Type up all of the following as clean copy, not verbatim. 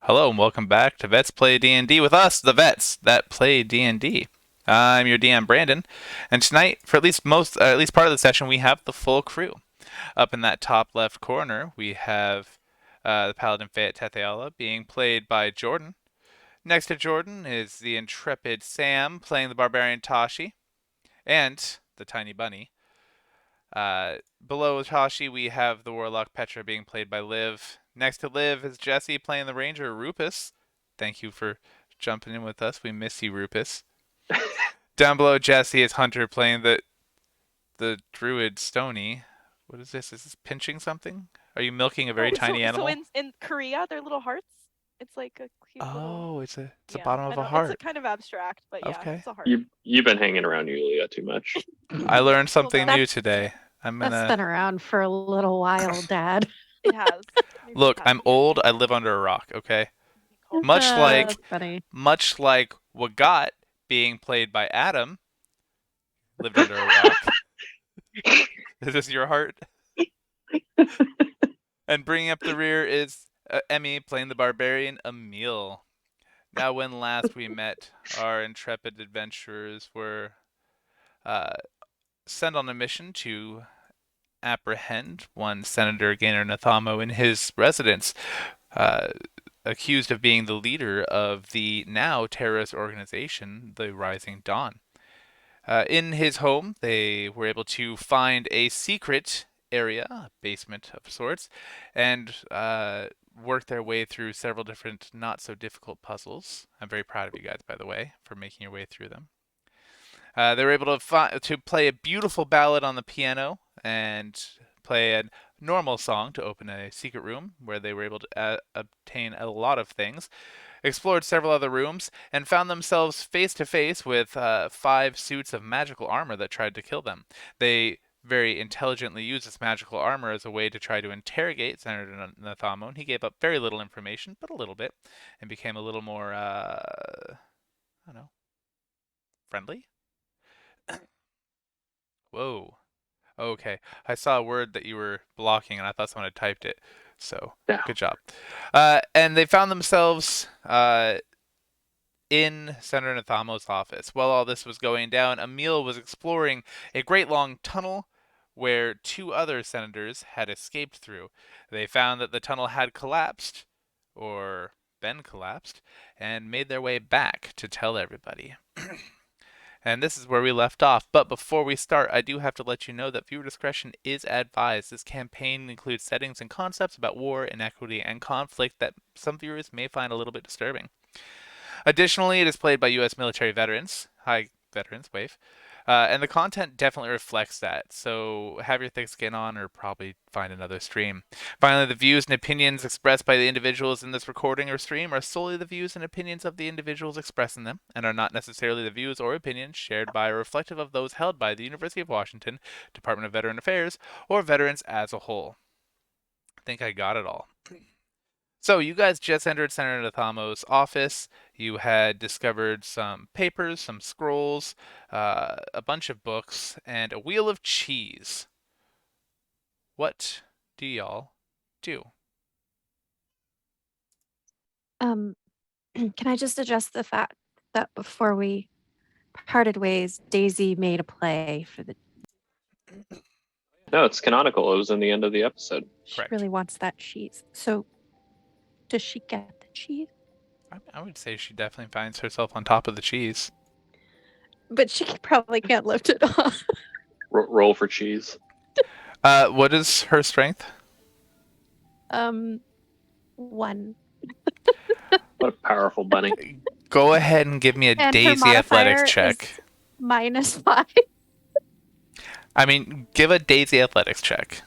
Hello and welcome back to Vets Play D&D with us, the Vets that play D&D. I'm your DM Brandon, and tonight, for at least part of the session, we have the full crew. Up in that top left corner, we have the Paladin Fayette Tetheala being played by Jordan. Next to Jordan is the intrepid Sam playing the Barbarian Tashi, and the Tiny Bunny. Below Tashi, we have the Warlock Petra being played by Liv. Next to Liv is Jesse playing the Ranger Rupus. Thank you for jumping in with us. We miss you, Rupus. Down below Jesse is Hunter playing the Druid Stony. What is this? Is this pinching something? Are you milking a very Oh, so tiny so animal? in Korea, they're little hearts. It's like a cute little. Oh, it's a Yeah, bottom I of a know it's a heart. kind of abstract, but yeah, Okay. it's a heart. You've been hanging around Yulia too much. I learned Well, something no, new That's today. I'm that's gonna been around for a little while, Dad. it has. Maybe it look. has I'm been old. mentioned. I live under a rock. Okay. Cold Much blooded. like That's funny. much like Wagat being played by Adam, lived under a rock. Is this your heart? And bringing up the rear is Emmy playing the barbarian Emil. Now, when last we met, our intrepid adventurers were uh, sent on a mission to apprehend one Senator Ganor Nathamo in his residence, uh, accused of being the leader of the now terrorist organization, the Rising Dawn. In his home, they were able to find a secret area, a basement of sorts, and work their way through several different not so difficult puzzles. I'm very proud of you guys, by the way, for making your way through them. They were able to play a beautiful ballad on the piano and play a normal song to open a secret room where they were able to obtain a lot of things, explored several other rooms, and found themselves face to face with five suits of magical armor that tried to kill them. They very intelligently used this magical armor as a way to try to interrogate Senator Nathamo, and he gave up very little information, but a little bit, and became a little more, I don't know, friendly? Whoa. Okay. I saw a word that you were blocking, and I thought someone had typed it. So, Yeah. good job. And they found themselves in Senator Nathamo's office. While all this was going down, Emil was exploring a great long tunnel where two other senators had escaped through. They found that the tunnel had collapsed, or been collapsed, and made their way back to tell everybody. And this is where we left off. But before we start, I do have to let you know that viewer discretion is advised. This campaign includes settings and concepts about war, inequity, and conflict that some viewers may find a little bit disturbing. Additionally, it is played by U.S. military veterans. Hi, veterans, wave. And the content definitely reflects that, so have your thick skin on or probably find another stream. Finally, the views and opinions expressed by the individuals in this recording or stream are solely the views and opinions of the individuals expressing them, and are not necessarily the views or opinions shared by or reflective of those held by the University of Washington, Department of Veteran Affairs, or veterans as a whole. I think I got it all. So you guys just entered Senator Nathamo's office. You had discovered some papers, some scrolls, a bunch of books, and a wheel of cheese. What do y'all do? Um, can I just address the fact that before we parted ways, Daisy made a play for the. No, it's canonical. It was in the end of the episode. She Correct. really wants that cheese. So, does she get the cheese? I would say she definitely finds herself on top of the cheese. But she probably can't lift it off. Roll for cheese. What is her strength? 1. What a powerful bunny. Go ahead and give me a And her Daisy modifier athletics check. is -5. I mean, give a Daisy athletics check.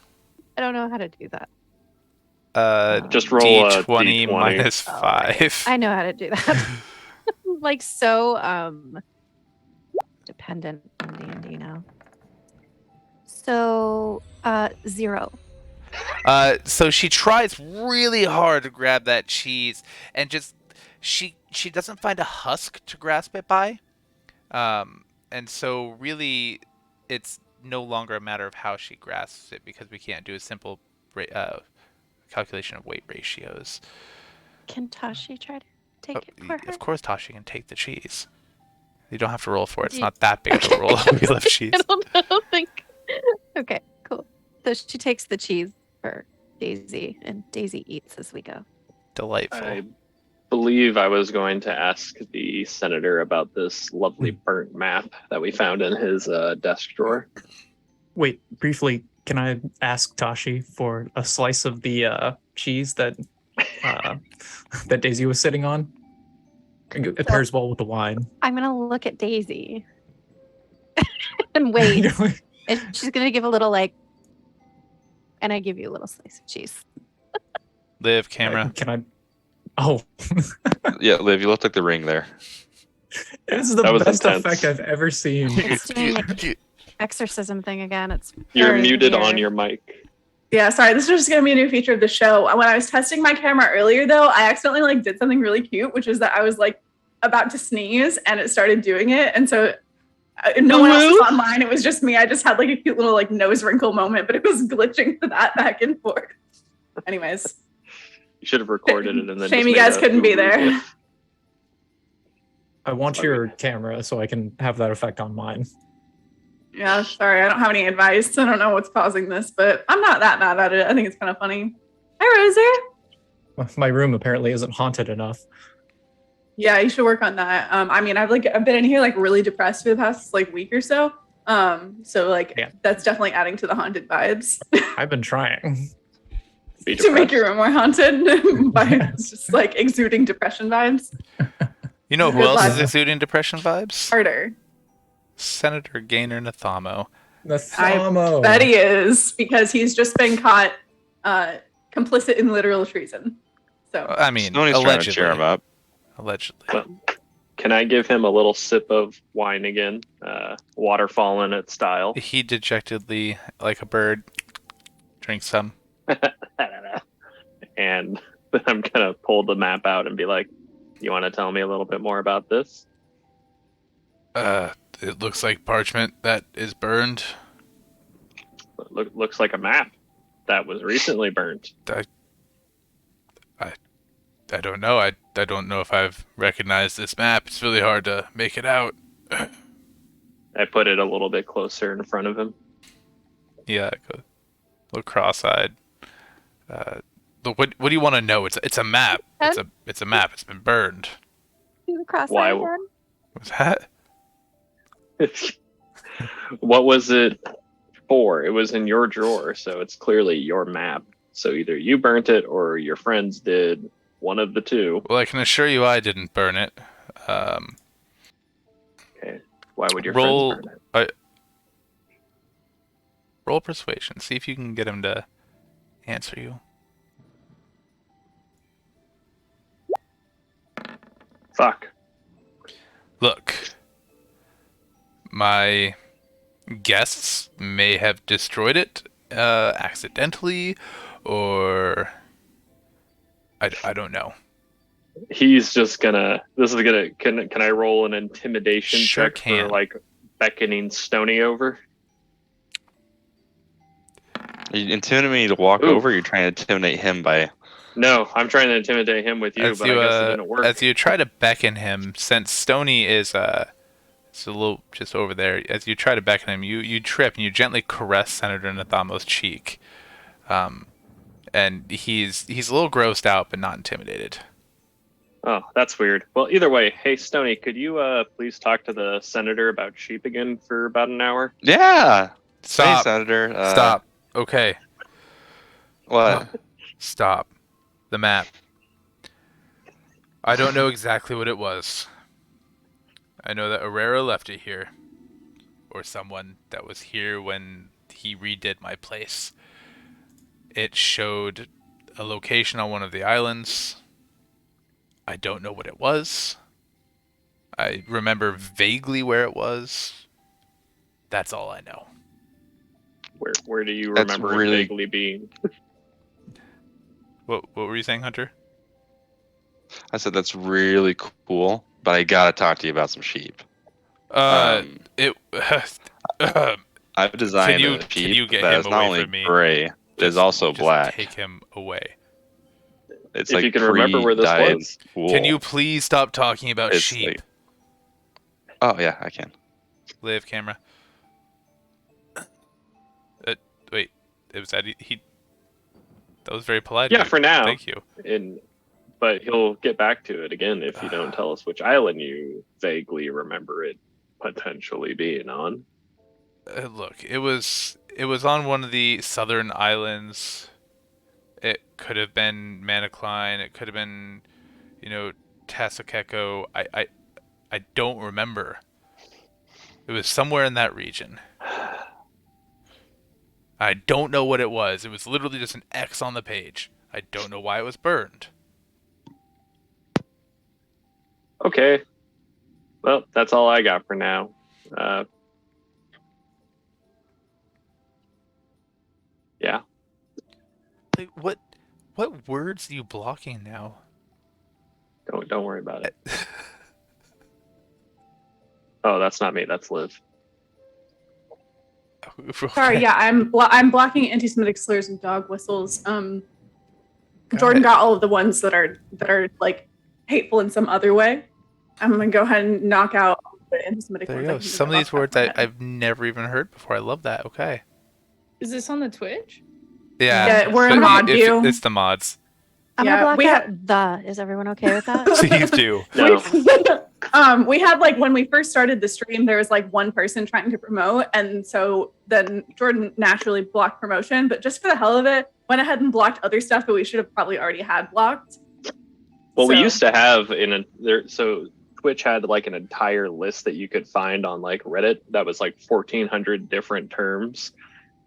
I don't know how to do that. Just roll a D20 D20. minus Oh, right. 5. I know how to do that. Like so dependent on D&D now. So 0. So she tries really hard to grab that cheese, and just she doesn't find a husk to grasp it by, and so really, it's no longer a matter of how she grasps it because we can't do a simple calculation of weight ratios. Can Tashi try to take it for her? Of course, Tashi can take the cheese. You don't have to roll for it. It's Do you- not that big of a roll. We love cheese. I don't think. Okay, cool. So she takes the cheese for Daisy, and Daisy eats as we go. Delightful. I believe I was going to ask the senator about this lovely burnt map that we found in his desk drawer. Wait, briefly, can I ask Tashi for a slice of the cheese that that Daisy was sitting on? It pairs well with the wine. I'm gonna look at Daisy and wait, and she's gonna give a little like, and I give you a little slice of cheese. Live, camera. Can I? Oh, Yeah, Liv, you look like the ring there. this is the That was best intense. effect I've ever seen. It's doing the exorcism thing again. It's You're very muted on weird. your mic. Yeah, sorry. This is just gonna be a new feature of the show. When I was testing my camera earlier, though, I accidentally like did something really cute, which is that I was like about to sneeze, and it started doing it, and so no one else was online. It was just me. I just had like a cute little like nose wrinkle moment, but it was glitching to that back and forth. Anyways, You should have recorded it and then. shame just you made guys a couldn't be Uber there. GIF. I want your camera so I can have that effect on mine. Yeah, sorry. I don't have any advice. I don't know what's causing this, but I'm not that mad at it. I think it's kind of funny. Hi, Roser. My room apparently isn't haunted enough. Yeah, you should work on that. I mean, I've been in here like really depressed for the past like week or so. So like Yeah. that's definitely adding to the haunted vibes I've been trying. Be to make depressed. your room more haunted by Yes. just like exuding depression vibes. You know who Good else luck. is exuding depression vibes? Harder. Senator Ganor Nathamo. Nathamo. Bet he is because he's just been caught complicit in literal treason. So I mean, Stoney's trying to cheer him allegedly. up. Allegedly. Well, can I give him a little sip of wine again? Waterfall in its style. He dejectedly, like a bird, drinks some. And I'm gonna pull the map out and be like, "You want to tell me a little bit more about this?" It looks like parchment that is burned. Looks like a map that was recently burnt. I don't know. I don't know if I've recognized this map. It's really hard to make it out. I put it a little bit closer in front of him. Yeah, a little cross-eyed. Look, what do you want to know? It's a map. It's a map. It's been burned. Do the cross Why- again. What's that? What was it for? It was in your drawer, so it's clearly your map. So either you burnt it or your friends did. One of the two. Well, I can assure you I didn't burn it. Okay. Why would your Roll- friends burn it? Roll persuasion. See if you can get him to answer you. Fuck. Look, my guests may have destroyed it accidentally, or I don't know. He's just gonna. This is gonna. Can I roll an intimidation Sure check can. for like beckoning Stony over? Are you intimidating me to walk Ooh. over? Or you're trying to intimidate him by. No, I'm trying to intimidate him with you, As but you I guess it didn't work. as you try to beckon him, since Stony is it's a little just over there. As you try to beckon him, you trip and you gently caress Senator Nathamo's cheek, and he's a little grossed out but not intimidated. Oh, that's weird. Well, either way, hey Stony, could you please talk to the senator about sheep again for about an hour? Yeah! Hey, Stop. Senator. Stop. Okay. What? Stop. The map. I don't know exactly what it was. I know that Herrera left it here. Or someone that was here when he redid my place. It showed a location on one of the islands. I don't know what it was. I remember vaguely where it was. That's all I know. Where do you That's remember really- it vaguely being? What were you saying, Hunter? I said that's really cool, but I gotta talk to you about some sheep. It. I've designed you- a can you sheep get that him is not away only from me? gray, it is also just black. Take him away. It's If like you can remember where this pre-dyed was. wool. Can you please stop talking about It's sheep? like- Oh yeah, I can. Live camera. Wait, it was that he. That was very polite. Yeah, of you. for now. Thank you. But he'll get back to it again if you don't tell us which island you vaguely remember it potentially being on. Look, it was on one of the southern islands. It could have been Manacline. It could have been, Tasakeko. I don't remember. It was somewhere in that region. I don't know what it was. It was literally just an X on the page. I don't know why it was burned. Okay. Well, that's all I got for now. Yeah. Like, what words are you blocking now? Don't worry about it. Oh, that's not me. That's Liv. Sorry, yeah, I'm blocking anti-Semitic slurs and dog whistles. Jordan got all of the ones that are like hateful in some other way. I'm gonna go ahead and knock out the anti-Semitic There you words. go. Some of these words I've never even heard before. I love that. Okay. Is this on the Twitch? Yeah. Yeah, we're in But mod view. It's the mods. I'm Yeah, gonna we block out the. Is everyone okay with that? Please do. No. We had like when we first started the stream, there was like one person trying to promote, and so then Jordan naturally blocked promotion, but just for the hell of it, went ahead and blocked other stuff that we should have probably already had blocked. Well, we So- used to have so Twitch had like an entire list that you could find on like Reddit that was like 1,400 different terms,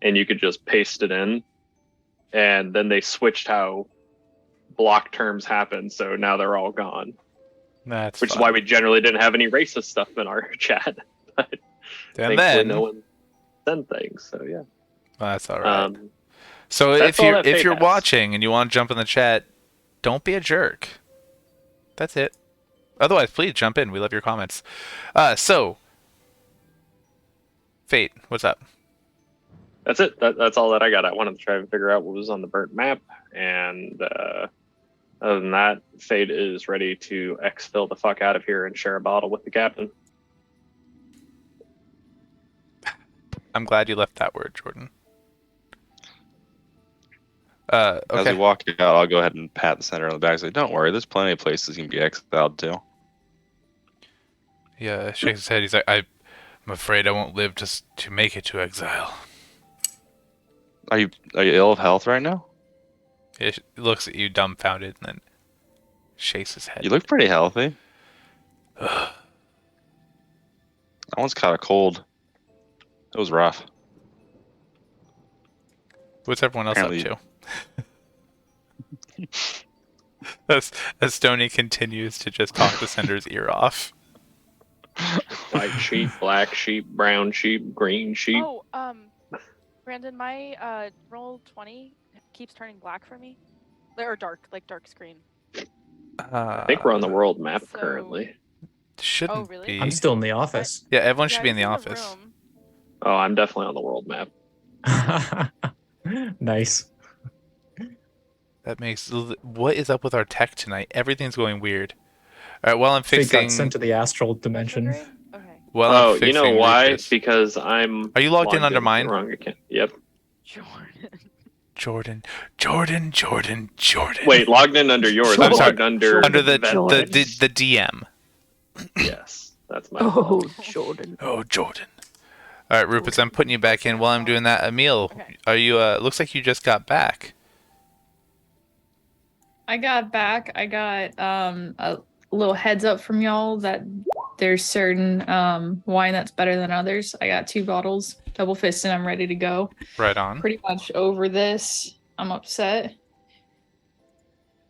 and you could just paste it in, and then they switched how block terms happen, so now they're all gone. That's Which is fine. why we generally didn't have any racist stuff in our chat. But And thankfully then no one sent things, so yeah. that's all right. Um, So that's if all you're that if Fate you're has. watching and you want to jump in the chat, don't be a jerk. That's it. Otherwise, please jump in. We love your comments. So Fate, what's up? that's it. That's all that I got. I wanted to try and figure out what was on the burnt map, and other than that, Fate is ready to exfil the fuck out of here and share a bottle with the captain. I'm glad you left that word, Jordan. As Okay. we walk out, I'll go ahead and pat the senator on the back and say, "Don't worry, there's plenty of places you can be exiled to." Yeah, shakes his head. He's like, I'm afraid I won't live to make it to exile. Are you ill of health right now? He looks at you dumbfounded and then shakes his head. You look pretty healthy. I once caught a cold. It was rough. What's everyone else Apparently- up to? As Stoney continues to just talk the sender's ear off. White sheep, black sheep, brown sheep, green sheep. Oh, Brandon, my roll 20 keeps turning black for me, or dark screen. I think we're on the world map So- currently. Shouldn't Oh, really? be. I'm still in the office. Yeah, everyone Yeah, should be in the he's office. room. Oh, I'm definitely on the world map. Nice. That makes. What is up with our tech tonight? Everything's going weird. All right, while I'm Fate fixing. got sent to the astral dimension. Retrograde? Okay. While I'm Oh, you know fixing why? Rufus- Because I'm. Are you logged in under with the mine? Wrong account. Yep. Jordan. Jordan. Wait, logged in under yours. I'm Sorry, logged under. Under the Jordan. the DM. Yes, that's my. Oh, fault. Jordan. Oh, Jordan. All right, Rufus, I'm putting you back in. While I'm doing that, Emil, Okay. are you? Looks like you just got back. I got back. I got a little heads up from y'all that there's certain wine that's better than others. I got 2 bottles, double fisted. I'm ready to go. Right on. Pretty much over this. I'm upset.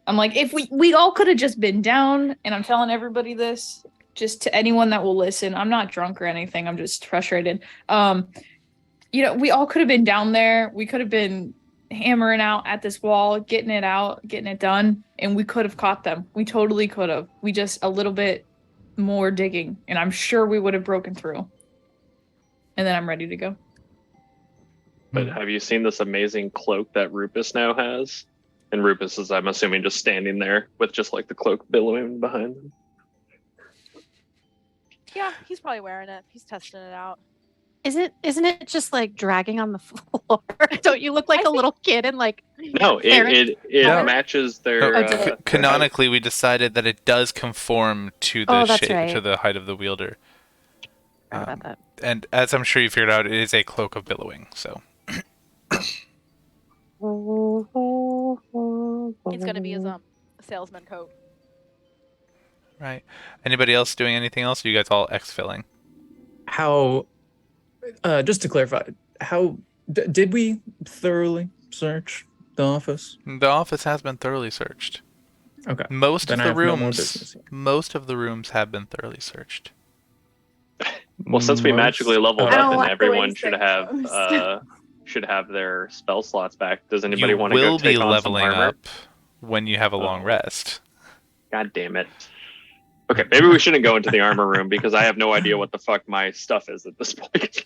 I'm like, if we all could have just been down, and I'm telling everybody this, just to anyone that will listen. I'm not drunk or anything. I'm just frustrated. We all could have been down there. We could have been hammering out at this wall, getting it out, getting it done, and we could have caught them. We totally could have. We just a little bit more digging, and I'm sure we would have broken through. And then I'm ready to go. But have you seen this amazing cloak that Rupus now has? And Rupus is, I'm assuming, just standing there with just like the cloak billowing behind him. Yeah, he's probably wearing it. He's testing it out. Isn't it just like dragging on the floor? Don't you look like a little kid and like? No, Parent- it No. matches their. Oh, does their height. Canonically, we decided that it does conform to the Oh, that's shape, right. to the height of the wielder. Forgot about that. And as I'm sure you figured out, it is a cloak of billowing. So It's gonna be his salesman coat. right. Anybody else doing anything else? Or you guys all exfilling? How? Just to clarify, how did we thoroughly search the office? The office has been thoroughly searched. Okay. Most Then of I the have no more rooms, business here. most of the rooms have been thoroughly searched. Well, since we magically leveled I don't up and like the way everyone you should say have most. should have their spell slots back. Does anybody You want to go will take be on leveling some armor? up when you have a long Oh. rest. God damn it. Okay, maybe we shouldn't go into the armor room because I have no idea what the fuck my stuff is at this point.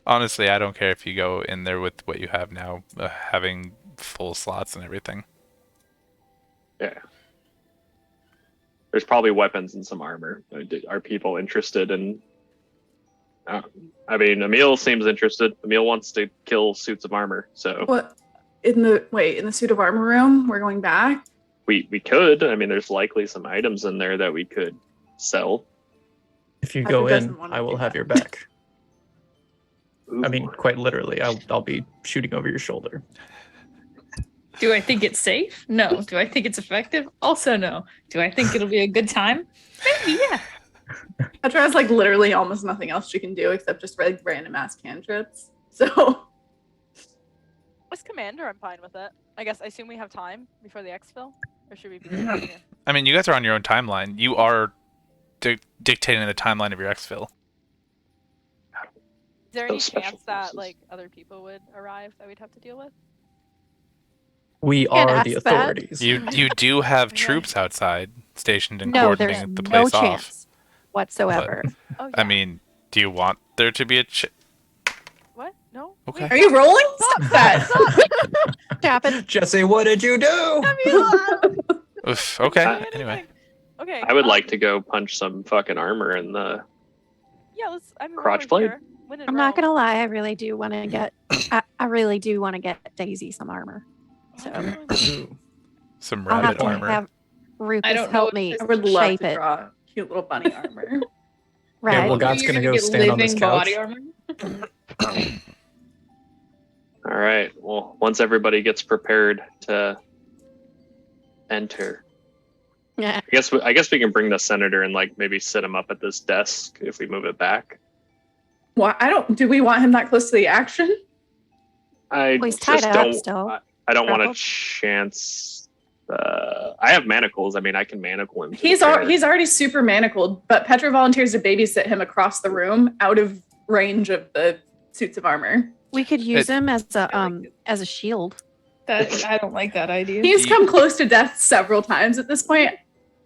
Honestly, I don't care if you go in there with what you have now, having full slots and everything. Yeah. There's probably weapons and some armor. Are people interested in? I mean, Emil seems interested. Emil wants to kill suits of armor, so What? In the suit of armor room, we're going back. we could. I mean, there's likely some items in there that we could sell. If you Patrick go doesn't in, wanna I will do have that. your back. I mean, Ooh. quite literally, I'll be shooting over your shoulder. Do I think it's safe? No. Do I think it's effective? Also no. Do I think it'll be a good time? Maybe, yeah. Petra has like literally almost nothing else she can do except just like random ass cantrips. So As commander, I'm fine with it. I guess I assume we have time before the exfil, or should we be doing it here? I mean, you guys are on your own timeline. You are dictating the timeline of your exfil. Is there any Those special chance that forces. like other people would arrive that we'd have to deal with? We Can't are the ask that. authorities. You do have Okay. troops outside stationed and No, there's coordinating the no place off. chance whatsoever. Oh, yeah. I mean, do you want there to be a what? No. Okay. Wait, are you rolling? Stop, Stop that. stop. Tap it. Jesse, what did you do? Oof, okay. Anything. Anyway, Okay. I would like to go punch some fucking armor in the. Yeah, let's. I'm crotch rolling blade? here. When in I'm not Rome. gonna lie, I really do want to get. I really do want to get Daisy some armor. So Ooh. some I'll have rabbit to armor. have Rupus don't know help if me I would love shape to it. draw cute little bunny armor. Right. well, God's You're gonna go get stand on this living couch. body armor? All right. Well, once everybody gets prepared to enter, Yeah. I guess we can bring the senator and like maybe sit him up at this desk if we move it back. Why? Do we want him that close to the action? I Well, he's tied just up don't. still. I don't want a Grappled. chance. I have manacles. I mean, I can manacle him. to the He's chair. he's already super manacled, but Petra volunteers to babysit him across the room, out of range of the suits of armor. We could use him as I a shield. I don't like that idea. He's come close to death several times at this point,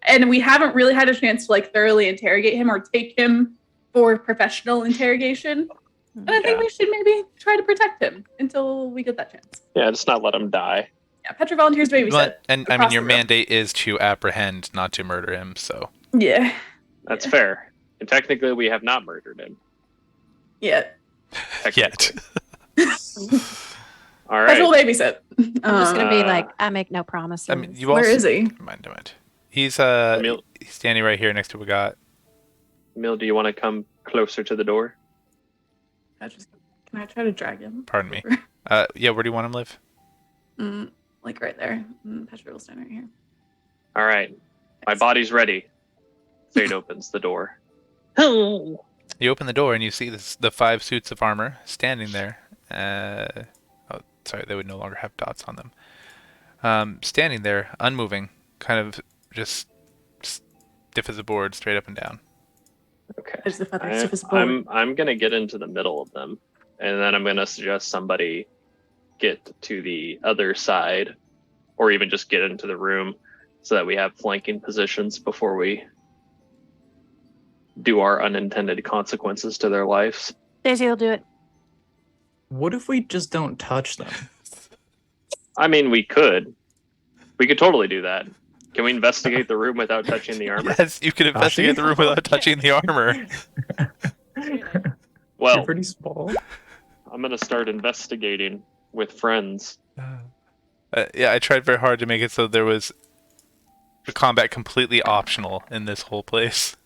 and we haven't really had a chance to like thoroughly interrogate him or take him for professional interrogation. And I think Yeah. we should maybe try to protect him until we get that chance. Yeah, just not let him die. Yeah, Petra volunteers to babysit. But, and I mean, across your the room. mandate is to apprehend, not to murder him. So Yeah. That's Yeah. fair. And technically, we have not murdered him. Yeah. yet. All Petra will right. babysit. I'm just gonna be Uh, like, I make no promises. I mean, you Where also. is he? Never mind. He's Emil, he's standing right here next to Wagat. Emil, do you want to come closer to the door? Can I try to drag him? Pardon me. over? Yeah. Where do you want him to live? Like right there. Petra will stand right here. All right. My body's ready. Fate opens the door. You open the door and you see the 5 suits of armor standing there. Oh, sorry, they would no longer have dots on them. Standing there, unmoving, kind of just stiff as a board, straight up and down. Okay. There's the feathers. Stiff as a board. I'm gonna get into the middle of them, and then I'm gonna suggest somebody get to the other side, or even just get into the room, so that we have flanking positions before we do our unintended consequences to their lives. Daisy will do it. What if we just don't touch them? I mean, we could. We could totally do that. Can we investigate the room without touching the armor? Yes, you can investigate the room without touching the armor. You're Well, pretty small. I'm gonna start investigating with friends. Yeah, I tried very hard to make it so there was the combat completely optional in this whole place.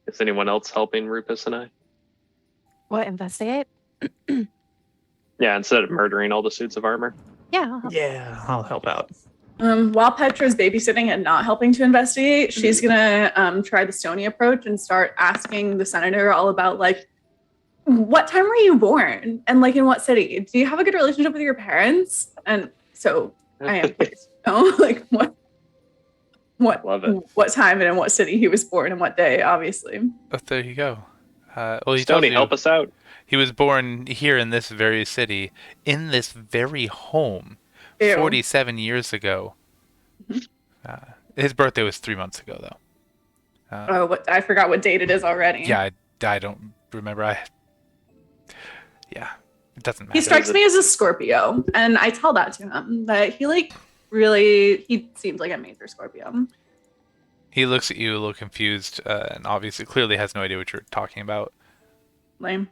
Is anyone else helping Rufus and I? What, investigate? Yeah, instead of murdering all the suits of armor. Yeah. I'll help. Yeah, I'll help out. While Petra's babysitting and not helping to investigate, she's gonna try the Stony approach and start asking the senator all about like, what time were you born and like in what city? Do you have a good relationship with your parents? And so I am curious to know like Love it. what time and in what city he was born and what day, obviously. Oh, there you go. Well, he Stony, tells you help us out. he was born here in this very city, in this very home, Ew. 47 years ago. His birthday was 3 months ago, though. Oh, I forgot what date it is already. Yeah, I don't remember. Yeah, it doesn't matter. He strikes me as a Scorpio, and I tell that to him that he seems like a major Scorpio. He looks at you a little confused, and obviously, clearly has no idea what you're talking about. Lame.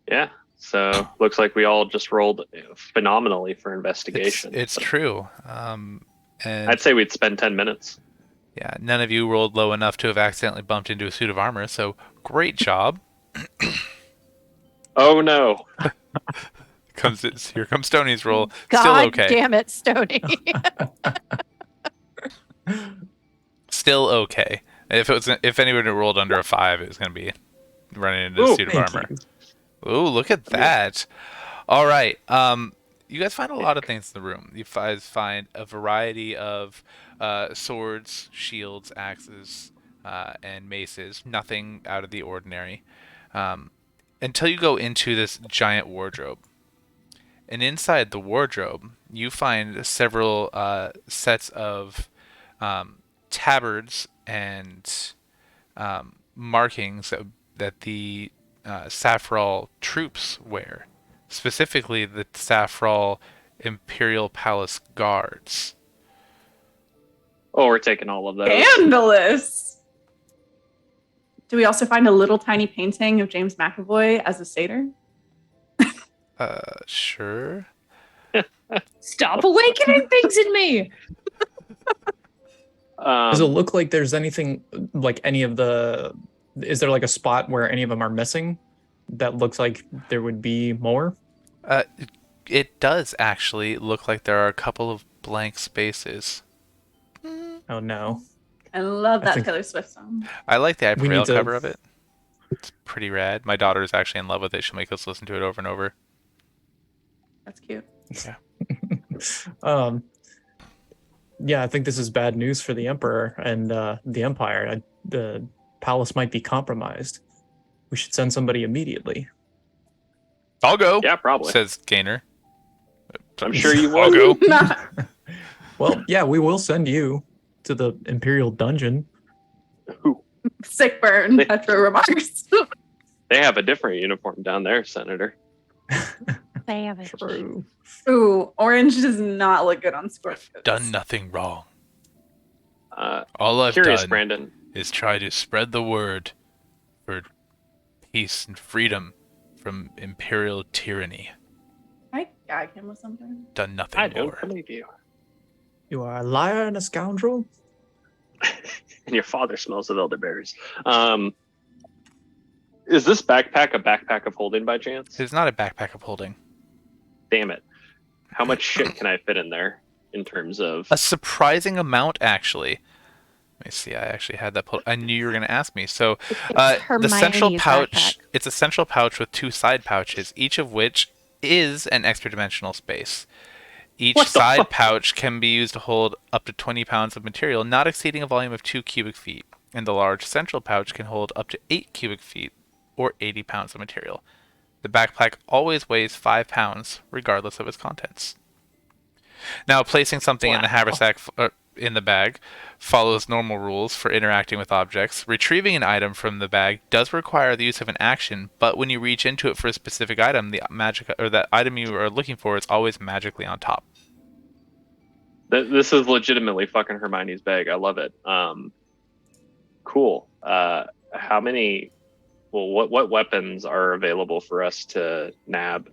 Yeah. So looks like we all just rolled phenomenally for investigation. It's true. And I'd say we'd spend 10 minutes. yeah, none of you rolled low enough to have accidentally bumped into a suit of armor, so great job. Oh no. Here comes Stoney's roll. God Still okay. damn it, Stony. Still okay. If anyone had rolled under a 5, it was going to be running into a Ooh, suit of thank armor. you. Ooh, look at that. All right. You guys find a lot of things in the room. You guys find a variety of swords, shields, axes, and maces. Nothing out of the ordinary. Until you go into this giant wardrobe. And inside the wardrobe, you find several sets of tabards and markings that the Saffral troops wear. Specifically, the Saffral Imperial Palace Guards. Oh, we're taking all of those. Scandalous. Do we also find a little tiny painting of James McAvoy as a satyr? Sure. Stop awakening things in me. Does it look like there's anything like any of the? Is there like a spot where any of them are missing? That looks like there would be more. It does actually look like there are a couple of blank spaces. Oh no. I love I that think- Taylor Swift song. I like the We need April to- cover of it. It's pretty rad. My daughter is actually in love with it. She'll make us listen to it over and over. That's cute. Yeah, I think this is bad news for the Emperor and the Empire. The palace might be compromised. We should send somebody immediately. I'll go. Yeah, probably. Says Gaynor. I'm sure you I'll will. go. Well, yeah, we will send you to the Imperial dungeon. Sick burn, Petra remarks. They have a different uniform down there, Senator. Savage. True. Ooh, orange does not look good on Scorpios. Done nothing wrong. Uh, All I've curious, done Brandon. is try to spread the word for peace and freedom from imperial tyranny. I gag him with something. Done nothing I don't more. believe you. You are a liar and a scoundrel. And your father smells of elderberries. Is this backpack a backpack of holding by chance? It's not a backpack of holding. Damn it. How much shit can I fit in there in terms of... A surprising amount, actually. Let me see. I actually had that pulled. I knew you were going to ask me. So, the central Hermione's pouch. backpack. It's a central pouch with 2 side pouches, each of which is an extra dimensional space. Each What the side fuck? pouch can be used to hold up to 20 pounds of material, not exceeding a volume of 2 cubic feet. And the large central pouch can hold up to 8 cubic feet, or 80 pounds of material. The backpack always weighs 5 pounds, regardless of its contents. Now, placing something in the haversack, in the bag follows normal rules for interacting with objects. Retrieving an item from the bag does require the use of an action, but when you reach into it for a specific item, the magic or that item you are looking for is always magically on top. This is legitimately fucking Hermione's bag. I love it. Cool. How many? Well, what weapons are available for us to nab?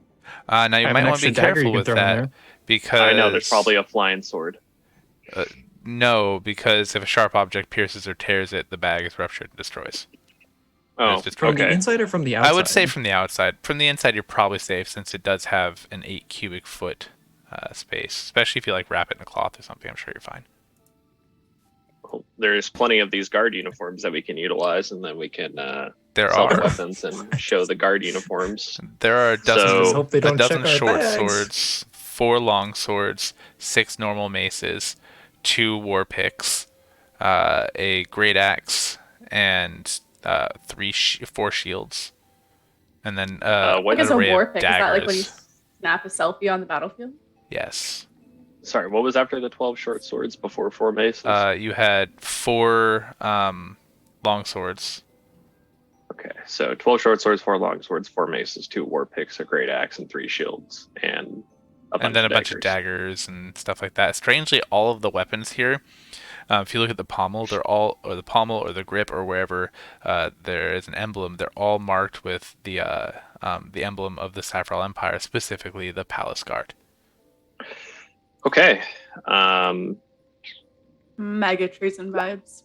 Now you I have might an want to be extra dagger careful you can with throw in that there. because I know there's probably a flying sword. No, because if a sharp object pierces or tears it, the bag is ruptured and destroys. Oh, It's just From okay. the inside or from the outside? I would say from the outside. From the inside, you're probably safe since it does have an 8 cubic foot space. Especially if you like wrap it in a cloth or something, I'm sure you're fine. Well, there's plenty of these guard uniforms that we can utilize, and then we can There sell the are weapons and show the guard uniforms. there are So- Just hope they a don't dozen check our short bags. swords, 4 long swords, 6 normal maces, 2 war picks, a great axe, and 4 shields, and then What What an is a array war of pick? Is that like when you daggers. snap a selfie on the battlefield? Yes. Sorry, what was after the 12 short swords before 4 maces? You had 4 long swords. Okay, so 12 short swords, 4 long swords, 4 maces, 2 war picks, a great axe, and 3 shields, and a bunch And then of a bunch of daggers. daggers and stuff like that. Strangely, all of the weapons here, if you look at the pommel, they're all, or the pommel or the grip or wherever there is an emblem, they're all marked with the emblem of the Saffron Empire, specifically the Palace Guard. Okay, Mega treason vibes.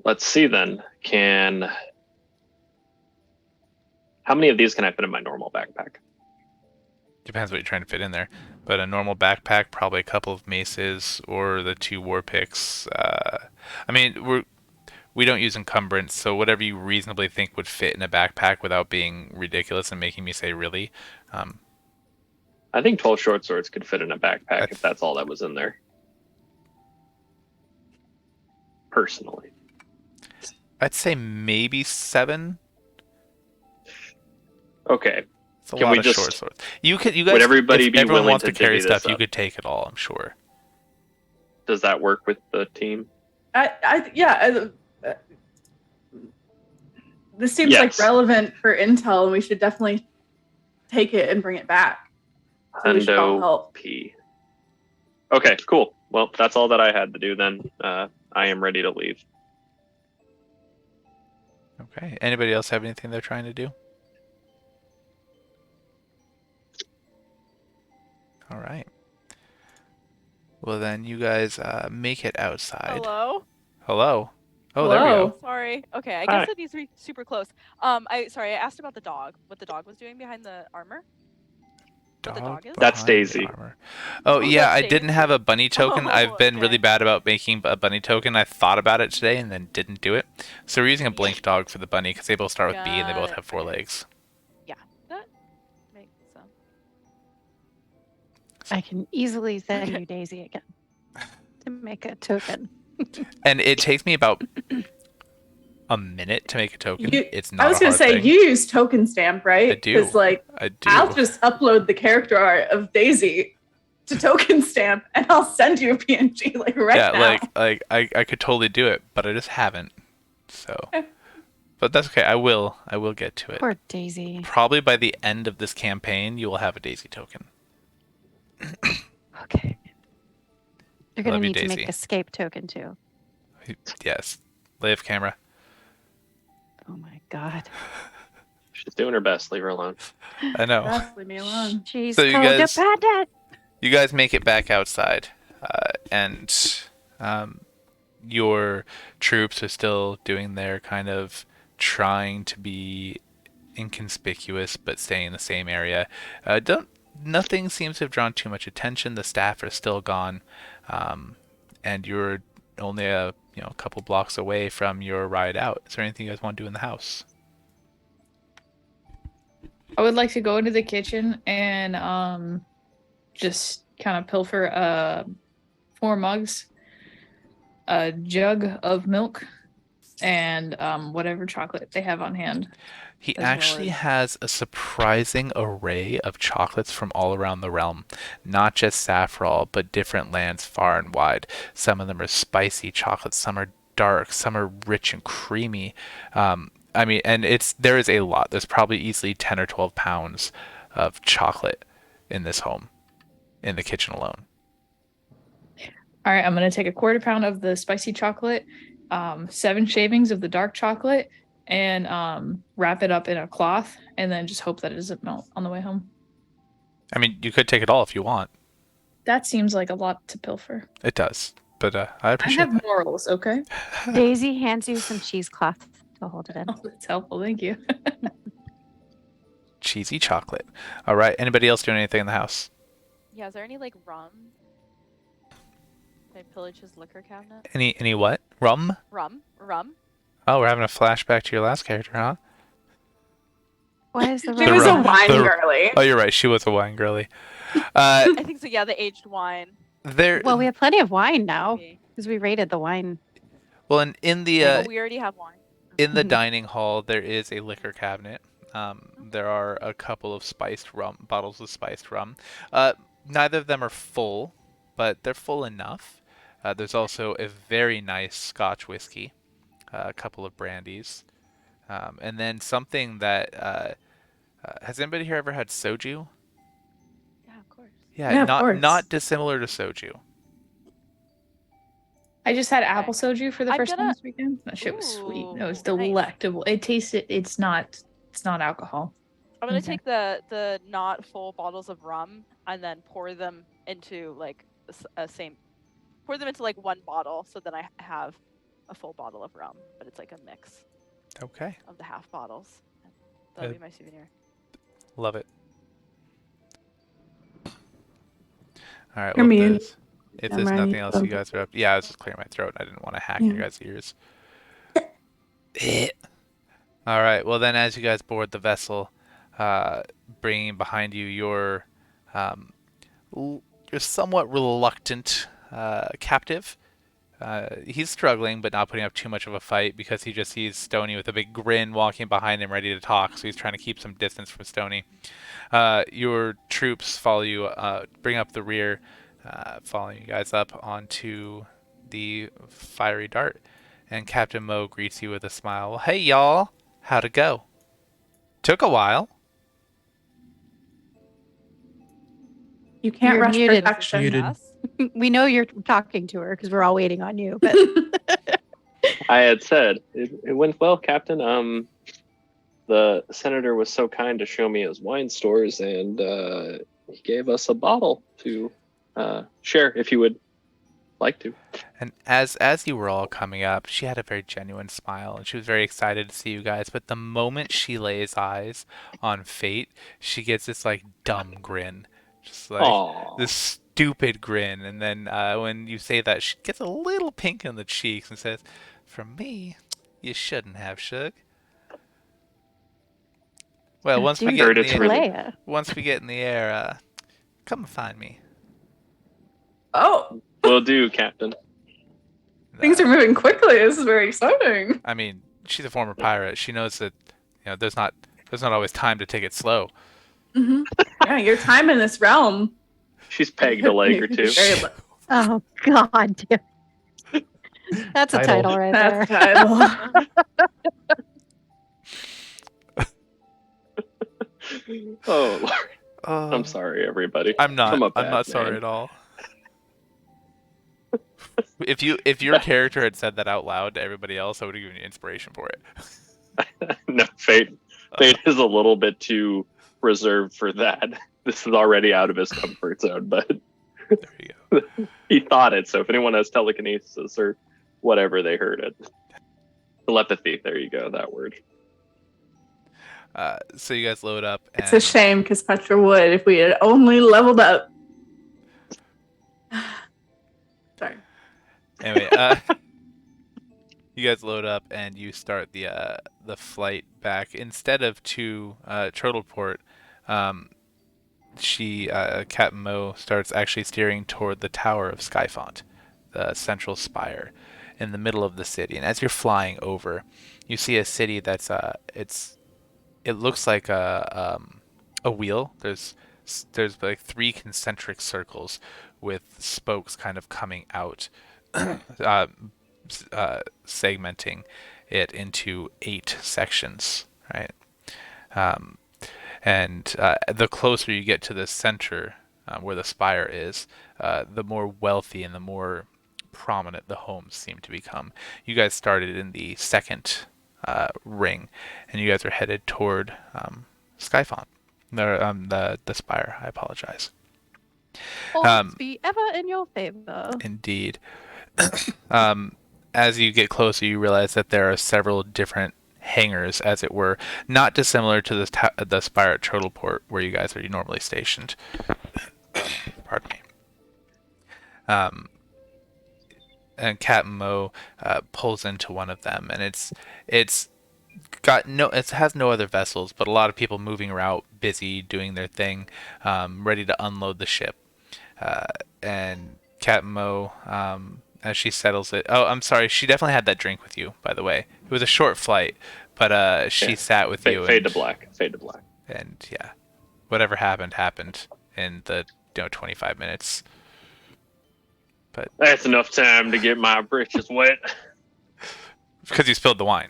let's see then. How many of these can I fit in my normal backpack? Depends what you're trying to fit in there. But a normal backpack, probably a couple of maces or the 2 war picks. I mean, we don't use encumbrance, so whatever you reasonably think would fit in a backpack without being ridiculous and making me say really. I think 12 short swords could fit in a backpack if that's all that was in there. Personally. I'd say maybe 7. Okay. It's a Can lot we of just- short swords. You guys, Would everybody if be everyone willing wants to to carry divvy this stuff, you up? could take it all, I'm sure. Does that work with the team? This seems Yes. like relevant for intel, and we should definitely take it and bring it back. So we should all Hundo help. P. Okay, cool. Well, that's all that I had to do then. I am ready to leave. Okay. Anybody else have anything they're trying to do? All right. Well, then you guys make it outside. Hello? Hello. Oh, there we Hello. go. Sorry. Okay, I Hi. guess it needs to be super close. I asked about the dog. What the dog was doing behind the armor? What the dog is? That's behind Daisy. armor. Oh, Oh, yeah, that's I didn't Daisy. have a bunny token. Oh, I've been really okay. bad about making a bunny token. I thought about it today and then didn't do it. So we're using a blink dog for the bunny because they both start with B and they Got both it. have 4 Okay. legs. That makes sense. I can easily send you Daisy again to make a token. And it takes me about a minute to make a token. It's not I was a gonna hard say thing. you use token stamp, right? I do. Because like I do. I'll just upload the character art of Daisy to token stamp, and I'll send you a PNG like right now. I could totally do it, but I just haven't. So, Okay. but that's okay. I will get to it. Poor Daisy. Probably by the end of this campaign, you will have a Daisy token. Okay. You're gonna Love you, need to Daisy. make escape token too. Yes. Live camera. Oh my god. She's doing her best. Leave her alone. I know. Leave me alone. She's So you called guys- a bandit. You guys make it back outside, and your troops are still doing their kind of trying to be inconspicuous but staying in the same area. Nothing seems to have drawn too much attention. The staff are still gone, and you're only a couple blocks away from your ride out. Is there anything you guys want to do in the house? I would like to go into the kitchen and just kind of pilfer 4 mugs, a jug of milk, and whatever chocolate they have on hand. He As well actually as- has a surprising array of chocolates from all around the realm. Not just Saffron, but different lands far and wide. Some of them are spicy chocolates, some are dark, some are rich and creamy. I mean, and there is a lot. There's probably easily 10 or 12 pounds of chocolate in this home, in the kitchen alone. All right, I'm gonna take a quarter pound of the spicy chocolate, 7 shavings of the dark chocolate, and wrap it up in a cloth, and then just hope that it doesn't melt on the way home. I mean, you could take it all if you want. That seems like a lot to pilfer. It does, but I I appreciate have morals, okay? Daisy hands you some cheesecloth to hold it in. Oh, that's helpful. Thank you. cheesy chocolate. All right. Anybody else doing anything in the house? Yeah, is there any like rum? Can I pillage his liquor cabinet? Any what? Rum? Rum? Oh, we're having a flashback to your last character, huh? Why is the She The was a rum- wine the- girly. Oh, you're right. She was a wine girly. I think so. Yeah, the aged wine. There. Well, we have plenty of wine now Maybe. because we rated the wine. Well, in the Oh, we already have wine. in the dining hall, there is a liquor cabinet. There are a couple of spiced rum bottles of spiced rum. Neither of them are full, but they're full enough. There's also a very nice Scotch whiskey, a couple of brandies, and then something that has anybody here ever had soju? Yeah, of course. Yeah, of course. not dissimilar to soju. I just had apple soju for the I'm first time gonna- this weekend. That shit was sweet. It was Ooh, nice. delectable. It tasted. It's not alcohol. I'm gonna Okay. take the not full bottles of rum and then pour them into like pour them into like one bottle, so then I have a full bottle of rum, but it's like a mix Okay, of the half bottles. That'll Good. be my souvenir. love it. All right. You're Well, muted. if I'm there's ready. nothing else you guys are up, yeah, I was just clearing my throat. I didn't want to hack in your guys' ears. All right. Well, then, as you guys board the vessel, bringing behind you your somewhat reluctant captive. He's struggling, but not putting up too much of a fight because he just sees Stony with a big grin walking behind him, ready to talk. So he's trying to keep some distance from Stony. Your troops follow you, bring up the rear, following you guys up onto the fiery dart. And Captain Mo greets you with a smile. Well, hey, y'all. How'd it go? Took a while. You can't You're rush muted. perfection. Muted. Yes? We know you're talking to her because we're all waiting on you. But I had said it went well, Captain. The senator was so kind to show me his wine stores, and he gave us a bottle to share if you would like to. And as you were all coming up, she had a very genuine smile, and she was very excited to see you guys. But the moment she lays eyes on Fate, she gets this like dumb grin, just like Aw. this stupid grin. And then when you say that, she gets a little pink in the cheeks and says, "From me, you shouldn't have, Shug." Well, once we Dude, get in Heard it's the really- Leia. once we get in the air, come and find me. Oh, Will do, Captain. things are moving quickly. This is very exciting. I mean, she's a former pirate. She knows that there's not always time to take it slow. Hmm Yeah, your time in this realm. She's pegged a leg or two. Very low. Oh God, dude. That's a Title. title right That's there. title. Oh, Lord. I'm sorry, everybody. I'm not. I'm a I'm not bad sorry man. at all. If your character had said that out loud to everybody else, I would have given you inspiration for it. No, Fate is a little bit too reserved for that. This is already out of his comfort zone, but There you go. he thought it. So if anyone has telekinesis or whatever, they heard it. Telepathy. There you go. That word. So you guys load up. And It's a shame because Petra would if we had only leveled up. Sorry. Anyway, you guys load up and you start the flight back. Instead of to Turtleport, Captain Mo starts actually steering toward the Tower of Skyfont, the central spire. in the middle of the city. And as you're flying over, you see a city that's it looks like a wheel. There's like 3 concentric circles with spokes kind of coming out, segmenting it into 8 sections, right? And the closer you get to the center, where the spire is, the more wealthy and the more prominent the homes seem to become. You guys started in the second ring, and you guys are headed toward Skyfont. The spire. I apologize. Always be ever in your favor. Indeed. As you get closer, you realize that there are several different hangars, as it were, not dissimilar to the spire at Turtleport, where you guys are normally stationed. Pardon me. And Captain Mo pulls into one of them, and it has no other vessels, but a lot of people moving around, busy doing their thing, ready to unload the ship. And Captain Mo, as she settles it. Oh, I'm sorry. She definitely had that drink with you, by the way. It was a short flight, but she sat with you. Fade to black. Fade to black. And yeah, whatever happened in the 25 minutes. But that's enough time to get my britches wet. Because you spilled the wine.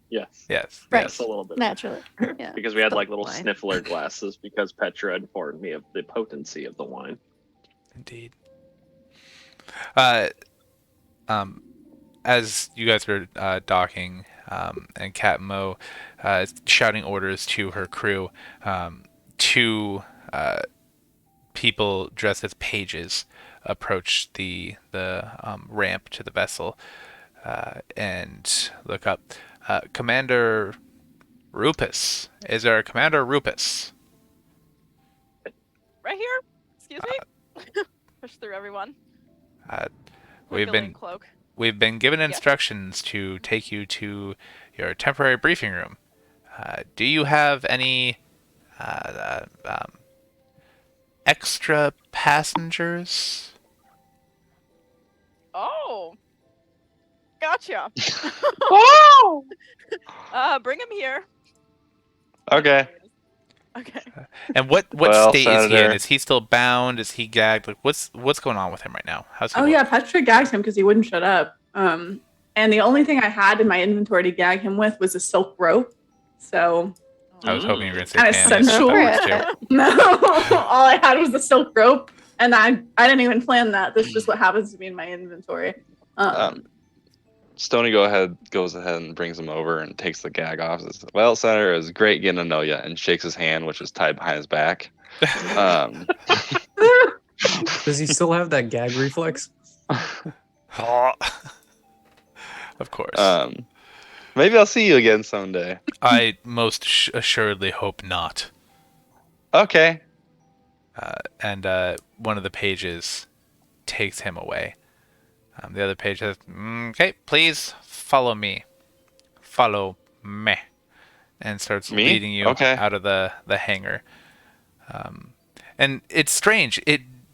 Yes. Yes. Right. Yes, a little bit. Naturally. Yeah. Because we had like little Wine. sniffler glasses because Petra informed me of the potency of the wine. Indeed. As you guys are docking, and Cat Mo shouting orders to her crew, 2 people dressed as pages approach the ramp to the vessel and look up. Commander Rupus. Is there a Commander Rupus? Right here. Excuse me. Push through everyone. We've been cloak. We've been given instructions to take you to your temporary briefing room. Do you have any extra passengers? Oh. Gotcha. Whoa! Bring him here. Okay. Okay. And what Well, state is he in? Senator. Is he still bound? Is he gagged? Like what's going on with him right now? How's he Oh look? yeah, Petra gagged him because he wouldn't shut up. And the only thing I had in my inventory to gag him with was a silk rope. So I was hoping you were going to say Kinda panties. sensual. That works too. no, all I had was the silk rope, and I didn't even plan that. That's just what happens to be in my inventory. Stony goes ahead and brings him over and takes the gag off. Says, well, Senator, it was great getting to know you, and shakes his hand, which is tied behind his back. Does he still have that gag reflex? Of course. Maybe I'll see you again someday. I most assuredly hope not. Okay. And one of the pages takes him away. The other page says, okay, please follow me. Follow me. And starts Me? leading you Okay. out of the hangar. And it's strange.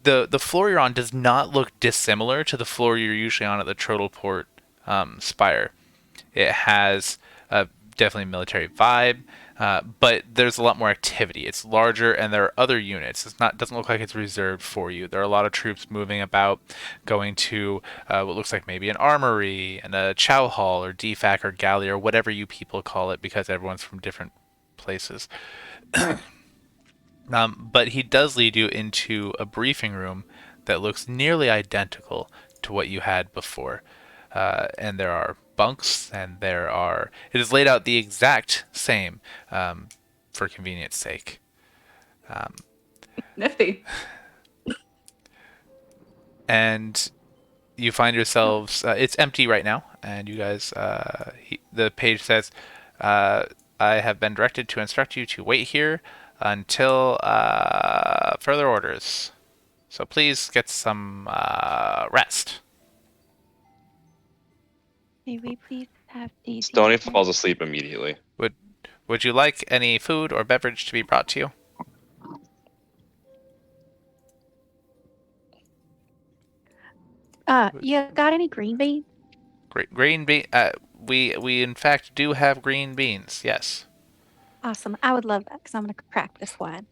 The floor you're on does not look dissimilar to the floor you're usually on at the Turtleport Spire. It has a definitely military vibe, but there's a lot more activity. It's larger, and there are other units. Doesn't look like it's reserved for you. There are a lot of troops moving about, going to what looks like maybe an armory and a chow hall or DFAC or galley or whatever you people call it, because everyone's from different places. But he does lead you into a briefing room that looks nearly identical to what you had before. And there are bunks, and it is laid out the exact same for convenience sake. Nifty. And you find yourselves, it's empty right now, and you guys, the page says, I have been directed to instruct you to wait here until further orders. So please get some rest. May we please have Daisy? Stony falls asleep immediately. Would you like any food or beverage to be brought to you? You got any green beans? Green bean. We in fact do have green beans. Yes. Awesome. I would love that because I'm going to crack this wine.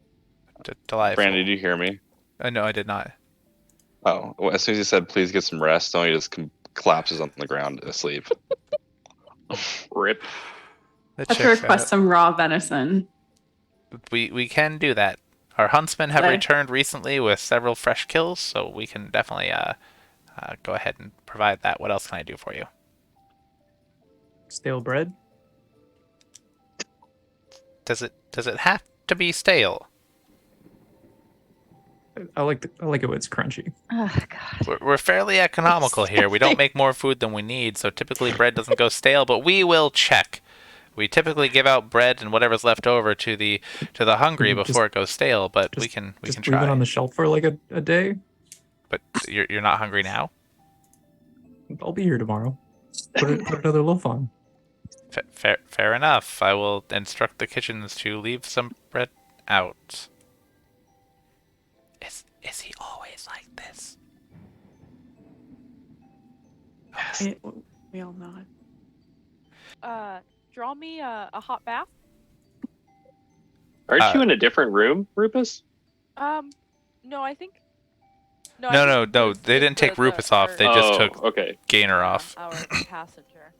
Delightful. Brandon, did you hear me? No, I did not. Oh, well, as soon as you said, please get some rest, Tony just collapses on the ground asleep. Rip. That I have to checks request out. some raw venison. We can do that. Our huntsmen have Okay. returned recently with several fresh kills, so we can definitely go ahead and provide that. What else can I do for you? Stale bread. Does it have to be stale? I like it when it's crunchy. Oh, God. We're fairly economical here. We don't make more food than we need, so typically bread doesn't go stale, but we will check. We typically give out bread and whatever's left over to the hungry Just- before it goes stale, but we Just can leave try. it on the shelf for like a day. But you're not hungry now? I'll be here tomorrow. Put another loaf on. Fair enough. I will instruct the kitchens to leave some bread out. Is he always like this? We all nod. Draw me a hot bath. Aren't you in a different room, Rupus? No, I think. No, I no, think no. Rupus They is didn't take the- Rupus off. our- They just took Okay. Gaynor off. Our passenger.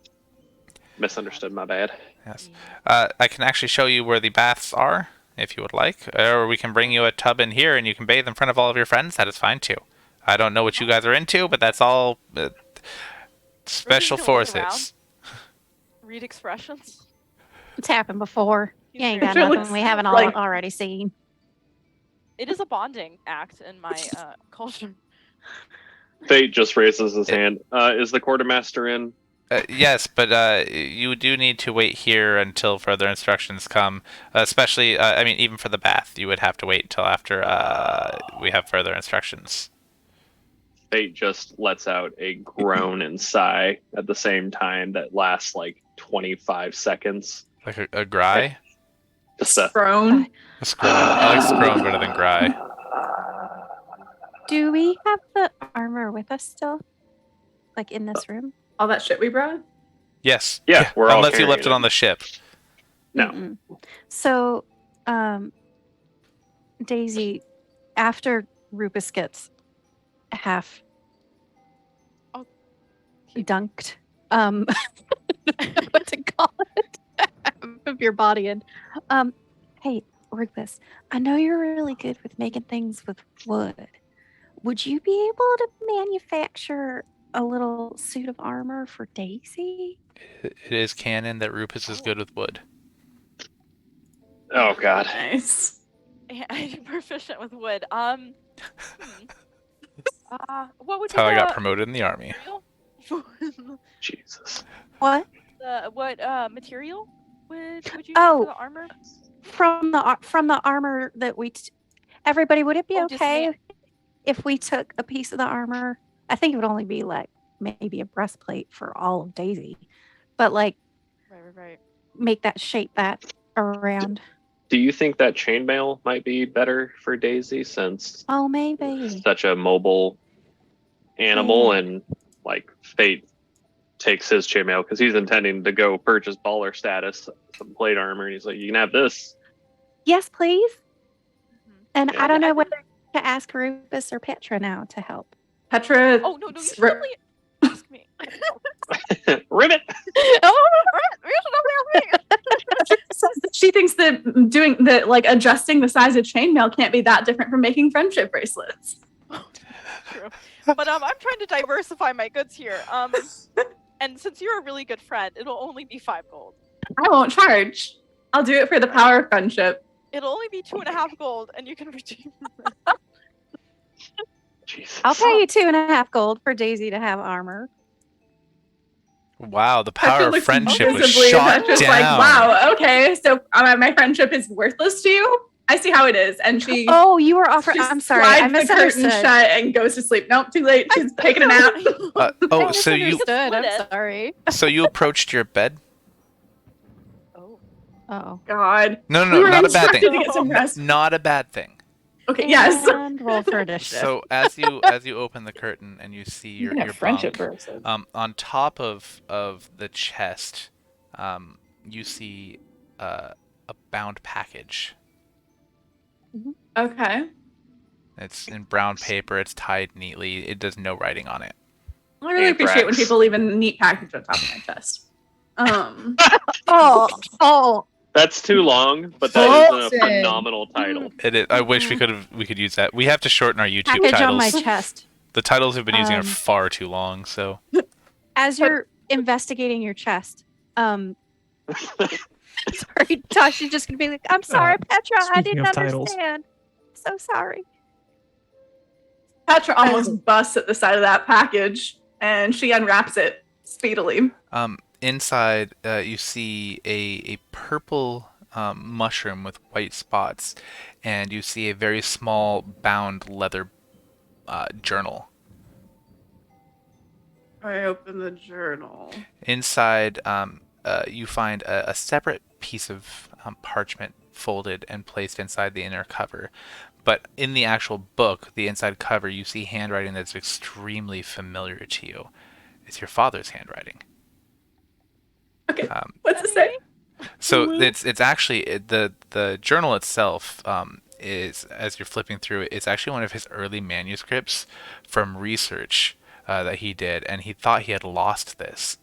Misunderstood. My bad. Yes. I can actually show you where the baths are, if you would like. Or we can bring you a tub in here and you can bathe in front of all of your friends. That is fine too. I don't know what you guys are into, but that's all special Rupus, you can look forces. Read expressions. It's happened before. You ain't got It nothing looks we haven't like- already seen. It is a bonding act in my culture. Fate just raises his hand. Is the quartermaster in? Yes, but you do need to wait here until further instructions come. Especially, I mean, even for the bath, you would have to wait until after we have further instructions. Fate just lets out a groan and sigh at the same time that lasts like 25 seconds. Like a gry? Just a, Throne. A scroll. I like scroll better than gry. Do we have the armor with us still? Like in this room? All that shit we brought. Yes. Yeah, we're all unless you left it carrying on the ship. No. Mm-mm. So, Daisy, after Rupus gets half dunked, what to call it, of your body, and hey, Rupus, I know you're really good with making things with wood. Would you be able to manufacture a little suit of armor for Daisy? It is canon that Rupus is good with wood. oh god. Nice. I'm proficient with wood. What would That's how I got the promoted in the army. material? Jesus. What? What material would you use Oh. for the armor? From the armor that everybody, would it be Oh, just okay if we took a piece of the armor? I think it would only be like maybe a breastplate for all of Daisy, but like Right. make that shape that around. Do you think that chainmail might be better for Daisy since Oh, maybe. such a mobile animal Yeah. and like Fate takes his chainmail because he's intending to go purchase baller status, some plate armor, and he's like, you can have this. Yes, please. Mhm. And Yeah. I don't Yeah, I know whether to ask Rufus or Petra now to help. Petra. Oh no, you should Ri- definitely ask me. Ribbit. Oh, you should definitely ask me. says that she thinks that doing that, like adjusting the size of chainmail, can't be that different from making friendship bracelets. True. But I'm trying to diversify my goods here. And since you're a really good friend, it'll only be 5 gold. I won't charge. I'll do it for the power of friendship. It'll only be 2.5 gold, and you can redeem. Jesus. I'll pay you 2.5 gold for Daisy to have armor. Wow, the Petra power of looks friendship was visibly shot just down. like, wow, okay, so my friendship is worthless to you. I see how it is, and she. Oh, you were offering. just I'm sorry, I slides the curtain misunderstood. shut and goes to sleep. Nope, too late. She's taking a nap. Oh, I so you misunderstood. I'm Split it. sorry. so you approached your bed? Oh. Oh. God. No, We no, were not a bad instructed thing. to get some rest. Not a bad thing. Okay, yes. And roll for initiative. So as you open the curtain and you see You your can have your friendship bunk, versus. on top of the chest, you see a bound package. Okay. It's in brown paper. It's tied neatly. It does no writing on it. I really appreciate when Anthrax. people leave a neat package on top of my chest. Oh. That's too long, but that is a Listen. phenomenal title. It is. I wish we could use that. We have to shorten our YouTube Package on my titles. chest. The titles we've been using are Um, far too long. So As you're investigating your chest, sorry, Tasha's just gonna be like, "I'm sorry, Petra. I speaking didn't of titles. understand. So sorry." Petra almost busts at the side of that package, and she unwraps it speedily. inside, you see a purple mushroom with white spots, and you see a very small bound leather journal. I open the journal. Inside, you find a separate piece of parchment folded and placed inside the inner cover. But in the actual book, the inside cover, you see handwriting that's extremely familiar to you. It's your father's handwriting. Okay, what's it say? So it's actually the journal itself is, as you're flipping through it, it's actually one of his early manuscripts from research that he did, and he thought he had lost this.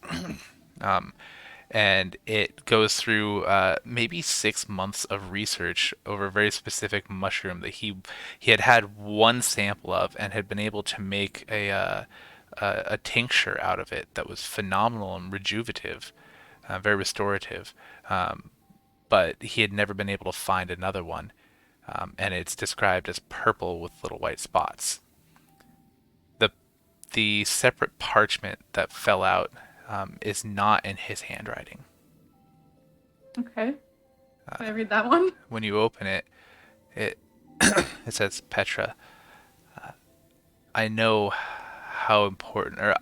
And it goes through maybe 6 months of research over a very specific mushroom that he had one sample of and had been able to make a tincture out of it that was phenomenal and rejuvenative, very restorative. But he had never been able to find another one, and it's described as purple with little white spots. The separate parchment that fell out is not in his handwriting. Okay. Can I read that one? When you open it, it says, Petra, I know how important, or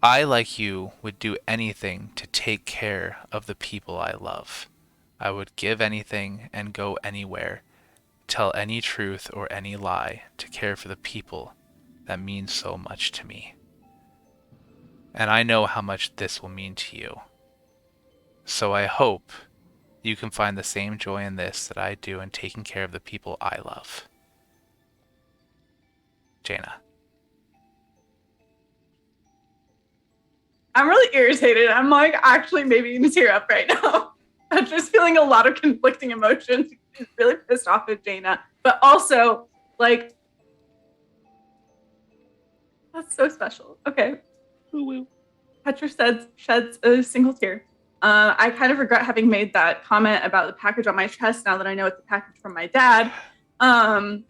I, like you, would do anything to take care of the people I love. I would give anything and go anywhere, tell any truth or any lie to care for the people that mean so much to me. And I know how much this will mean to you. So I hope you can find the same joy in this that I do in taking care of the people I love. Jaina. I'm really irritated. I'm like actually maybe going to tear up right now. I'm just feeling a lot of conflicting emotions. I'm really pissed off at Jaina, but also like that's so special. Okay. Petra sheds a single tear. I kind of regret having made that comment about the package on my chest now that I know it's a package from my dad. No,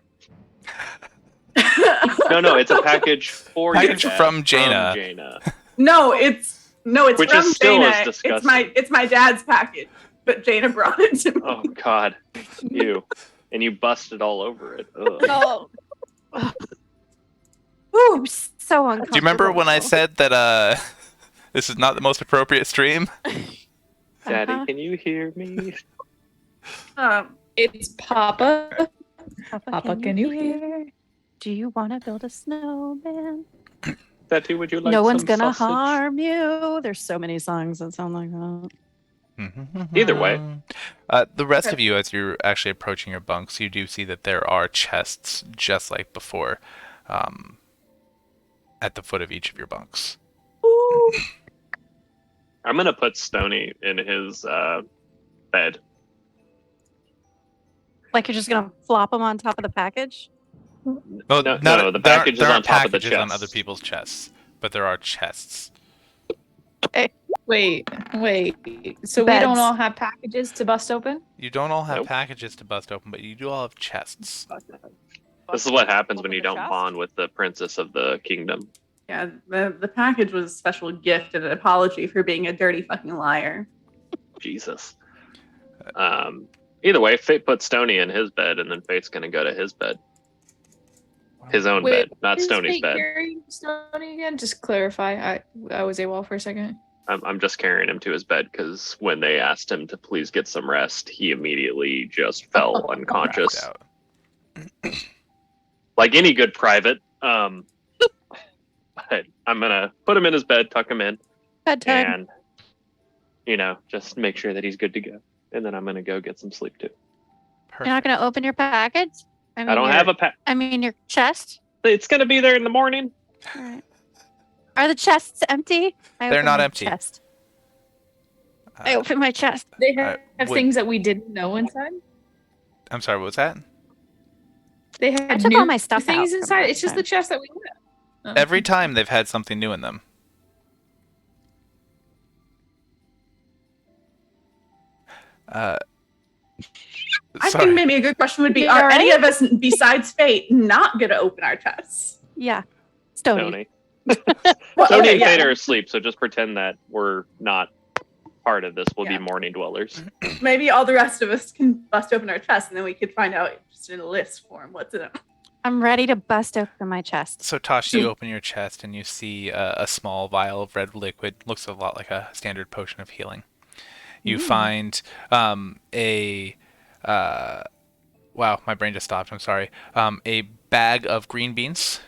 it's a package for Package your dad, from Jaina. No, it's Which from is still Jaina. as disgusting. It's my dad's package, but Jaina brought it to me. Oh God, you and you busted all over it. Ugh. No. Ooh, so uncomfortable. Do you remember when I said that this is not the most appropriate stream? Daddy, Uh-huh. can you hear me? It's Papa. Papa, can you hear? Do you want to build a snowman? Daddy, would you like No one's some gonna sausage? harm you. There's so many songs that sound like that. Either way. The rest of you, as you're actually approaching your bunks, you do see that there are chests just like before, at the foot of each of your bunks. I'm gonna put Stony in his bed. Like you're just gonna flop them on top of the package? No, No, the package is there on aren't top of the packages on chest. other people's chests, but there are chests. Wait. So we Beds. don't all have packages to bust open? You don't all have Nope. packages to bust open, but you do all have chests. This is what happens when Open you the don't chest? bond with the princess of the kingdom. Yeah, the package was a special gift and an apology for being a dirty fucking liar. Jesus. Either way, Fate put Stony in his bed, and then Fate's gonna go to his bed. His own bed, not is Stony's Fate bed. carrying Stony again? Just clarify. I was AWOL for a second. I'm just carrying him to his bed because when they asked him to please get some rest, he immediately just fell Cracked unconscious. out. like any good private. But I'm gonna put him in his bed, tuck him in, Bedtime. and just make sure that he's good to go. And then I'm gonna go get some sleep too. You're not going to open your package? I don't have a pack. I mean, your chest? It's gonna be there in the morning. All right. Are the chests empty? They're open not my empty. Chest. I open my chest. They have would- things that we didn't know inside. I'm sorry, what was that? They had I took new all my stuff things out from inside. last It's just the time. chest that we got. Oh. Every time they've had something new in them. I Sorry. think maybe a good question would be: You are all any right? of us besides Fate not going to open our chests? Yeah. Stony. Tony. Well, Tony okay, and yeah. Fate are asleep, so just pretend that we're not part of this. We'll Yeah. be morning dwellers. Maybe all the rest of us can bust open our chests, and then we could find out just in a list form what's in it. I'm ready to bust open my chest. So Tosh, you open your chest and you see a small vial of red liquid. Looks a lot like a standard potion of healing. You find wow, my brain just stopped. I'm sorry. A bag of green beans.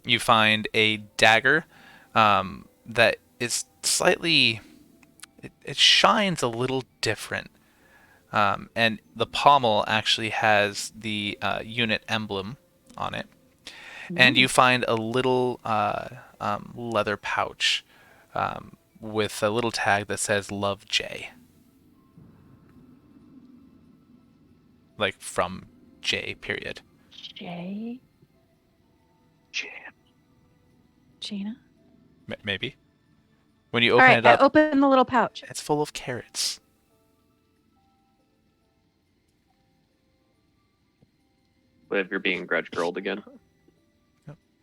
You find a dagger that is slightly. It shines a little different. And the pommel actually has the unit emblem on it. And you find a little leather pouch with a little tag that says Love J. Like from J, period. Jay? Gina? Maybe. When you All open right, it up, I open the little pouch. it's full of carrots. But if you're being grudge girled again,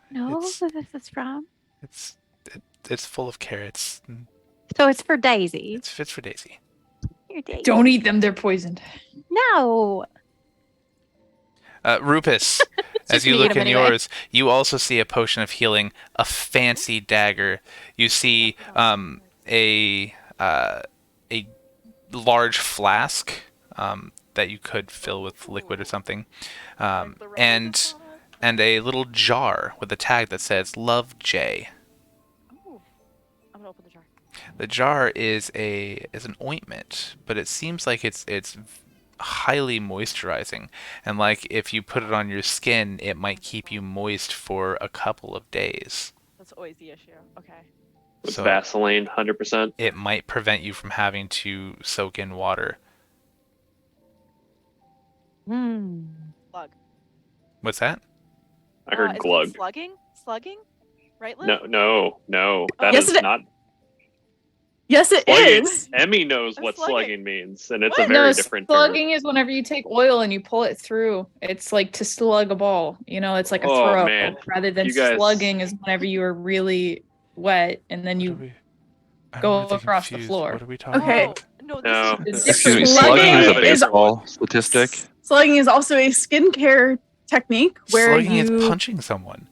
No, It's- who this is from? It's full of carrots. So it's for Daisy. It's fits for Daisy. Your Daisy. Don't eat them; they're poisoned. No. Rupus, as Just you gonna eat look 'em in anyway. yours, you also see a potion of healing, a fancy dagger. You see a large flask that you could fill with liquid or something, and a little jar with a tag that says Love J. Ooh. I'm gonna open the jar. The jar is an ointment, but it seems like it's highly moisturizing, and like if you put it on your skin, it might keep you moist for a couple of days. That's always the issue. Okay. with So- Vaseline, 100%. It might prevent you from having to soak in water. Slug. What's that? I heard it's called glug. Slugging? Slugging? Right, Liv? No. That Yes, is it- not Yes, it slugging. is. Emmy knows Or what slugging. slugging means, and it's What? a very No, different term. slugging is whenever you take oil and you pull it through. It's like to slug a ball. It's like a Oh, throw. man. Rather than You guys- slugging is whenever you are really wet and then you go across the floor. What are we talking Okay. about? No, No. this It's Excuse me, different. slugging is a Slugging is- baseball statistic. Slugging is also a skincare technique where Slugging you. is punching someone.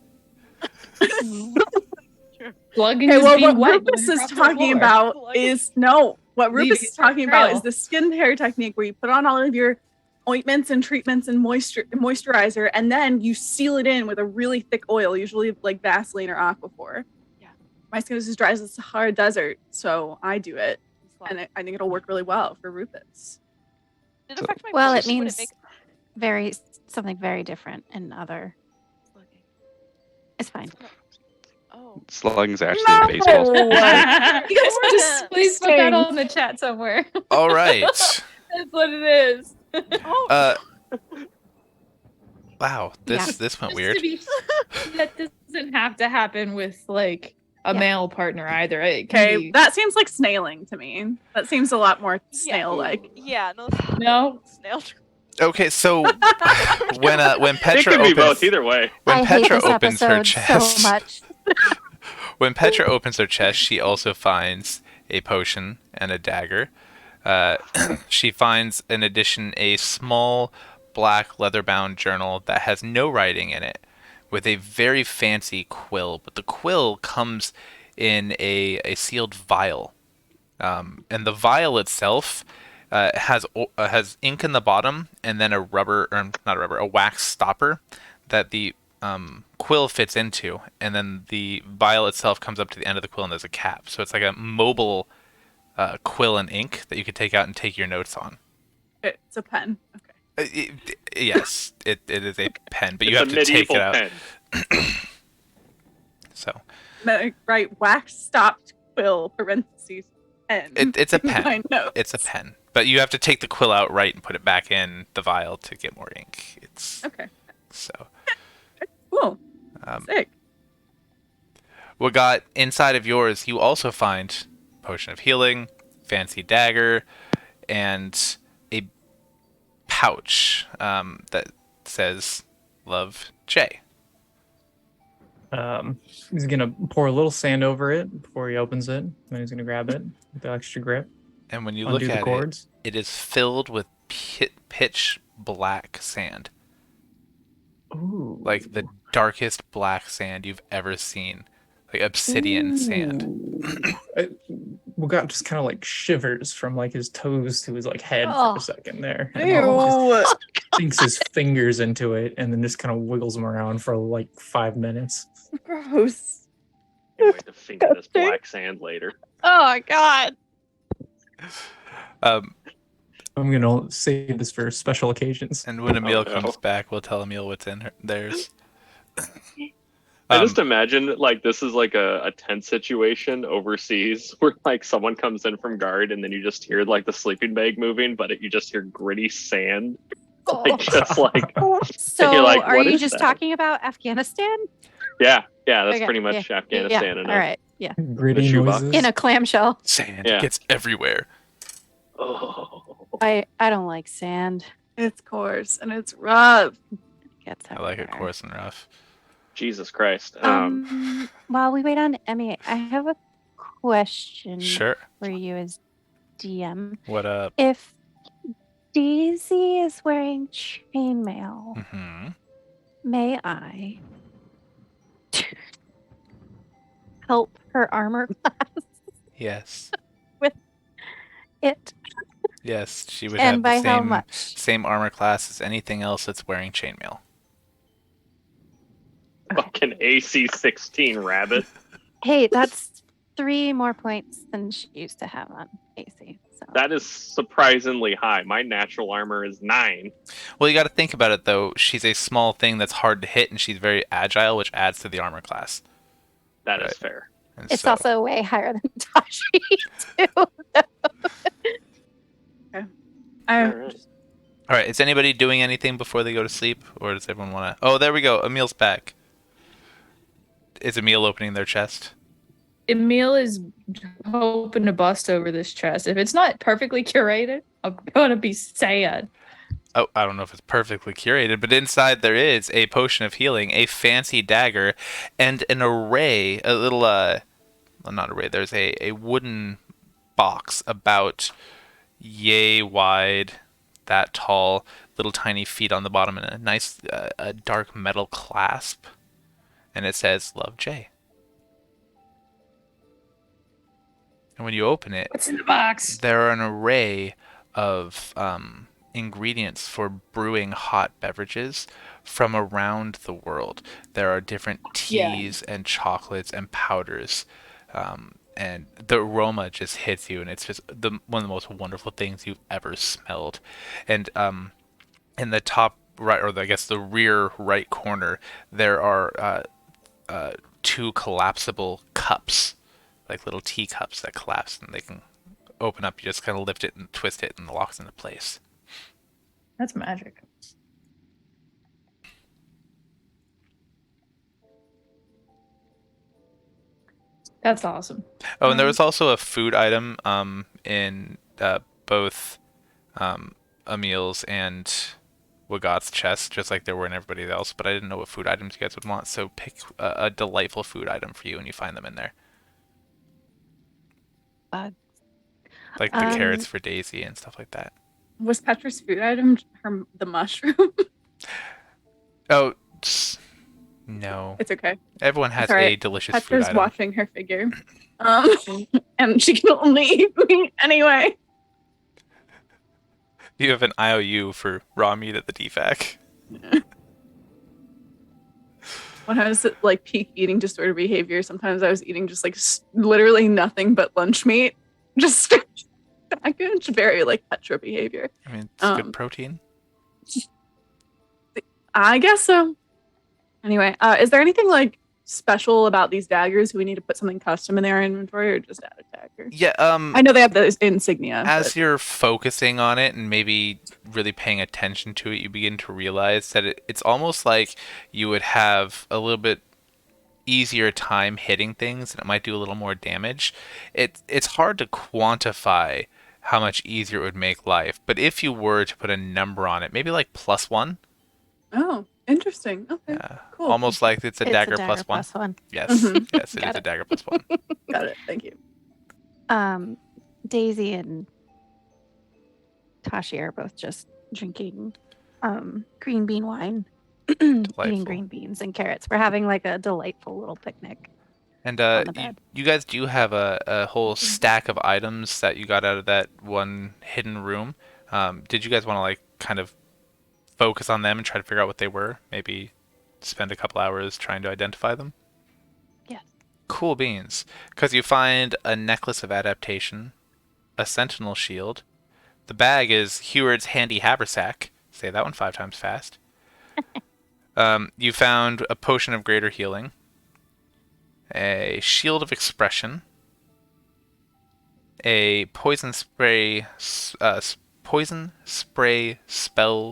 Slugging Okay, is well, being what wet Rufus going is across the talking floor. about Slugging. is no. What Leaving Rufus is a trail. talking about is the skincare technique where you put on all of your ointments and treatments and moisturizer, and then you seal it in with a really thick oil, usually like Vaseline or Aquaphor. Yeah. My skin is as dry as the Sahara Desert, so I do it, Slug. and I think it'll work really well for Rufus. Did it affect my Well, it pulse? Would means make something very different in other. slugging? It's fine. Oh. Slugging's actually a baseball No! statistic. You guys just please put that Same. on the chat somewhere. All right. That's what it is. Oh. Wow. This went Just weird. to be- that doesn't have to happen with like a Yeah. male partner either. It can Okay, be- that seems like snailing to me. That seems a lot more snail-like. Yeah, no. No. Snail. Okay, so when It Petra could be opens, both either way. when I hate Petra this opens her episode chest, so much. when Petra opens her chest, she also finds a potion and a dagger. She finds, in addition, a small black leather-bound journal that has no writing in it, with a very fancy quill. But the quill comes in a sealed vial, and the vial itself has ink in the bottom, and then a wax stopper that the quill fits into, and then the vial itself comes up to the end of the quill, and there's a cap. So it's like a mobile quill and ink that you could take out and take your notes on. It's a pen. Okay. Yes, it is a pen, but you It's have a to take it medieval out. pen. So Right, wax stopped quill parentheses pen. it's a pen. My notes. It's a pen, but you have to take the quill out right and put it back in the vial to get more ink. It's Okay. so. Cool. Sick. What got inside of yours? You also find potion of healing, fancy dagger, and a pouch that says "Love Jay." He's gonna pour a little sand over it before he opens it. Then he's gonna grab it with the extra grip. And when you Undo look the at cords. it is filled with pitch black sand, Ooh. like the darkest black sand you've ever seen, like obsidian sand. Mugat just kind of like shivers from like his toes to his like head for Oh. a second there. And then Ew. just sinks his fingers into it and then just kind of wiggles them around for like 5 minutes. Gross. Can't wait to finger this black sand later. Oh my god. Um, I'm gonna save this for special occasions. and when Emil no. comes back, we'll tell Emil what's in theirs. I just imagine like this is like a tense situation overseas where like someone comes in from guard and then you just hear like the sleeping bag moving, but you just hear gritty sand. Like just like So you're like, are "What you is just that?" talking about Afghanistan? yeah, that's Okay, pretty much yeah, Afghanistan in all right. Yeah. Gritty shoebox. noises. In a clamshell. Sand Yeah. gets everywhere. Oh. I don't like sand. It's coarse and it's rough. It gets I like it everywhere. coarse and rough. Jesus Christ. While we wait on Emmy, I have a question Sure. for you as DM. What up? If Daisy is wearing chainmail, Mm-hmm. may I help her armor class Yes. it? Yes, she would And have by the how same much? same armor class as anything else that's wearing chainmail. Fucking AC 16 rabbit. Hey, that's 3 more points than she used to have on AC. So That is surprisingly high. My natural armor is 9. Well, you got to think about it though. She's a small thing that's hard to hit, and she's very agile, which adds to the armor class. That is Right. fair. And it's so- also way higher than Tashi too. I All right. All right. Is anybody doing anything before they go to sleep, or does everyone want to? Oh, there we go. Emil's back. Is Emil opening their chest? Emil is hoping to bust over this chest. If it's not perfectly curated, I'm gonna be sad. Oh, I don't know if it's perfectly curated, but inside there is a potion of healing, a fancy dagger, and an array, a little, well, not array, there's a wooden box about yay wide, that tall, little tiny feet on the bottom, and a nice, a dark metal clasp. And it says, Love Jay. And when you open it, What's in the box? there are an array of ingredients for brewing hot beverages from around the world. There are different teas and chocolates and powders, and the aroma just hits you, and it's just one of the most wonderful things you've ever smelled. And in the top right, or I guess the rear right corner, there are 2 collapsible cups, like little teacups that collapse, and they can open up. You just kind of lift it and twist it, and it locks into place. That's magic. That's awesome. Oh, and there was also a food item in both Emil's and Wagat's chest, just like there were in everybody else, but I didn't know what food items you guys would want, so pick a delightful food item for you, and you find them in there. Like the carrots for Daisy and stuff like that. was Petra's food item the mushroom. Oh, no. It's okay. Everyone has It's all right. a delicious food Petra's item. watching her figure. And she can only eat me anyway. You have an IOU for raw meat at the DFAC. When I was at like peak eating disorder behavior, sometimes I was eating just like literally nothing but lunch meat. Just packaged, very like petro behavior. I mean, it's good protein. I guess so. Anyway, is there anything like special about these daggers? Do we need to put something custom in their inventory or just add a dagger? Yeah. I know they have the insignia. As But you're focusing on it and maybe really paying attention to it, you begin to realize that it's almost like you would have a little bit easier time hitting things and it might do a little more damage. It's hard to quantify how much easier it would make life, but if you were to put a number on it, maybe like +1. oh, interesting. Okay, cool. Almost like it's a dagger dagger +1. +1. Yes, Mhm. yes, it Got is a it. dagger +1. Got it. Thank you. Daisy and Tashi are both just drinking green bean wine, eating Delightful. green beans and carrots. We're having like a delightful little picnic. And On the you, bed. you guys do have a whole stack of items that you got out of that one hidden room. Did you guys want to like kind of focus on them and try to figure out what they were? Maybe spend a couple hours trying to identify them? Yes. Cool beans. Because you find a necklace of adaptation, a sentinel shield. The bag is Heward's handy haversack. Say that one 5 times fast. You found a potion of greater healing, a shield of expression, a poison spray spell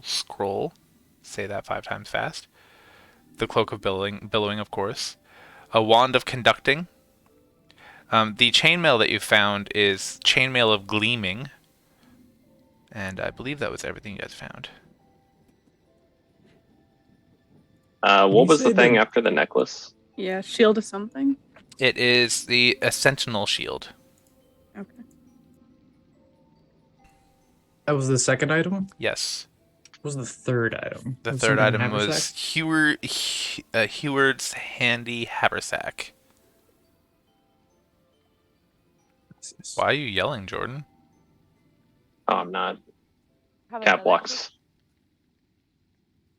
scroll. Say that 5 times fast. The cloak of billowing, of course. A wand of conducting. The chainmail that you found is chainmail of gleaming. And I believe that was everything you guys found. What was say the thing that- after the necklace? Yeah, shield of something. It is a sentinel shield. Okay. That was the second item? Yes. What was the third item? The Was third something item was haversack? Heward's handy haversack. Yes. Why are you yelling, Jordan? Oh, I'm not. Have Cat another blocks.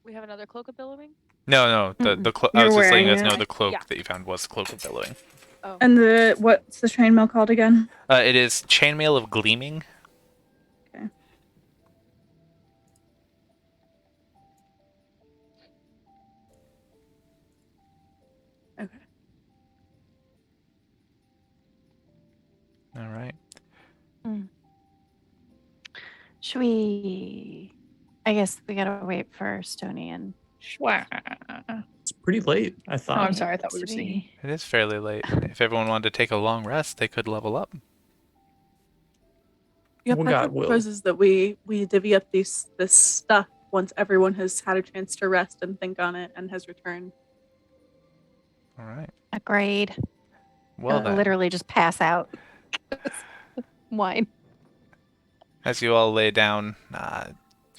We have another cloak of billowing. No. The I You're was just letting you wearing guys it. know the cloak Yeah. that you found was cloak of billowing. Oh. And what's the chainmail called again? It is chainmail of gleaming. Okay. Okay. All right. Should we? I guess we gotta wait for Stony and. Sure. It's pretty late, I Oh, thought. I'm sorry. I thought we were to singing. be- It is fairly late. If everyone wanted to take a long rest, they could level up. Yeah, What Petra got Will? proposes that we divvy up this stuff once everyone has had a chance to rest and think on it and has returned. All right. Agreed. Well I'll then, literally just pass out. Wine. as you all lay down,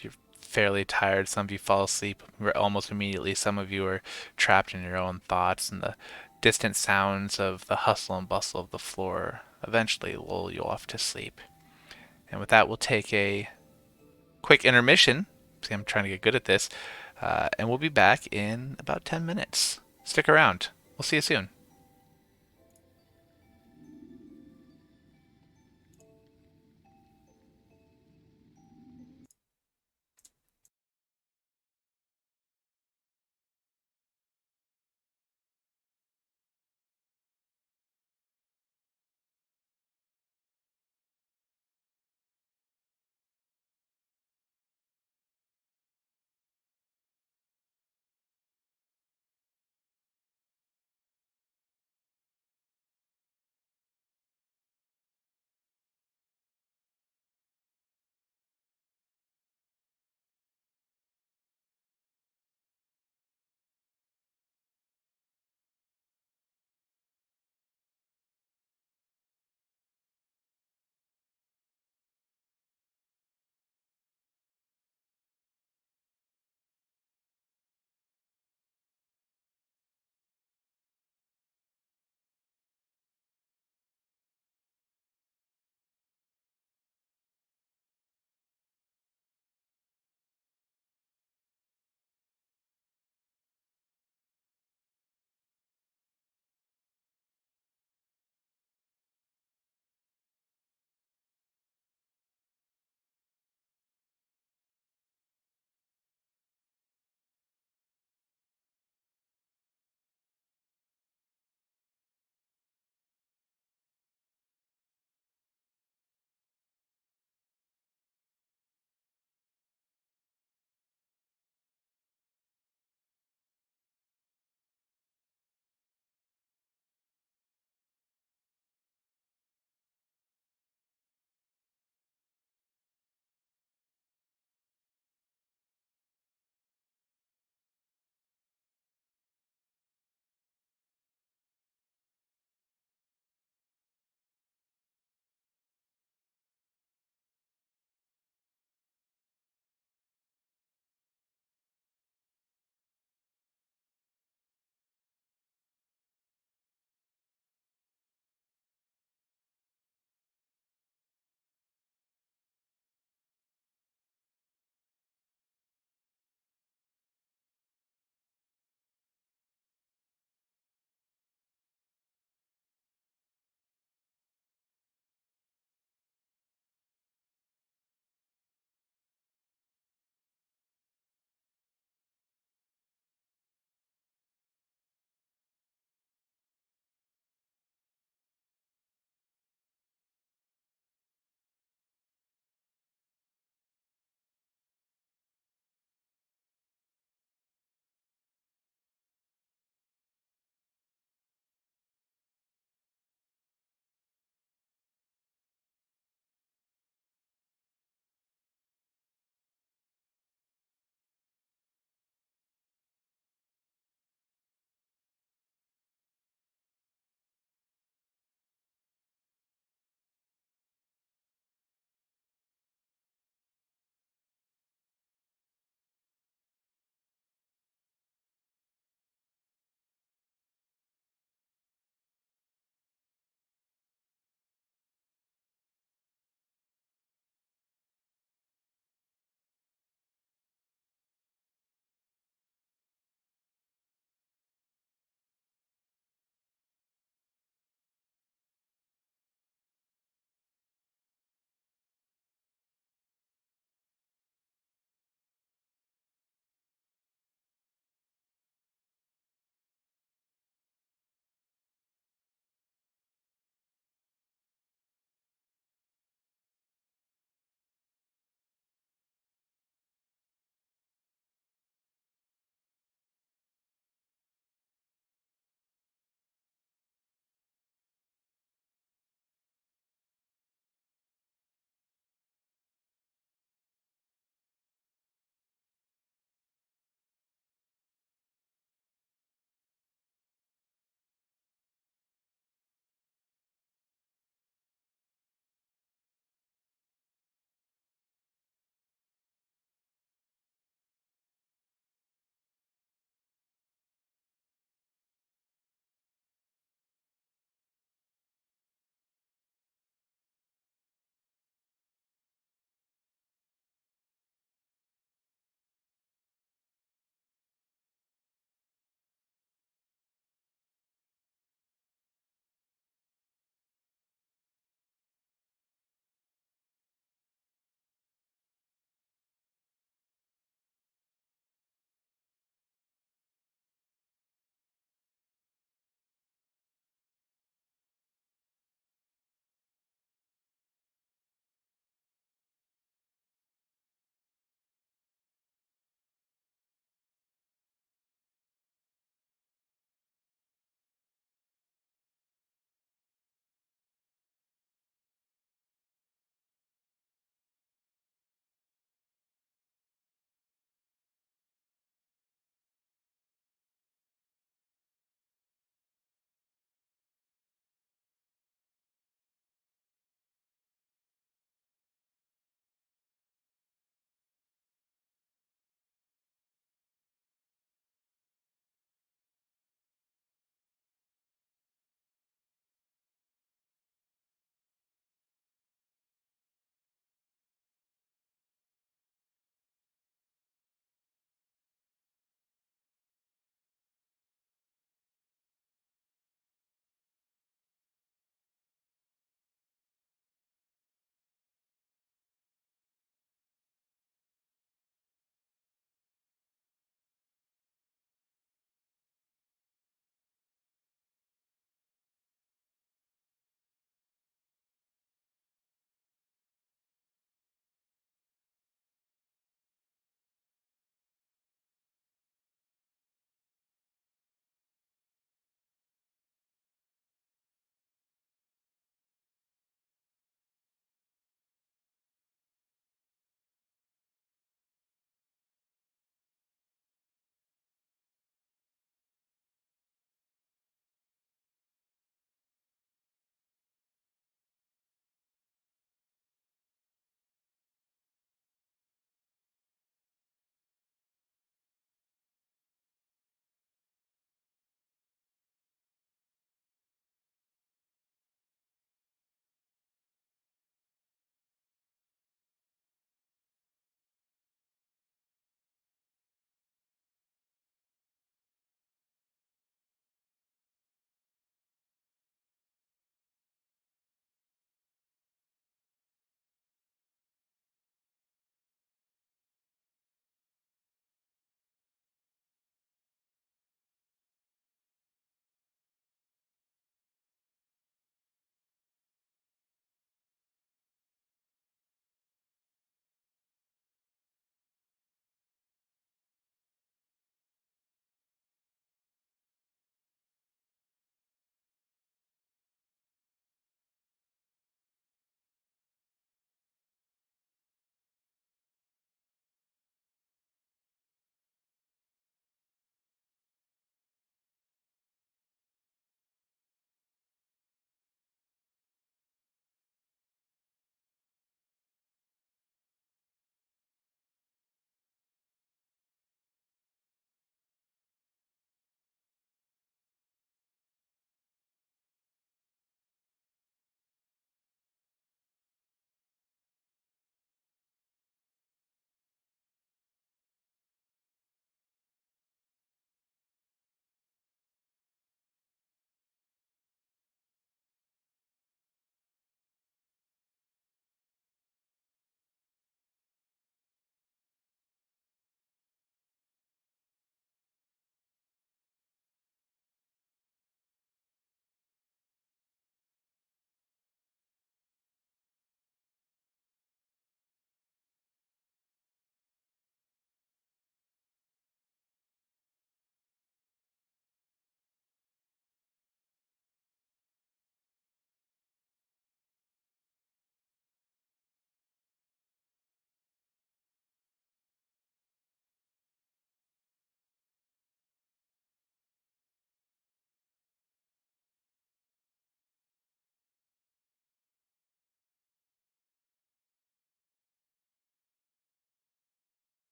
you're fairly tired. Some of you fall asleep almost immediately. Some of you are trapped in your own thoughts, and the distant sounds of the hustle and bustle of the floor eventually lull you off to sleep. And with that, we'll take a quick intermission. See, I'm trying to get good at this. And we'll be back in about 10 minutes. Stick around. We'll see you soon.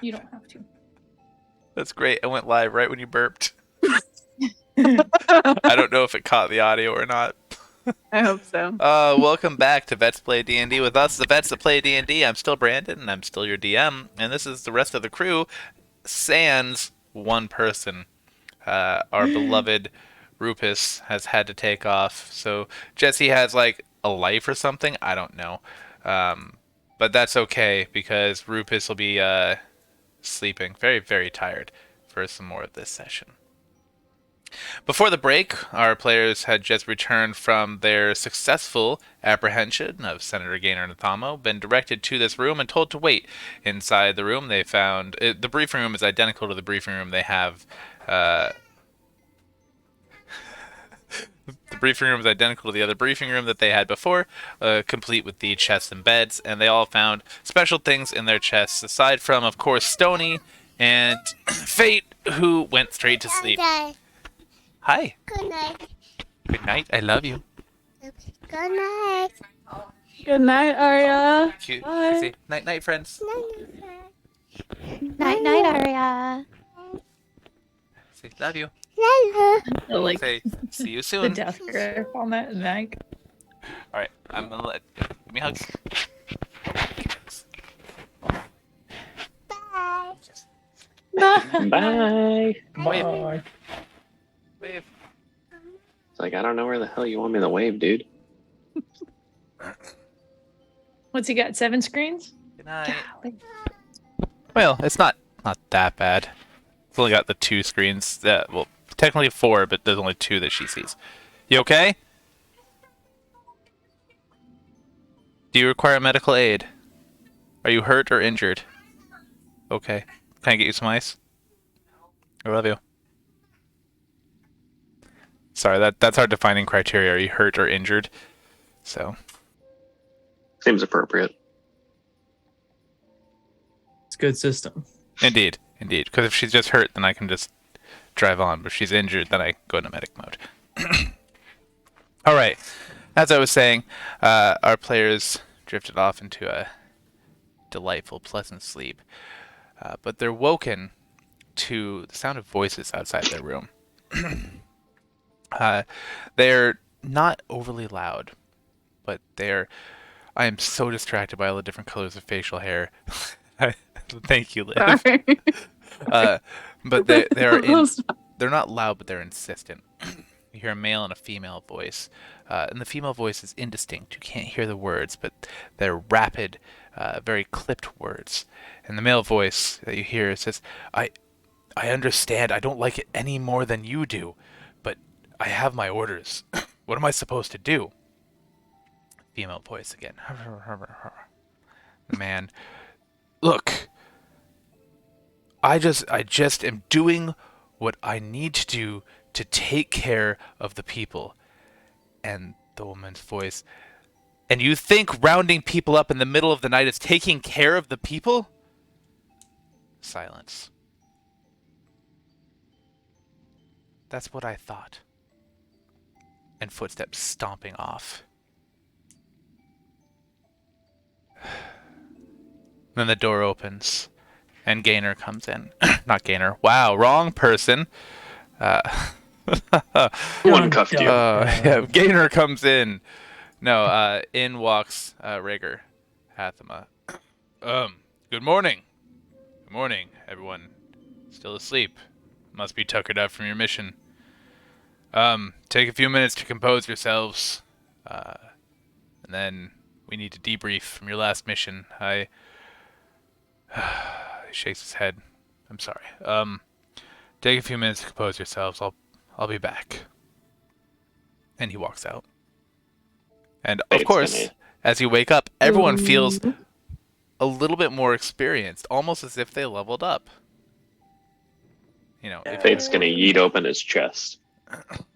You don't have to. That's great. I went live right when you burped. I don't know if it caught the audio or not. I hope so. Welcome back to Vets Play D&D with us, the Vets that play D&D. I'm still Brandon, and I'm still your DM, and this is the rest of the crew, sans one person. Our beloved Rupus has had to take off, so Jesse has like a life or something. I don't know, but that's okay because Rupus will be sleeping, very, very tired, for some more of this session. Before the break, our players had just returned from their successful apprehension of Senator Ganor Nathamo, been directed to this room and told to wait. Inside the room, they found the briefing room is identical to the briefing room they have. The briefing room is identical to the other briefing room that they had before, complete with the chests and beds, and they all found special things in their chests, aside from, of course, Stony and Fate, who went straight to sleep. Hi. Good night. Good night. I love you. Good night. Good night, Arya. Cute. Bye. Say, night, night, friends. Night, night, Arya. Say, love you. Like Say, see you the soon. death grip on that neck. All right, I'm gonna give me hugs. Bye. Bye. Bye. Wave. It's like, I don't know where the hell you want me to wave, dude. What's he got? 7 screens? Good night. Well, it's not that bad. It's only got the 2 screens. Well, technically 4, but there's only 2 that she sees. You okay? Do you require medical aid? Are you hurt or injured? Okay. Can I get you some ice? I love you. Sorry, that's our defining criteria. Are you hurt or injured? So. Seems appropriate. It's a good system. Indeed. Because if she's just hurt, then I can just drive on. But if she's injured, then I go into medic mode. All right. As I was saying, our players drifted off into a delightful, pleasant sleep. But they're woken to the sound of voices outside their room. They're not overly loud, but I am so distracted by all the different colors of facial hair. Thank you, Liv. Sorry. But they're not loud, but they're insistent. You hear a male and a female voice, and the female voice is indistinct. You can't hear the words, but they're rapid, very clipped words. And the male voice that you hear says, I understand. I don't like it any more than you do, but I have my orders. What am I supposed to do? Female voice again. The man, look, I just am doing what I need to do to take care of the people. And the woman's voice, and you think rounding people up in the middle of the night is taking care of the people? Silence. That's what I thought. And footsteps stomping off. Then the door opens, and Gaynor comes in. Not Gaynor. Wow, wrong person. One cuffed you. Yeah, Gaynor comes in. No, in walks Rhaegar Hathama. Good morning. Good morning, everyone. Still asleep. Must be tuckered out from your mission. Take a few minutes to compose yourselves. And then we need to debrief from your last mission. He shakes his head. I'm sorry. Take a few minutes to compose yourselves. I'll be back. And he walks out. And of course, as you wake up, everyone feels a little bit more experienced, almost as if they leveled up. You know, Fate's gonna yeet open his chest.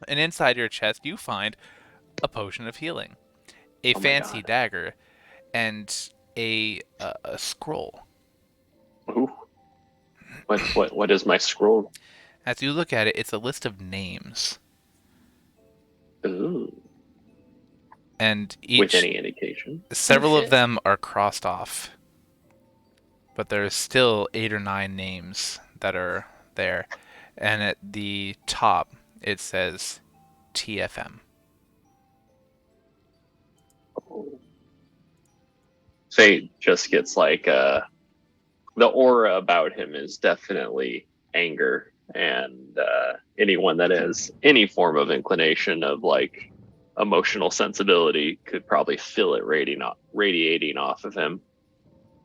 And inside your chest, you find a potion of healing, a fancy dagger, and a scroll. Ooh. What is my scroll? As you look at it, it's a list of names. Ooh. And With any indication? several of them are crossed off. but there's still 8 or 9 names that are there. And at the top, it says TFM. Fate just gets like the aura about him is definitely anger, and anyone that has any form of inclination of like emotional sensibility could probably feel it radiating off of him.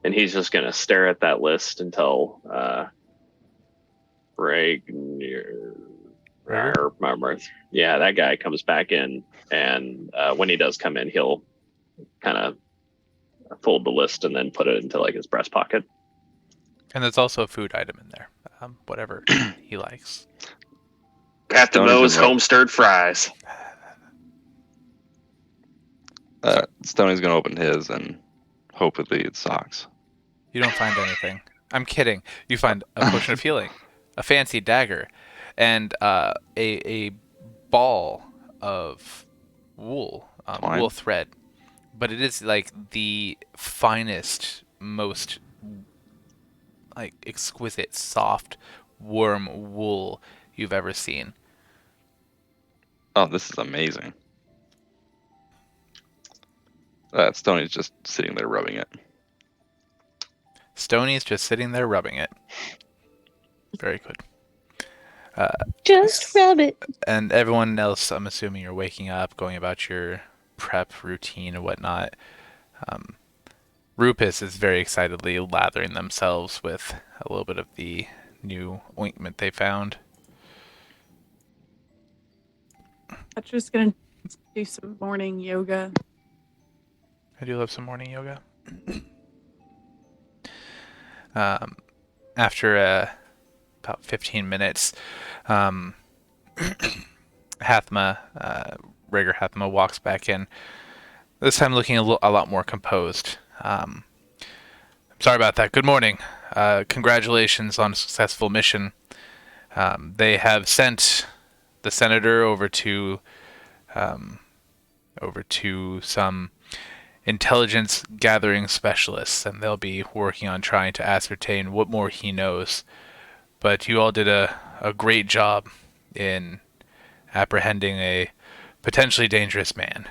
And he's just gonna stare at that list until yeah, that guy comes back in, and when he does come in, he'll kind of fold the list and then put it into like his breast pocket. And there's also a food item in there, whatever he likes. Captain Moe's home stirred fries. Stoney's gonna open his and hopefully it's socks. You don't find anything. I'm kidding. You find a potion of healing, a fancy dagger, and a ball of wool, wool thread. But it is like the finest, most like exquisite, soft, warm wool you've ever seen. Oh, this is amazing. Stoney's just sitting there rubbing it. Stoney's just sitting there rubbing it. Very good. Just rub it. And everyone else, I'm assuming you're waking up, going about your prep routine and whatnot. Rupus is very excitedly lathering themselves with a little bit of the new ointment they found. I'm just gonna do some morning yoga. I do love some morning yoga. After about 15 minutes, Hathama, Rager Hathama walks back in, this time looking a lot more composed. Sorry about that. Good morning. Congratulations on a successful mission. They have sent the senator over to some intelligence gathering specialists, and they'll be working on trying to ascertain what more he knows. But you all did a great job in apprehending a potentially dangerous man.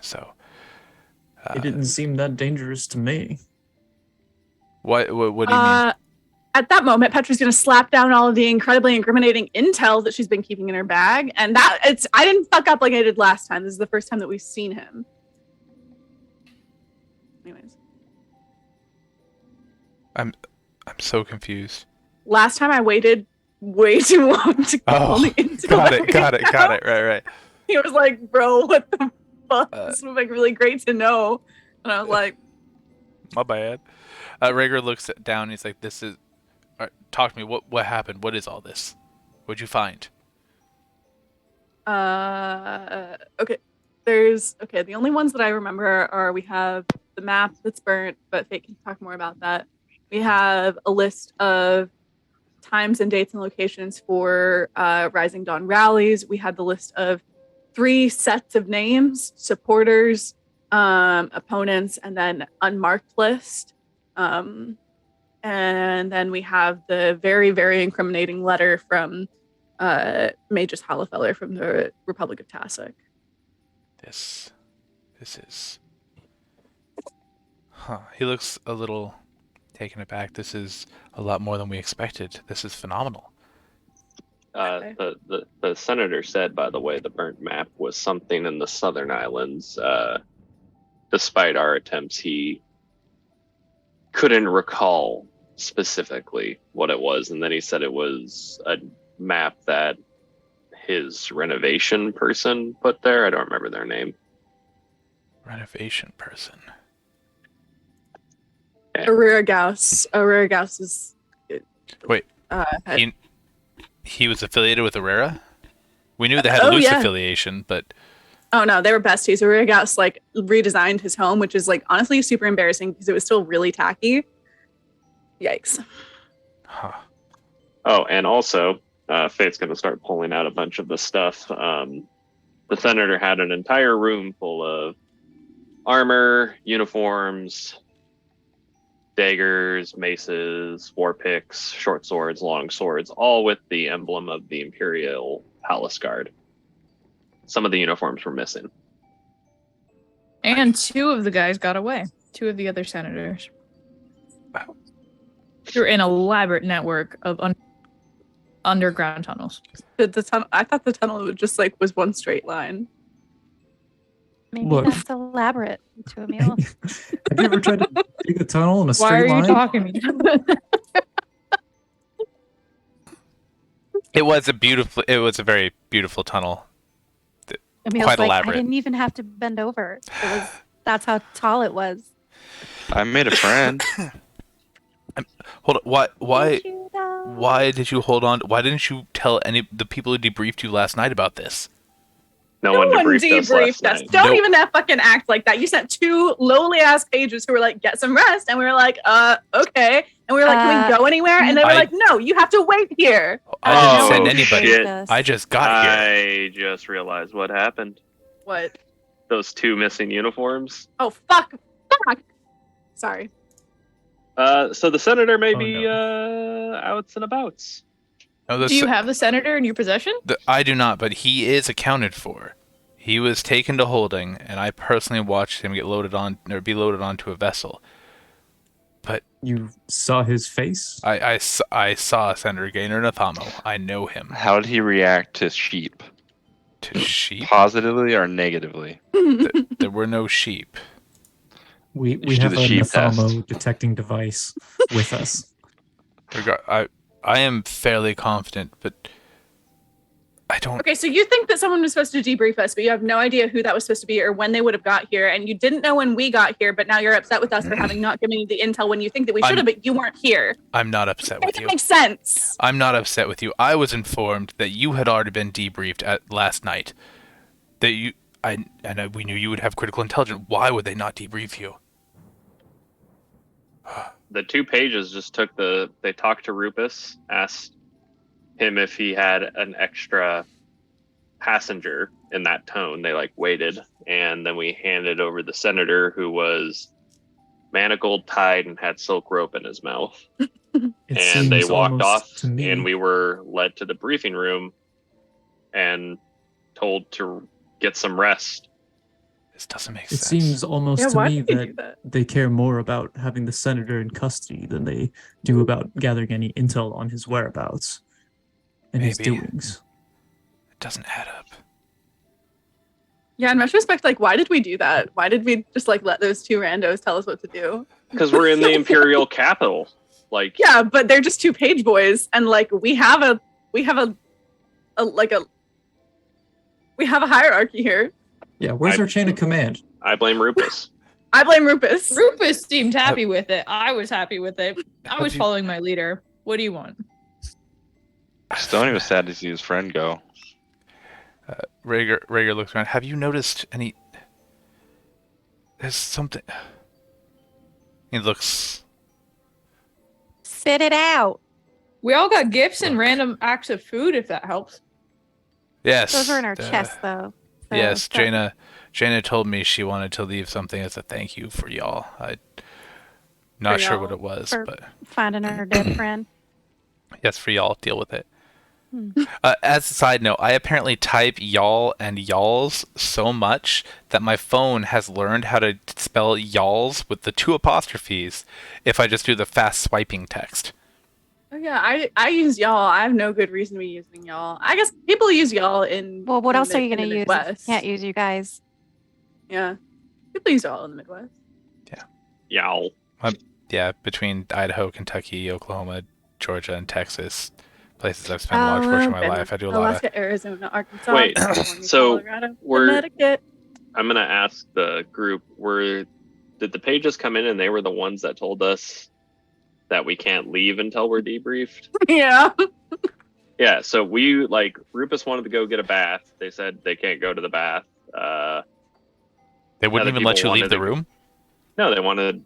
So It didn't seem that dangerous to me. what do you mean? At that moment, Petra's going to slap down all of the incredibly incriminating intel that she's been keeping in her bag, and I didn't fuck up like I did last time. This is the first time that we've seen him. Anyways, I'm so confused. last time I waited way too long to call the intel. Got it. Right. He was like, "Bro, what the fuck? This would be like really great to know." And I was like, My bad. Rager looks down. He's like, "This is. Talk to me. What happened? What is all this? What'd you find?" Okay. The only ones that I remember are we have the map that's burnt, but Fate can talk more about that. We have a list of times and dates and locations for Rising Dawn rallies. We had the list of 3 sets of names, supporters, opponents, and then unmarked list. And then we have the very, very incriminating letter from Magus Hallefeller from the Republic of Tasik. This is. He looks a little taken aback. This is a lot more than we expected. This is phenomenal. The senator said, by the way, the burnt map was something in the Southern Islands. Despite our attempts, he couldn't recall specifically what it was, and then he said it was a map that his renovation person put there. I don't remember their name. Renovation person. Aurora Gauss. Aurora Gauss is. Wait. He was affiliated with Aurora? We knew they had a loose affiliation, but. Oh no, they were besties. Aurora Gauss like redesigned his home, which is like honestly super embarrassing because it was still really tacky. Yikes. Huh. Oh, and also, Fate's going to start pulling out a bunch of the stuff. The senator had an entire room full of armor, uniforms, daggers, maces, war picks, short swords, long swords, all with the emblem of the Imperial Palace Guard. Some of the uniforms were missing. And 2 of the guys got away. 2 of the other senators. Through an elaborate network of underground tunnels. The tunnel. I thought the tunnel was just like was one straight line. Maybe Look. that's elaborate to a meal. Have you ever tried to dig a tunnel in a Why are straight you line? talking to me? It was a very beautiful tunnel. Emil's Quite like, elaborate. I didn't even have to bend over. That's how tall it was. I made a friend. Hold on. Why Thank you, though. why did you hold on? Why didn't you tell the people who debriefed you last night about this? No No one one debriefed us last debriefed us. night. Don't Nope. even that fucking act like that. You sent 2 lowly ass pages who were like, get some rest. And we were like, okay. And we were like, can we go anywhere? And they were I- like, no, you have to wait here. I didn't Oh, send anybody. shit. I just got here. I just realized what happened. What? Those 2 missing uniforms. Oh, fuck. Fuck. Sorry. So the senator may Oh, be no. outs and abouts. No, Do you have the senator in your possession? I do not, but he is accounted for. He was taken to holding, and I personally watched him get loaded on or be loaded onto a vessel. You saw his face? I saw Senator Ganor Nathamo. I know him. How did he react to sheep? To sheep? Positively or negatively? There were no sheep. We should have do a the sheep Nathamo detecting device with us. I am fairly confident, but I don't. Okay, so you think that someone was supposed to debrief us, but you have no idea who that was supposed to be or when they would have got here, and you didn't know when we got here, but now you're upset with us for having not given you the intel when you think that we should have, but you weren't here. I'm not upset Make with it you. make sense. I'm not upset with you. I was informed that you had already been debriefed last night. That we knew you would have critical intelligence. Why would they not debrief you? The 2 pages just took they talked to Rupus, asked him if he had an extra passenger in that tone. They like waited, and then we handed over the senator, who was manacled, tied, and had silk rope in his mouth. It And they seems walked almost off, to me, and we were led to the briefing room and told to get some rest. This doesn't make it sense. seems almost Yeah, to why me did they that do that? they care more about having the senator in custody than they do about gathering any intel on his whereabouts and his Maybe. doings. It doesn't add up. Yeah, in retrospect, like, why did we do that? Why did we just like let those 2 randos tell us what to do? Because we're in the Imperial capital. Like, Yeah, but they're just 2 page boys, and like we have a hierarchy here. Yeah, where's I- our chain of command? I blame Rupus. I blame Rupus. Rufus seemed happy with it. I was happy with it. I Have was you- following my leader. What do you want? Stoney was sad to see his friend go. Rager looks around. Have you noticed any? There's something. He looks. Spit it out. We all got gifts and random acts of food, if that helps. Yes. Those are in our chests, though. So Yes, that- Jaina told me she wanted to leave something as a thank you for y'all. I'm not For sure y'all? what it was, For- but Finding her dead friend. yes, for y'all, deal with it. Hmm. As a side note, I apparently type y'all and y'alls so much that my phone has learned how to spell y'alls with the 2 apostrophes if I just do the fast swiping text. Oh yeah, I use y'all. I have no good reason to be using y'all. I guess people use y'all in. Well, what in else the- are you in going the to use? if you Midwest. Can't use you guys. Yeah, people use y'all in the Midwest. Yow. Yeah, between Idaho, Kentucky, Oklahoma, Georgia, and Texas, places I've spent a large portion of my life, I do a lot of. Alaska, Arizona, Arkansas. Wait, California, so Colorado, we're- Connecticut. I'm gonna ask the group: did the pages come in and they were the ones that told us that we can't leave until we're debriefed? Yeah. Yeah. So we Rupus wanted to go get a bath. They said they can't go to the bath. They wouldn't other even let you people leave wanted the to- room? No,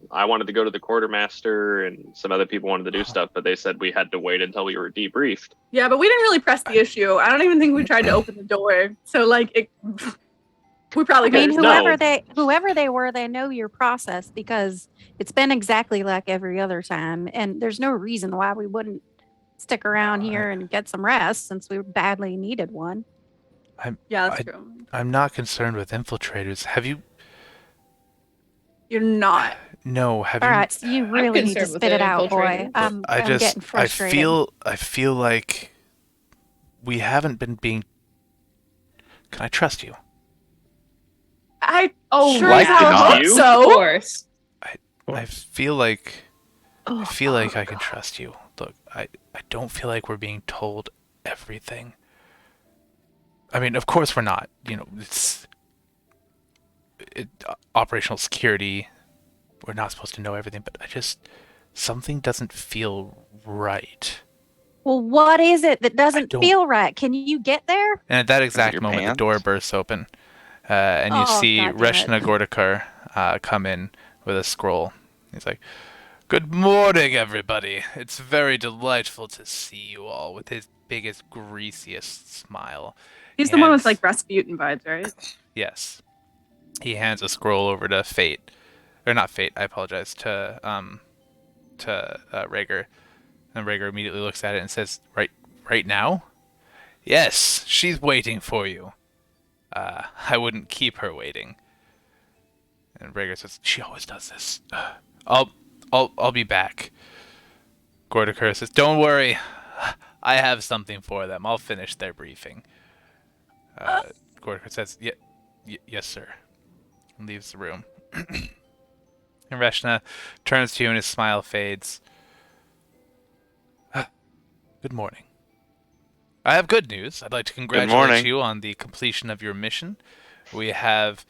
I wanted to go to the quartermaster, and some other people wanted to do stuff, but they said we had to wait until we were debriefed. Yeah, but we didn't really press the issue. I don't even think we tried to open the door. So like it We probably I mean, could. No. whoever they were, they know your process because it's been exactly like every other time, and there's no reason why we wouldn't stick around here and get some rest since we badly needed one. Yeah, that's true. I'm not concerned with infiltrators. Have you? You're not. No. Have All you? right, so you really need to concerned with spit the it out, boy. infiltrators. I'm I getting frustrated. I feel like we haven't been being. Can I trust you? I Oh, sure like as hell to hope not. Of so. course. I feel like Oh, I feel like I can trust you. Look, I don't feel like we're being told everything. I mean, of course we're not. You know, it's operational security. We're not supposed to know everything, but something doesn't feel right. well, what is it that doesn't don't- feel right? Can you get there? And at that exact your moment, the pants? door bursts open, and you Oh, see God damn it. Reshna Gordakar come in with a scroll. He's like, "Good morning, everybody. It's very delightful to see you all," with his biggest, greasiest smile. He's the one with Hands- like Rasputin vibes, right? Yes. He hands a scroll over to Fate, or not Fate. I apologize to Rhaegar, and Rhaegar immediately looks at it and says, "Right now? Yes, she's waiting for you. I wouldn't keep her waiting." And Rhaegar says, "She always does this. I'll be back." Gordakar says, "Don't worry, I have something for them. I'll finish their briefing." Gordakar says, "Yes, sir," and leaves the room. And Reshna turns to you and his smile fades. Good morning. I have good news. I'd like to congratulate morning. you on the completion of your mission. We have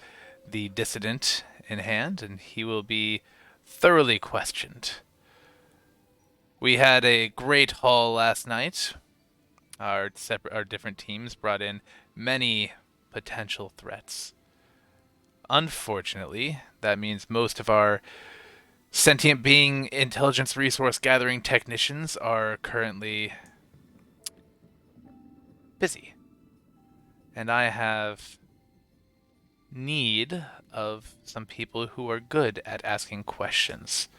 the dissident in hand, and he will be thoroughly questioned. We had a great haul last night. Our different teams brought in many potential threats. Unfortunately, that means most of our sentient being intelligence resource gathering technicians are currently busy. And I have need of some people who are good at asking questions.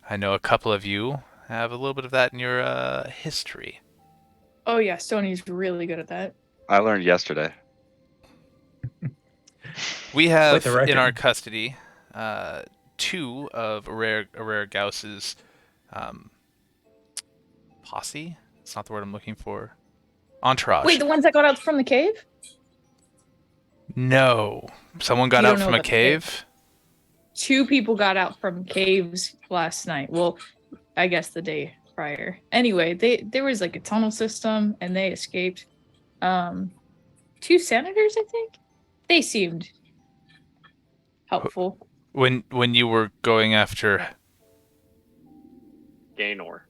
I know a couple of you have a little bit of that in your history. Oh yeah, Sony's really good at that. I learned yesterday. We have Quite the record. in our custody two of Rare Gauss's posse. It's not the word I'm looking for. Entourage. Wait, the ones that got out from the cave? No. Someone got You out don't know from a about the cave? cave? 2 people got out from caves last night. Well, I guess the day prior. Anyway, there was like a tunnel system and they escaped. 2 senators, I think. They seemed helpful. When you were going after Ganor.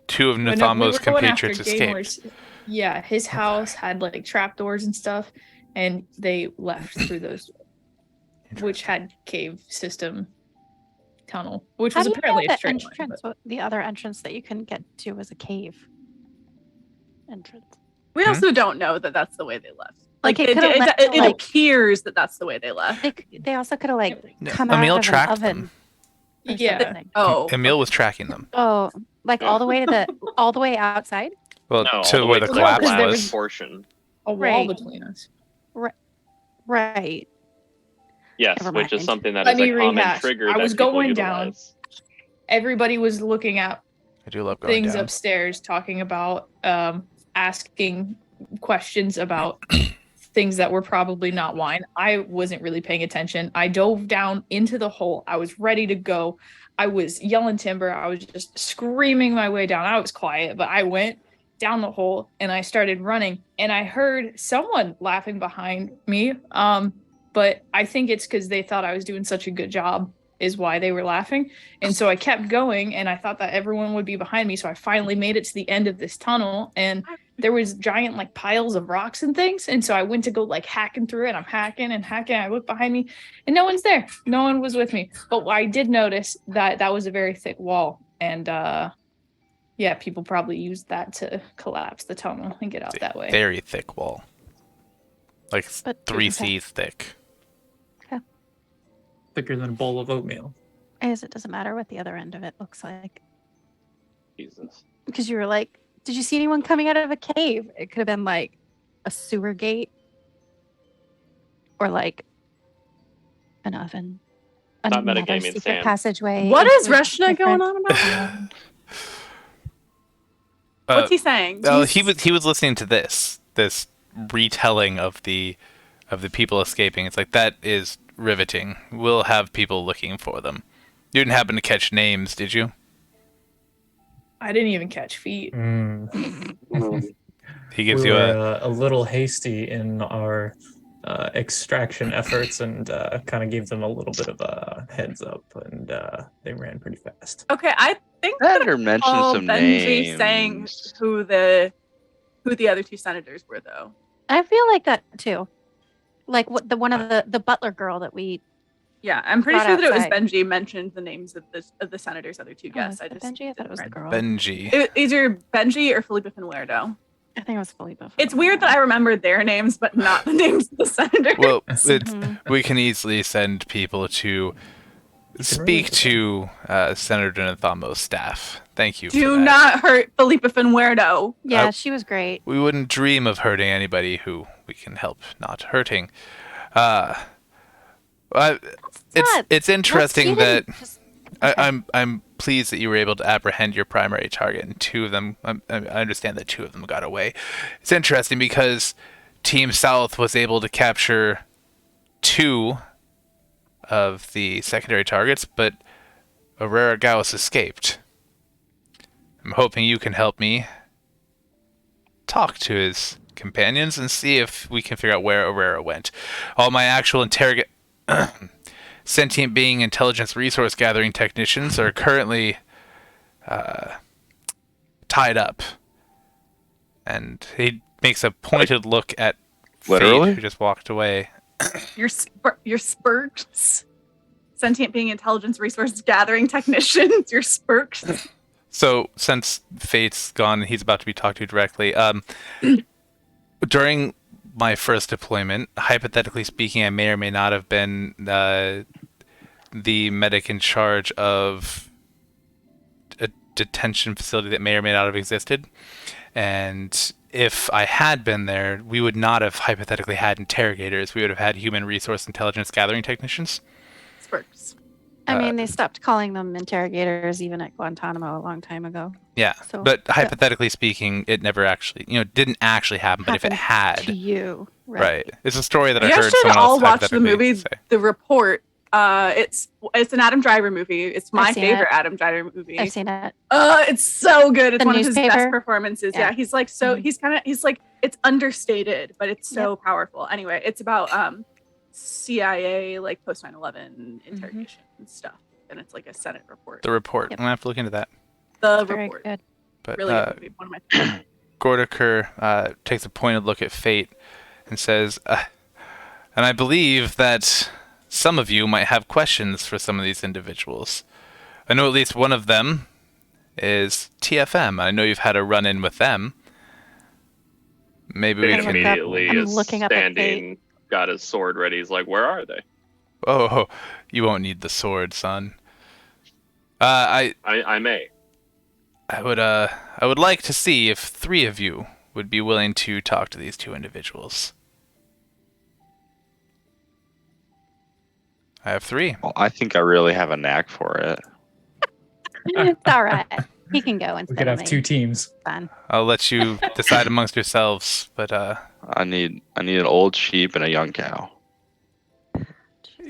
two of When we Nathamo's were going after compatriots escaped. Ganor's- Yeah, his house had like trapdoors and stuff, and they left through those, which had cave system tunnel, which How was do you know apparently a the straight line. entrance, the other entrance that you couldn't get to was a cave entrance? We Hmm? also don't know that that's the way they left. Like Like, it it, could've it, led it, to, it like- appears that that's the way they left. They also could have like No, come Emil out of tracked an oven. them. or Yeah. something. Oh, Emil was tracking them. Oh, like all the way to all the way outside. Well, No, to all where way the to collapse collapse there was. was- portion. A wall Right. between us. Right. Yes, Never which is mind. something that Let is a me common rehash. trigger I that was people going down. utilize. Everybody was looking at I do love going things down. upstairs, talking about asking questions about things that were probably not wine. I wasn't really paying attention. I dove down into the hole. I was ready to go. I was yelling timber. I was just screaming my way down. I was quiet, but I went down the hole and I started running and I heard someone laughing behind me. But I think it's because they thought I was doing such a good job is why they were laughing. And so I kept going and I thought that everyone would be behind me. So I finally made it to the end of this tunnel and there was giant like piles of rocks and things. And so I went to go like hacking through it. I'm hacking and hacking. I look behind me and no one's there. No one was with me. But I did notice that that was a very thick wall. And yeah, people probably used that to collapse the tunnel and get out that way. Very thick wall. like But 3 okay. C's thick. Thicker than a bowl of oatmeal. I guess it doesn't matter what the other end of it looks like. Jesus. Because you were like, did you see anyone coming out of a cave? It could have been like a sewer gate or like an oven. Not Another metagaming secret sand. passageway. What into is a Reshna going different- on about? Uh, What's he saying? Oh, he was listening to this retelling of the people escaping. It's like, that is riveting. We'll have people looking for them. You didn't happen to catch names, did you? I didn't even catch feet. He gives we you were a little hasty in our extraction efforts and kind of gave them a little bit of a heads up, and they ran pretty fast. Okay, I think Senator mentioned all some Benji names. saying who the other two senators were, though. I feel like that too. Like what the one of the butler girl that we Yeah, I'm pretty Brought sure that it was outside. Benji mentioned the names of the senators' other two Oh, guests. was it Benji? I thought it was the girl. Benji. Either Benji or Felipe Finwerdo. I think it was Felipe. It's weird that I remembered their names, but not the names of the senators. Well, Mhm. we can easily send people to speak to Senator Nathamo's staff. Thank you. for Do that. not hurt Felipe Finwerdo. Yeah, she was great. We wouldn't dream of hurting anybody who we can help not hurting. It's interesting that I'm pleased that you were able to apprehend your primary target, and two of them. I understand that two of them got away. It's interesting because Team South was able to capture two of the secondary targets, but Aurora Gauss escaped. I'm hoping you can help me talk to his companions and see if we can figure out where Aurora went. All my actual sentient being intelligence resource gathering technicians are currently tied up. And he makes a pointed look at Literally? Fate, who just walked away. Your spurks. Sentient being intelligence resource gathering technicians. Your spurks. So, since Fate's gone and he's about to be talked to directly, during my first deployment, hypothetically speaking, I may or may not have been the medic in charge of a detention facility that may or may not have existed. And if I had been there, we would not have hypothetically had interrogators. We would have had human resource intelligence gathering technicians. Spurks. I mean, they stopped calling them interrogators even at Guantanamo a long time ago. Yeah, So, but yeah. hypothetically speaking, it never actually, didn't actually happen. But if it Happened to had, you, right, it's a story that I You guys heard should someone all else watch the hypothetically movie, say. The Report. It's an Adam Driver movie. It's my I've seen favorite it. Adam Driver movie. I've seen it. It's so good. It's The one of his best newspaper? performances. Yeah. Yeah, he's like so Mhm. he's like it's understated, but it's so powerful. Anyway, it's about CIA like post 9/11 interrogation and stuff, and it's like a Senate report. The report. Yep. I'm gonna have to look into that. The Very report, good. But really good movie. One of my favorites. Gordiker takes a pointed look at Fate and says, and I believe that some of you might have questions for some of these individuals. I know at least one of them is TFM. I know you've had a run-in with them. Maybe we Fate can... immediately I'm is looking up at standing, got his sword ready. He's like, "Where are they?" Oh, you won't need the sword, son. I I would like to see if 3 of you would be willing to talk to these 2 individuals. I have 3. Well, I think I really have a knack for it. It's all right. He can go We instead could of have me. 2 teams. Fine. I'll let you decide amongst yourselves, but I need an old sheep and a young cow.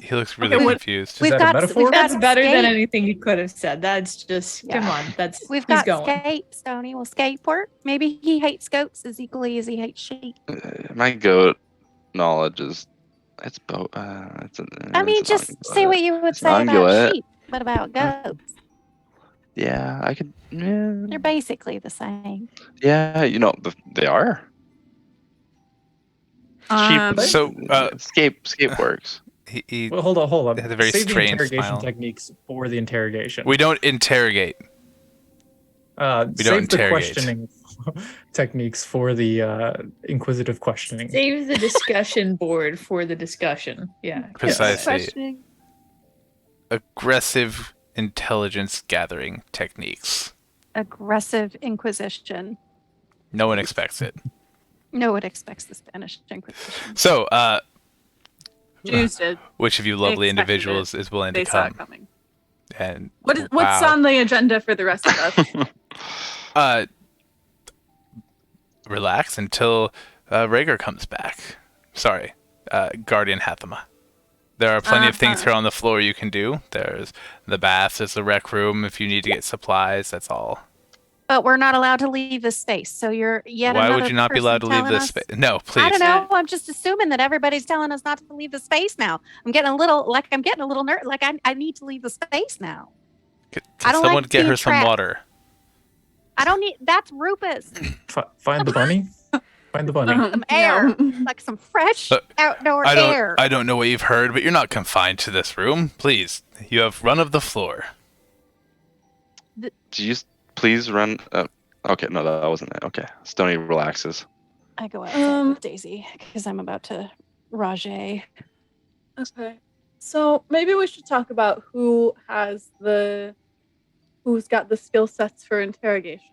he looks really Okay, confused. Is that a metaphor? we've got That's better than skate. anything you could have said. That's just Yeah. come on. That's We've he's got going. skate. Stoney will skateboard. Maybe he hates goats as equally as he hates sheep. My goat knowledge is it's boat. I mean, just say what you would It's say an about ungulate. sheep, but about goats. Yeah, I could. Yeah, They're basically the same. yeah, they are. Sheep. So, Scape works. he Well, hold on. They had a very Save the strange interrogation smile. techniques for the interrogation. we don't interrogate. save don't the interrogate. questioning techniques for the inquisitive questioning. Save the discussion board for the discussion. Yeah. Precisely. Questioning. Aggressive intelligence gathering techniques. Aggressive Inquisition. No one expects it. No one expects the Spanish Inquisition. So, Jews did. which of you They lovely expected individuals is willing They to saw it come? coming. And What's wow. on the agenda for the rest of us? Relax until Rhaegar comes back. Sorry, Guardian Hathama. There are plenty of things here on the floor you can do. There's the bath, there's the rec room if you need to get supplies, that's all. But we're not allowed to leave this space. So you're yet Why another would you not be person allowed to leave telling this us- space? No, please. I don't know. I'm just assuming that everybody's telling us not to leave the space now. I'm getting a little nerd. Like I need to leave the space now. Can I don't someone like get her being some trapped. water? I don't need. That's Rufus. Find the bunny. Find the bunny. Some air, No. like some fresh outdoor I air. don't know what you've heard, but you're not confined to this room. Please, you have run of the floor. Do you please run? Okay, no, that wasn't it. Okay, Stony relaxes. I go outside with Daisy because I'm about to rage. Okay. So maybe we should talk about who's got the skill sets for interrogation.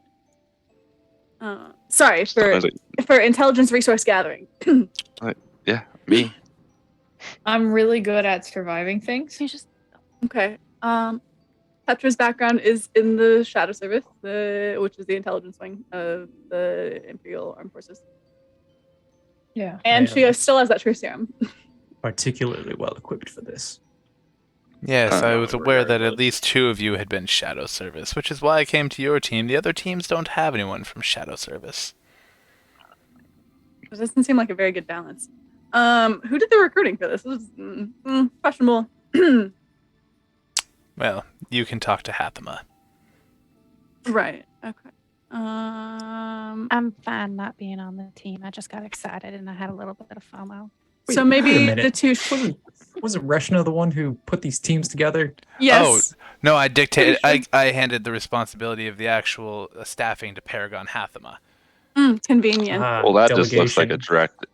Sorry, Stony's like, for intelligence resource gathering. yeah, me. I'm really good at surviving things. You just Okay. Petra's background is in the Shadow Service, which is the intelligence wing of the Imperial Armed Forces, Yeah. and I she am still has that true serum. particularly well equipped for this. Yes, I was aware that at regardless. least 2 of you had been Shadow Service, which is why I came to your team. The other teams don't have anyone from Shadow Service. It doesn't seem like a very good balance. Who did the recruiting for this? This is questionable. Well, you can talk to Hathama. Right. Okay. I'm fine not being on the team. I just got excited and I had a little bit of FOMO. So Wait maybe a minute. the two. Wasn't Reshna the one who put these teams together? Yes. No, I dictated. Pretty sure. I handed the responsibility of the actual staffing to Paragon Hathama. Convenient. Well, that just looks like a delegation. direct.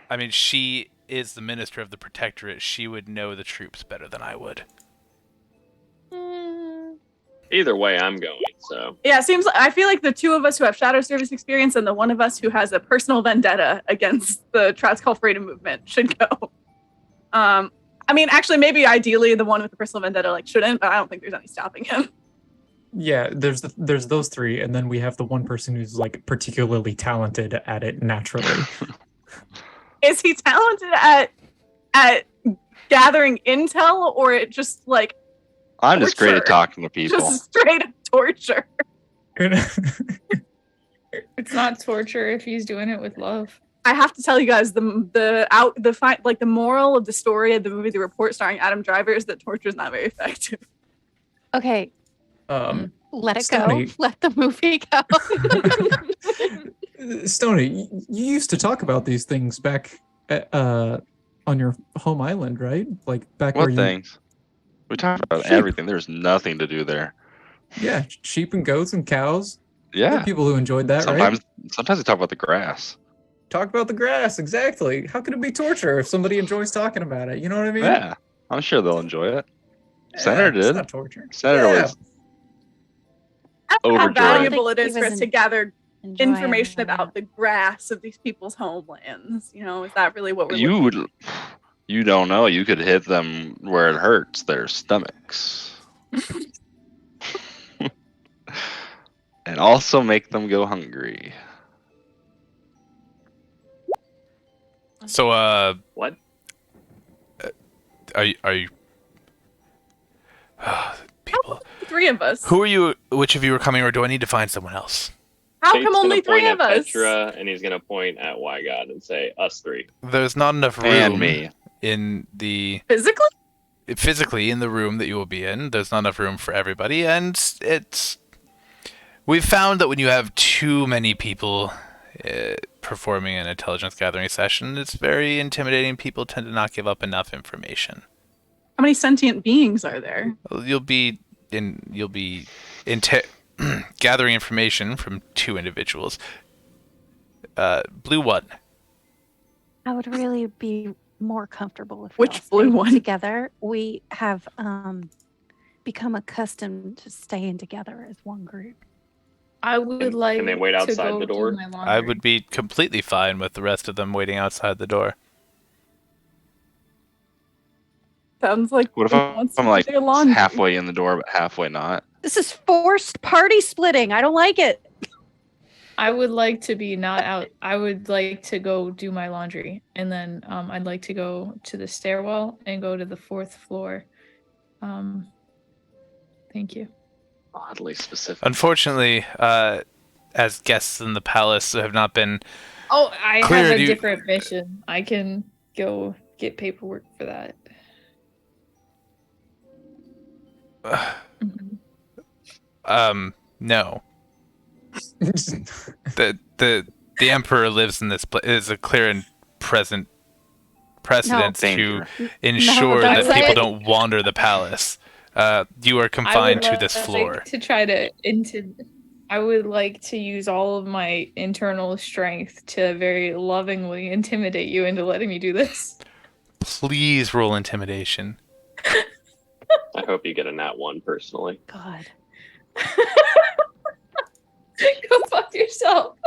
I mean, she is the minister of the Protectorate. She would know the troops better than I would. Either way, I'm going. So Yeah, it seems. I feel like the two of us who have Shadow Service experience and the one of us who has a personal vendetta against the Trout's Freedom Movement should go. I mean, actually, maybe ideally the one with the personal vendetta shouldn't, but I don't think there's any stopping him. Yeah, there's those 3, and then we have the one person who's particularly talented at it naturally. Is he talented at gathering intel, or it just I'm just great at torture? talking to people. Just straight up torture? It's not torture if he's doing it with love. I have to tell you guys the moral of the story of the movie The Report starring Adam Driver is that torture is not very effective. Okay, let it Stoney. go. Let the movie go. Stony, you used to talk about these things back on your home island, right? Back where What you things? We talked about Sheep. everything. There's nothing to do there. Yeah, sheep and goats and cows. There Yeah. were people who enjoyed that, Sometimes, right? sometimes we talk about the grass. Talk about the grass, exactly. How could it be torture if somebody enjoys talking about it? You know what I mean? Yeah, I'm sure they'll enjoy it. Yeah, Senator it's did. not torture. Senator Yeah. was I don't know how overjoyed. valuable it I think is he for us was to gather Enjoying information that. about the grass of these people's homelands. Is that really what we're looking You don't know. You could hit them where it hurts, their stomachs. And also make them go hungry. So, what? are you people? Three of us. Who are you? Which of you are coming, or do I need to find someone else? How Tate's come gonna only point three at of us? Petra, and he's gonna point at Wygod and say, "Us 3." There's not enough room And me. in the Physically? in the room that you will be in. There's not enough room for everybody, and we've found that when you have too many people performing an intelligence gathering session, it's very intimidating. People tend to not give up enough information. How many sentient beings are there? You'll be gathering information from two individuals. Blue one. I would really be more comfortable if Which we all blue stayed one? together. We have become accustomed to staying together as one group. I would like Can they wait to outside go the door? do my laundry. I would be completely fine with the rest of them waiting outside the door. Sounds like What if he I'm wants to do like their laundry. halfway in the door but halfway not? This is forced party splitting. I don't like it. I would like to be not out. I would like to go do my laundry, and then I'd like to go to the stairwell and go to the 4th floor. Thank you. Oddly specific. Unfortunately, as guests in the palace have not been Oh, I Clear, have a do you- different mission. I can go get paperwork for that. Mhm. No. The emperor lives in this place. It is a clear and present precedent to Danger. ensure that that's people it. don't wander the palace. You are confined to this floor. To try to I would like to use all of my internal strength to very lovingly intimidate you into letting me do this. Please roll intimidation. I hope you get a nat 1 personally. God. Go fuck yourself.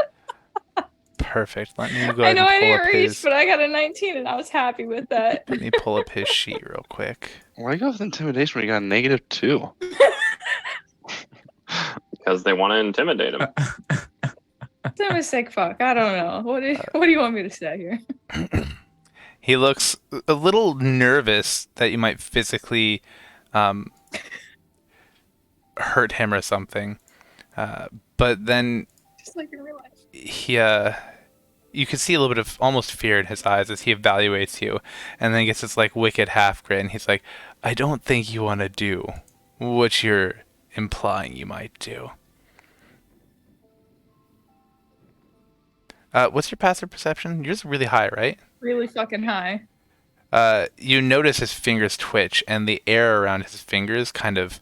Perfect. Let me go I ahead know I and pull didn't up reach, his. but I got a 19 and I was happy with that. Let me pull up his sheet real quick. Why go with intimidation when you got a -2? Because they want to intimidate him. I'm a sick fuck. I don't know. What do you want me to say here? He looks a little nervous that you might physically hurt him or something. But then Just like in real life. he you can see a little bit of almost fear in his eyes as he evaluates you, and then he gets this like wicked half grin. He's like, I don't think you want to do what you're implying you might do. What's your passive perception? Yours is really high, right? Really fucking high. You notice his fingers twitch, and the air around his fingers kind of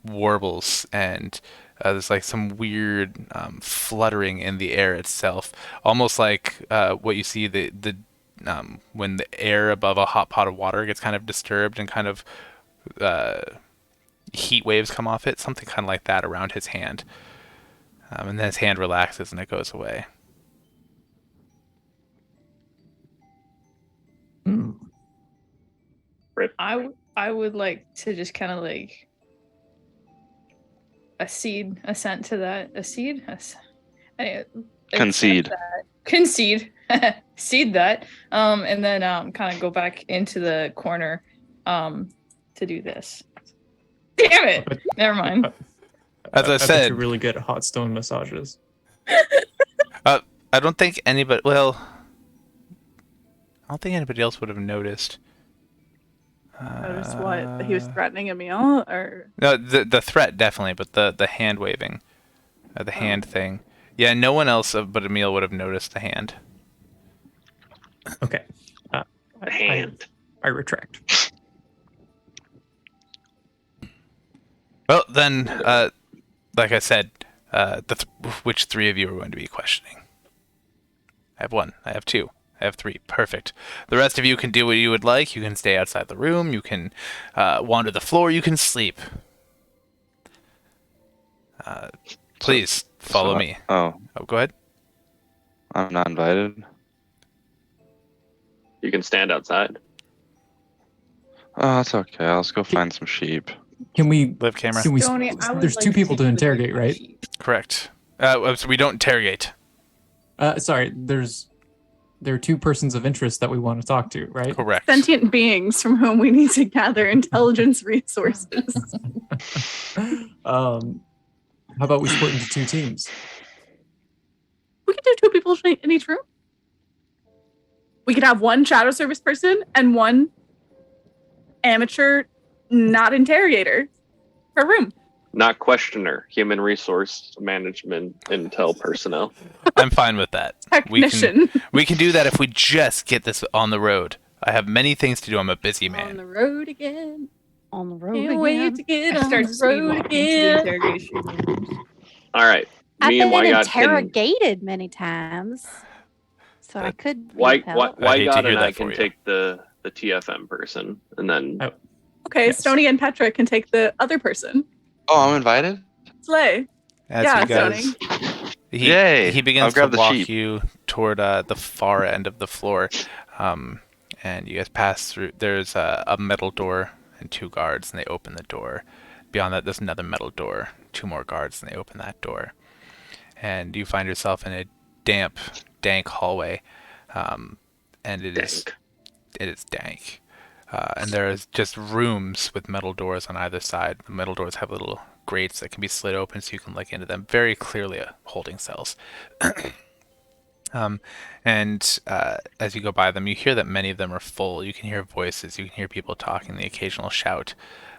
warbles, and there's like some weird fluttering in the air itself, almost like what you see the when the air above a hot pot of water gets kind of disturbed and kind of heat waves come off it, something kind of like that around his hand, and then his hand relaxes and it goes away. Rip. I would like to just kind of like assent to that. Anyway, Concede. Concede. Seed that. And then kind of go back into the corner to do this. Damn it! Never mind. As I bet said, you're really good at hot stone massages. I don't think anybody. Well, I don't think anybody else would have noticed. Notice what? That he was threatening a meal? Or No, the threat definitely, but the hand waving, the hand thing. Yeah, no one else but Emil would have noticed the hand. Okay. The hand. I retract. Well, then, like I said, which three of you are going to be questioning? I have one. I have two. I have three. Perfect. The rest of you can do what you would like. You can stay outside the room. You can wander the floor. You can sleep. Please follow me. Oh, Go ahead. I'm not invited. You can stand outside. Oh, that's okay. I'll just go find some sheep. Can we? Live camera. Can we? Stoney, I would There's like two people to take interrogate, the- right? Correct. So we don't interrogate. Sorry. There are two persons of interest that we want to talk to, right? Correct. sentient beings from whom we need to gather intelligence resources. How about we split into two teams? We could do two people in each room. We could have one shadow service person and one amateur, not interrogator, per room. Not questioner, human resource management intel personnel. I'm fine with that. Technician. We can do that if we just get this on the road. I have many things to do. I'm a busy On man. the road again. On the road Can't wait again. to get I on start the sleepwalking road to the again. interrogation rooms. All right. I've Me and been Wygod can. interrogated many times, so I could be of help. I hate to Wygod hear and that I for can you. take the TFM person, and then Oh. Okay, Yes. Stony and Petra can take the other person. Oh, I'm invited. Slay. As Yeah, you guys, Sony. Yay, he I'll begins to grab the walk sheep. you toward the far end of the floor, and you guys pass through. There's a metal door and 2 guards, and they open the door. Beyond that, there's another metal door, 2 more guards, and they open that door. And you find yourself in a damp, dank hallway, and it is dank. And there is just rooms with metal doors on either side. The metal doors have little grates that can be slid open so you can look into them. Very clearly holding cells. And as you go by them, you hear that many of them are full. You can hear voices. You can hear people talking, the occasional shout.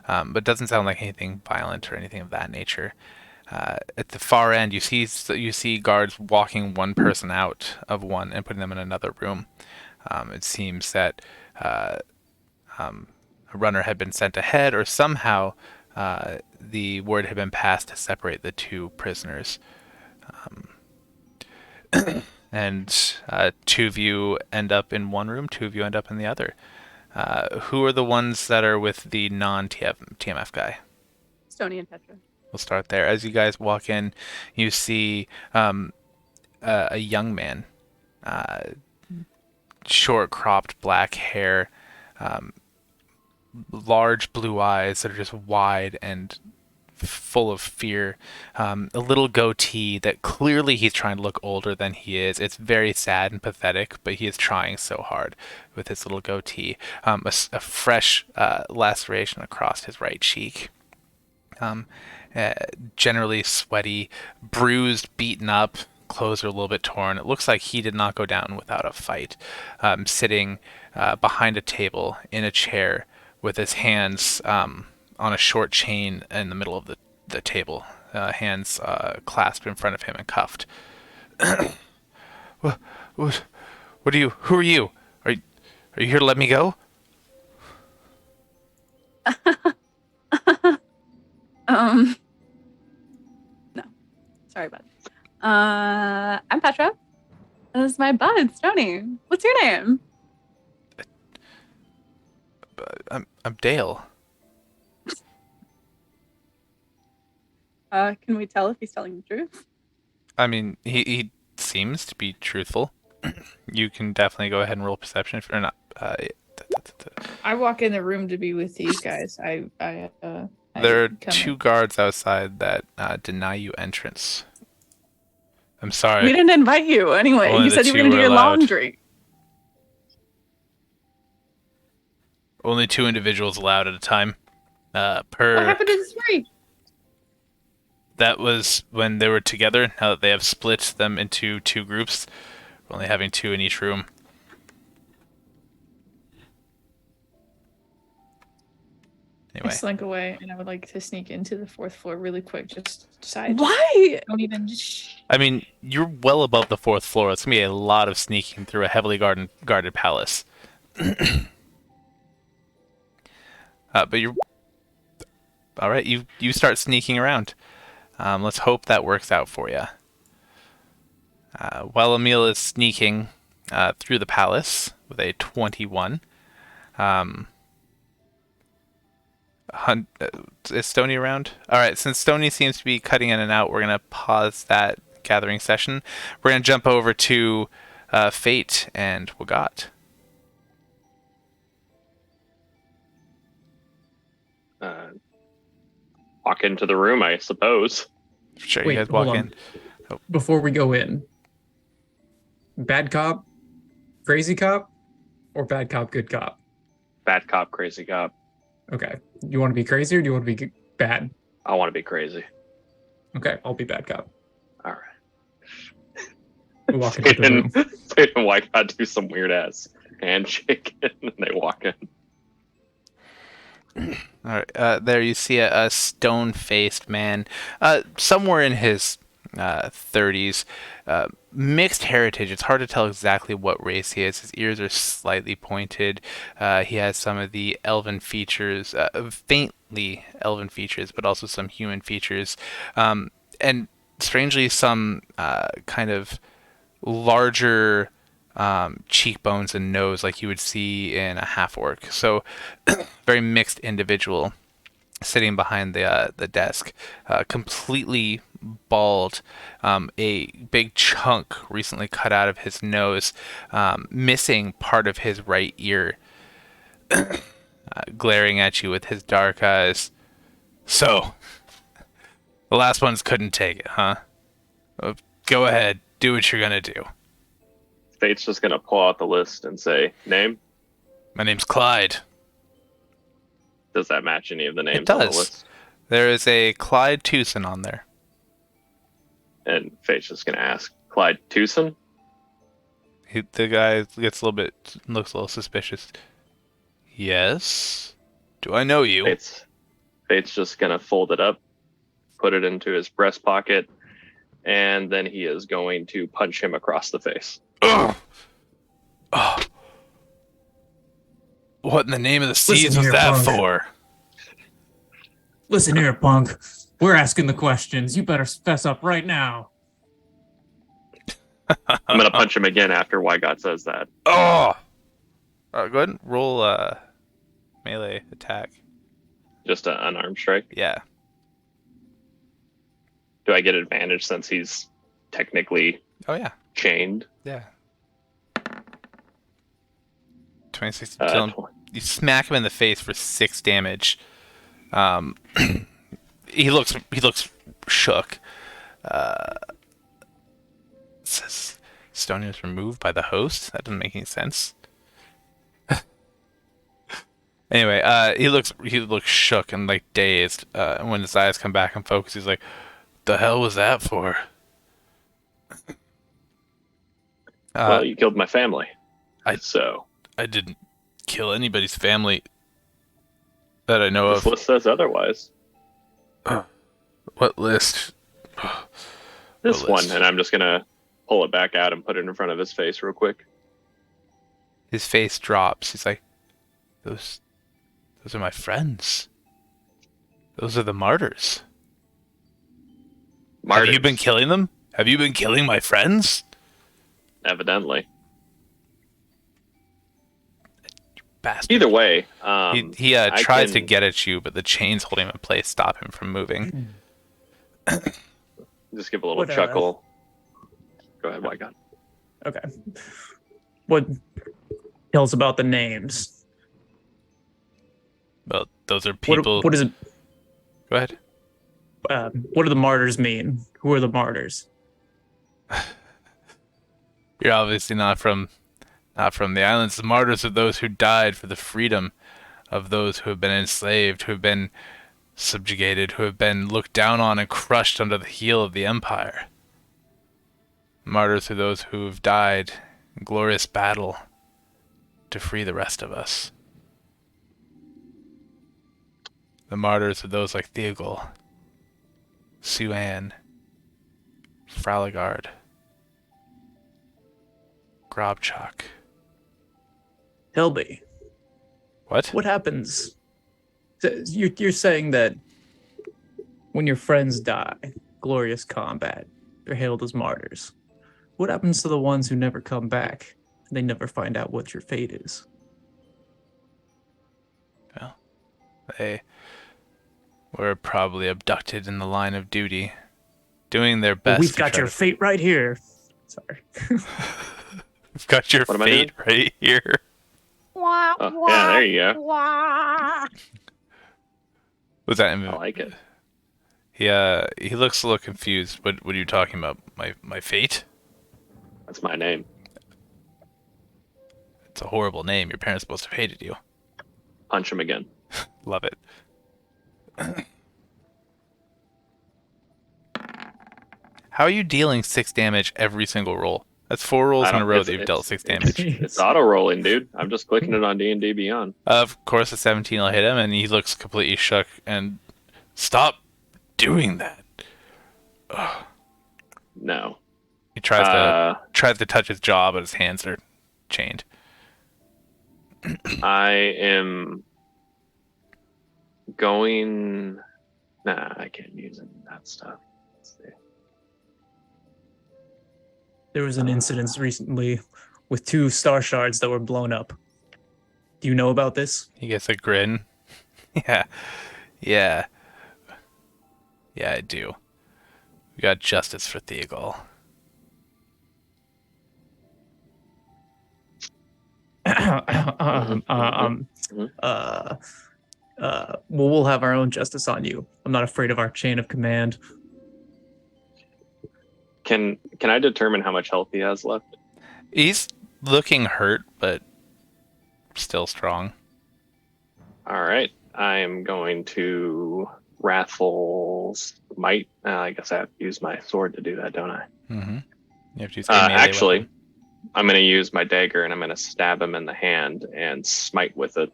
But it doesn't sound like anything violent or anything of that nature. At the far end, you see guards walking one person out of one and putting them in another room. It seems that a runner had been sent ahead, or somehow the word had been passed to separate the 2 prisoners. And 2 of you end up in one room, 2 of you end up in the other. Who are the ones that are with the non-TMF guy? Stony and Petra. We'll start there. As you guys walk in, you see a young man, short cropped black hair, large blue eyes that are just wide and full of fear, a little goatee that clearly he's trying to look older than he is. It's very sad and pathetic, but he is trying so hard with his little goatee. A fresh laceration across his right cheek. Generally sweaty, bruised, beaten up, clothes are a little bit torn. It looks like he did not go down without a fight. Sitting behind a table in a chair with his hands on a short chain in the middle of the table, hands clasped in front of him and cuffed. What are you? Who are you? Are you here to let me go? No. Sorry, bud. I'm Petra. This is my bud, Stony. What's your name? I'm Dale. Can we tell if he's telling the truth? I mean, he seems to be truthful. You can definitely go ahead and roll perception if you're not. I walk in the room to be with these guys. I There are come 2 in. guards outside that deny you entrance. I'm sorry. We didn't invite you anyway. Only You the said you were 2 going to do were your allowed. laundry. Only 2 individuals allowed at a time. What Per happened to the 3? that was when they were together. Now that they have split them into 2 groups, we're only having 2 in each room. I Anyway, slink away, and I would like to sneak into the 4th floor really quick. Just side. Why? Don't even. I mean, you're well above the 4th floor. It's gonna be a lot of sneaking through a heavily guarded palace. But you're all right. You start sneaking around. Let's hope that works out for you. While Emil is sneaking through the palace with a 21, is Stony around? All right. Since Stony seems to be cutting in and out, we're gonna pause that gathering session. We're gonna jump over to Fate and Wagat. walk into the room, I suppose. Sure, Wait, you guys hold walk on. in. Before we go in, bad cop, crazy cop, or bad cop, good cop? Bad cop, crazy cop. Okay. You want to be crazy or do you want to be bad? I want to be crazy. Okay, I'll be bad cop. All right. We walk into the room. Fade and White God do some weird ass handshake and they walk in. All right, there you see a stone-faced man, somewhere in his 30s. Mixed heritage. It's hard to tell exactly what race he is. His ears are slightly pointed. He has some of the elven features, faintly elven features, but also some human features. And strangely, some kind of larger cheekbones and nose like you would see in a half-orc. So very mixed individual sitting behind the desk, completely bald, a big chunk recently cut out of his nose, missing part of his right ear, glaring at you with his dark eyes. So, the last ones couldn't take it, huh? Go ahead, do what you're gonna do. Fate's just gonna pull out the list and say, name? My name's Clyde. Does that match any of the names It on the does. list? There is a Clyde Tucson on there. And Fate's just gonna ask, Clyde Tucson? The guy looks a little suspicious. Yes? Do I know you? Fate's just gonna fold it up, put it into his breast pocket, and then he is going to punch him across the face. Ugh. Oh. What in the name of the seas Listen was here, that punk. for? Listen here, punk. We're asking the questions. You better fess up right now. I'm gonna punch him again after Wygott says that. Oh! Go ahead and roll melee attack. Just an unarmed strike. Yeah. Do I get advantage since he's technically Oh, yeah. chained? Yeah. 26 to kill him. You smack him in the face for 6 damage. He looks shook. Says Stony was removed by the host. That doesn't make any sense. Anyway, he looks shook and like dazed. And when his eyes come back and focus, he's like, "The hell was that for?" Well, you killed my family. I didn't kill anybody's family that I know This of. list says otherwise. What list? This What one, list? and I'm just gonna pull it back out and put it in front of his face real quick. His face drops. He's like, those are my friends. Those are the martyrs. Martyrs, Have you been killing them? Have you been killing my friends? evidently. Bastard. Either way, He I tries to can- get at you, but the chains holding him in place stop him from moving. just give a little What, chuckle. Go ahead, Wygott. Okay. What tells about the names? Well, those are people. What is it? Go ahead. What do the martyrs mean? Who are the martyrs? You're obviously not from the islands. The martyrs are those who died for the freedom of those who have been enslaved, who have been subjugated, who have been looked down on and crushed under the heel of the empire. Martyrs are those who have died in glorious battle to free the rest of us. The martyrs are those like Theogul, Suan, Fraligard, Grobchuk. Tell me, What? what happens? You're saying that when your friends die, glorious combat, they're hailed as martyrs. What happens to the ones who never come back? They never find out what your fate is. Well, they were probably abducted in the line of duty, doing their Well, best. we've to got try your to- fate right here. Sorry. We've got your What am I fate right here. Oh, yeah, there you go. Was that? I like it. He looks a little confused. What are you talking about? My fate? That's my name. It's a horrible name. Your parents must have hated you. Punch him again. Love it. How are you dealing 6 damage every single roll? That's 4 rolls I in a don't- row it's- that you've it's- dealt 6 damage. It's auto rolling, dude. I'm just clicking it on D&D Beyond. Of course, a 17 will hit him, and he looks completely shook. And stop doing that. Ugh. No. He tries to touch his jaw, but his hands are chained. I am going. Nah, I can't use any of that stuff. Let's see. There was an incident recently with 2 star shards that were blown up. Do you know about this? He gets a grin. Yeah. Yeah. Yeah, I do. We got justice for Theogal. We'll have our own justice on you. I'm not afraid of our chain of command. Can I determine how much health he has left? He's looking hurt, but still strong. All right. I am going to Wrathful Smite. I guess I have to use my sword to do that, don't I? Mm-hmm. You have to use a melee actually, weapon. I'm going to use my dagger and I'm going to stab him in the hand and smite with it.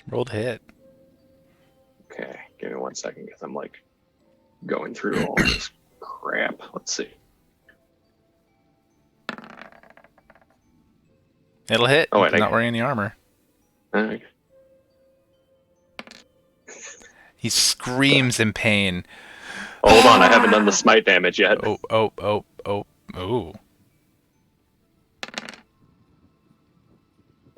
Rolled hit. Okay, give me 1 second because I'm like going through all this crap. Let's see. It'll hit. Oh, wait, He's not wearing any armor. Okay. He screams in pain. Hold on, I haven't done the smite damage yet. Oh.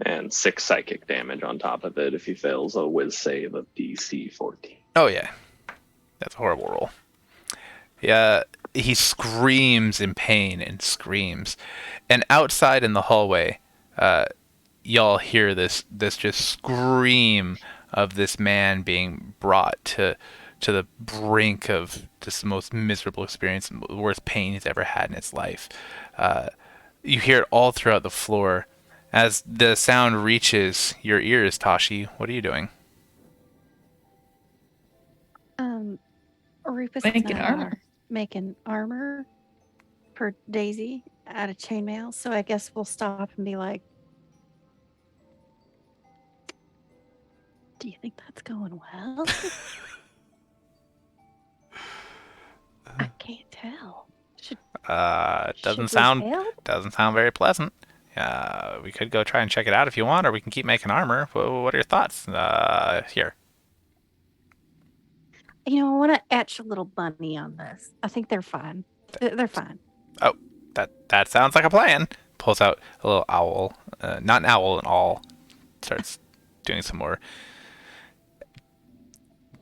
And 6 psychic damage on top of it if he fails a whiz save of DC 14. Oh, yeah. That's a horrible roll. Yeah, he screams in pain and screams. And outside in the hallway, y'all hear this just scream of this man being brought to the brink of just the most miserable experience, the worst pain he's ever had in his life. You hear it all throughout the floor. As the sound reaches your ears, Tashi, what are you doing? Rufus Making armor. Making armor for Daisy out of chainmail. So I guess we'll stop and be like, do you think that's going well? I can't tell. Doesn't should sound we help? very pleasant. We could go try and check it out if you want, or we can keep making armor. What are your thoughts? Here. You know, I want to etch a little bunny on this. I think they're fine. They're fine. Oh, that sounds like a plan. Pulls out a little owl. Not an owl, an awl. Starts doing some more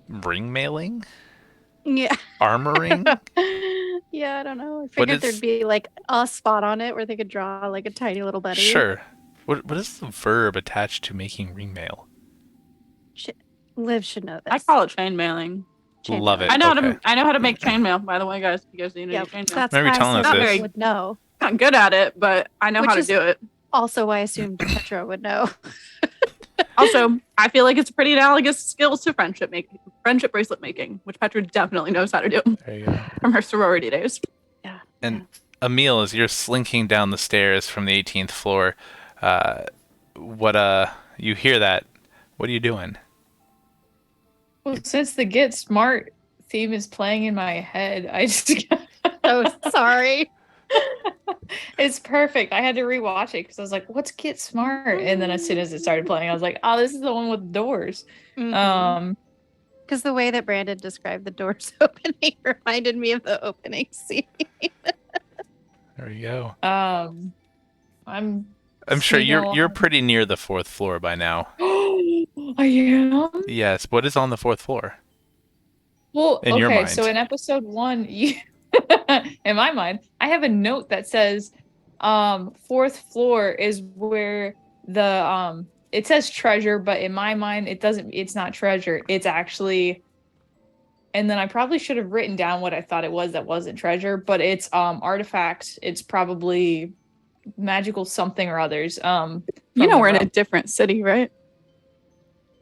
ring mailing? Yeah. Armoring? Yeah, I don't know. I What figured is- there'd be like a spot on it where they could draw like a tiny little bunny. Sure. What is the verb attached to making ring mail? Liv should know this. I call it chain mailing. Love it. I know Okay. how to make chainmail, by the way, guys. You guys need to Yeah, do chainmail. that's Remember why you telling I us said this? Petra would know. I'm not good at it, but I know Which how to is- do it. Also, I assumed Petra would know. Also, I feel like it's pretty analogous skills to friendship bracelet making, which Petra definitely knows how to do There you go. from her sorority days. Yeah. And Emil, as you're slinking down the stairs from the 18th floor, you hear that? What are you doing? Well, since the Get Smart theme is playing in my head, I just Oh, sorry. it's perfect. I had to rewatch it because I was like, "What's Get Smart?" And then as soon as it started playing, I was like, "Oh, this is the one with doors." Because the way that Brandon described the doors opening reminded me of the opening scene. There you go. I'm sure sneaking you're along. pretty near the 4th floor by now. I am. Yes. What is on the 4th floor? Well, In your okay, so mind. in episode 1, in my mind, I have a note that says 4th floor is where the it says treasure, but in my mind it's not treasure. It's actually, and then I probably should have written down what I thought it was that wasn't treasure, but it's artifacts. It's probably magical something or others. You know, we're in a different city, right?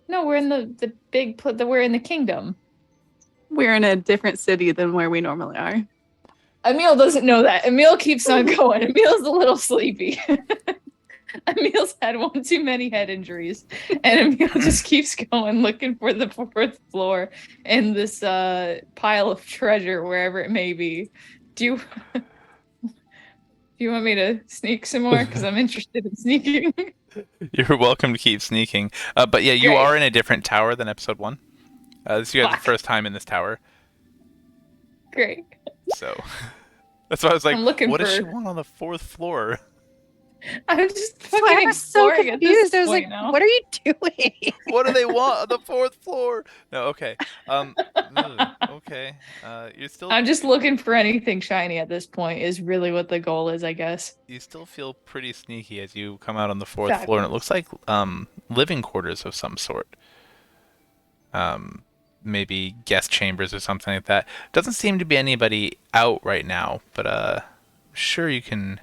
No, we're in the big we're in the kingdom. We're in a different city than where we normally are. Emil doesn't know that. Emil keeps on going. Emil's a little sleepy. Emil's had one too many head injuries, and Emil just keeps going looking for the fourth floor in this pile of treasure, wherever it may be. Do you want me to sneak some more? Because I'm interested in sneaking. You're welcome to keep sneaking. But yeah, you Great. are in a different tower than episode 1. This is you guys' Fuck. first time in this tower. Great. So that's why I was like, I'm looking what does she for- want on the 4th floor? I'm just That's why fucking I was so exploring at this confused. I was point like, now. what are you doing? What do they want on the 4th floor? No, okay. Okay. You're still I'm just looking for anything shiny at this point is really what the goal is, I guess. you still feel pretty sneaky as you come out on the 4th floor, and it looks like living quarters of some sort. Maybe guest chambers or something like that. Doesn't seem to be anybody out right now, but sure you can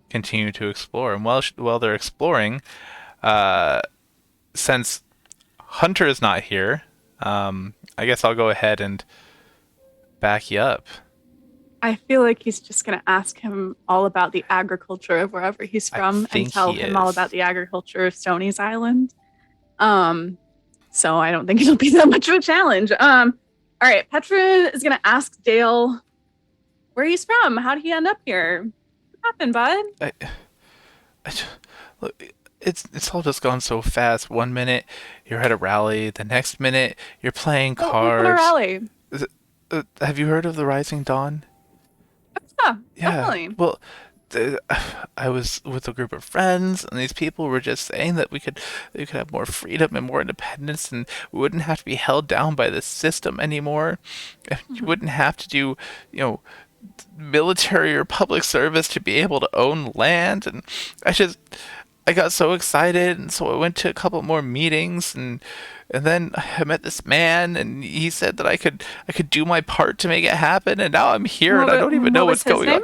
continue to explore. And while they're exploring, since Hunter is not here, I guess I'll go ahead and back you up. I feel like he's just going to ask him all about the agriculture of wherever he's from think and tell he him all is. about the agriculture of Stoney's Island. So I don't think it'll be that much of a challenge. All right, Petra is going to ask Dale where he's from. How did he end up here? What happened, bud? Look, it's all just gone so fast. One minute you're at a rally, the next minute you're playing What cards. rally? Have you heard of the Rising Dawn? Yeah, definitely. Well, I was with a group of friends, and these people were just saying that we could have more freedom and more independence, and we wouldn't have to be held down by this system anymore. And you wouldn't have to do, military or public service to be able to own land. And I got so excited, and so I went to a couple more meetings, and then I met this man, and he said that I could do my part to make it happen, and now I'm here, and I don't even know what's going on.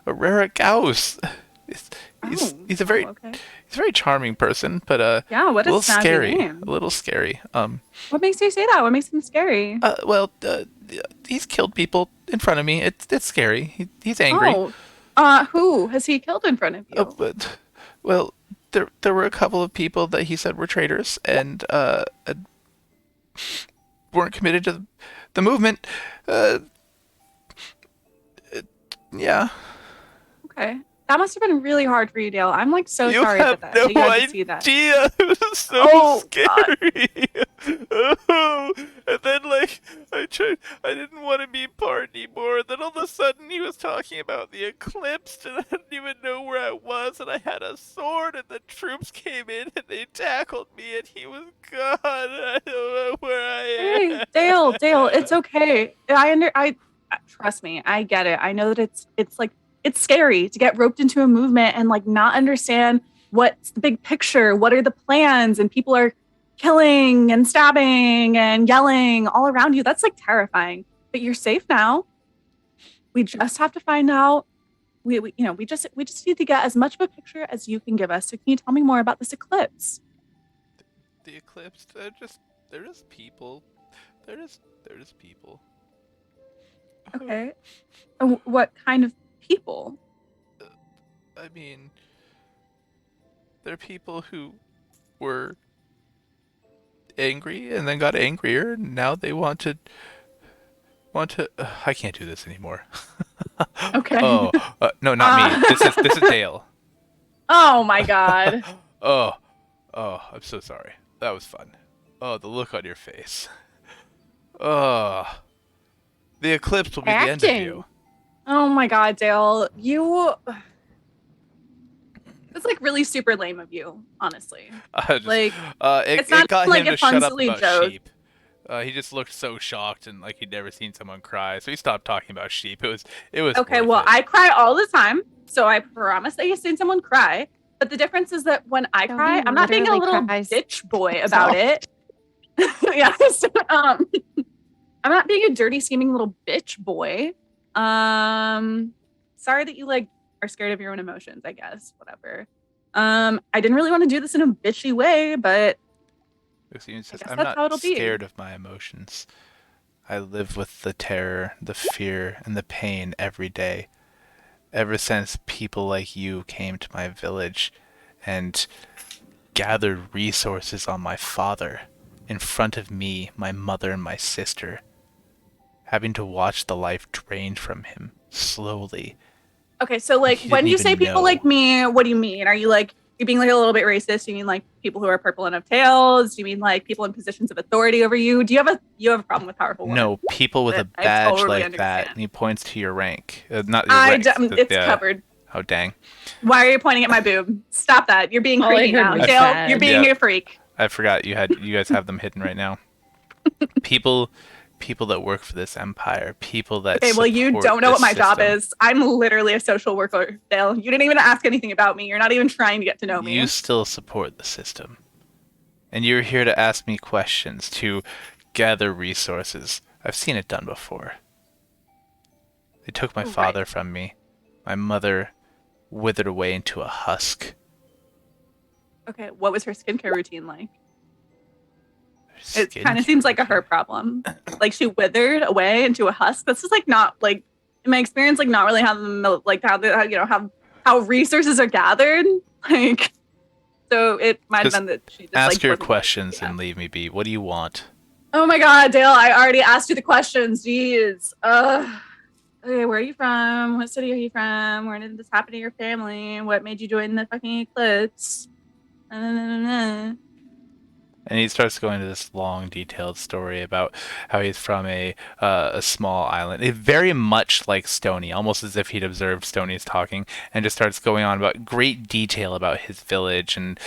Herrera Gauss. He's a very charming person, but Yeah, what a a little snazzy scary. name. A little scary. What makes you say that? What makes him scary? He's killed people in front of me. It's scary. He's angry. Who has he killed in front of you? Well, there were a couple of people that he said were traitors and weren't committed to the movement. Yeah. Okay. That must have been really hard for you, Dale. I'm like so You sorry have that no you had to see that. idea. It was so Oh, scary. Oh, and then I didn't want to be part anymore. Then all of a sudden he was talking about the eclipse, and I didn't even know where I was, and I had a sword, and the troops came in and they tackled me, and he was gone. I don't know where I am. Hey, Dale, it's okay. I trust me, I get it. I know that it's scary to get roped into a movement and not understand what's the big picture, what are the plans, and people are killing and stabbing and yelling all around you. That's terrifying. But you're safe now. We just have to find out. We just need to get as much of a picture as you can give us. So can you tell me more about this eclipse? The eclipse, they're just people. They're just people. Okay. What kind of people? I mean, they're people who were angry and then got angrier, and now they want to. I can't do this anymore. Okay. Oh no, not me. This is Dale. Oh my god. Oh, I'm so sorry. That was fun. Oh, the look on your face. Oh, the eclipse will be the end of you. Oh my god, Dale. It's really super lame of you, honestly. It it's not got like him a to fun, shut up silly about joke. sheep. He just looked so shocked and like he'd never seen someone cry, so he stopped talking about sheep. It was Okay, worth well, it. I cry all the time, so I promise that you've seen someone cry. But the difference is that when I No, cry, he I'm not being a literally little cries bitch boy about it. Yeah, so, I'm not being a dirty, scheming little bitch boy. Sorry that you are scared of your own emotions, I guess. Whatever. I didn't really want to do this in a bitchy way, but Excuse me, guess I'm that's not how it'll be. scared of my emotions. I live with the terror, the fear, and the pain every day. ever since people like you came to my village and gathered resources on my father in front of me, my mother, and my sister, having to watch the life drained from him slowly. Okay, so like He when didn't you say even people know. like me, what do you mean? Are you like you being like a little bit racist? Do you mean like people who are purple and have tails? Do you mean like people in positions of authority over you? Do you have a problem with powerful women? No, people with a I badge totally like that, understand. and he points to your rank. Not your rank. It's covered. Oh, dang. Why are you pointing at my boob? Stop that. You're being All I creepy heard now. was Dale, bad. you're being Yeah. a freak. I forgot you guys have them hidden right now. People that work for this empire, people that Okay, well, you support don't know what this my job system. is. I'm literally a social worker, Dale. You didn't even ask anything about me. You're not even trying to get to know me. You still support the system. And you're here to ask me questions, to gather resources. I've seen it done before. They took my father from me. My mother withered away into a husk. Okay, what was her skincare routine like? Her It kind of skincare seems like a routine. her problem. Like she withered away into a husk. This is like not like in my experience, like not really how how resources are gathered. Like, so it might have Just been that she just Ask like your wasn't- questions yeah. and leave me be. What do you want? Oh my god, Dale! I already asked you the questions. Jeez. Okay, where are you from? What city are you from? Where did this happen to your family? What made you join the fucking eclipse? And he starts going into this long, detailed story about how he's from a small island. It very much like Stony, almost as if he'd observed Stony's talking, and just starts going on about great detail about his village and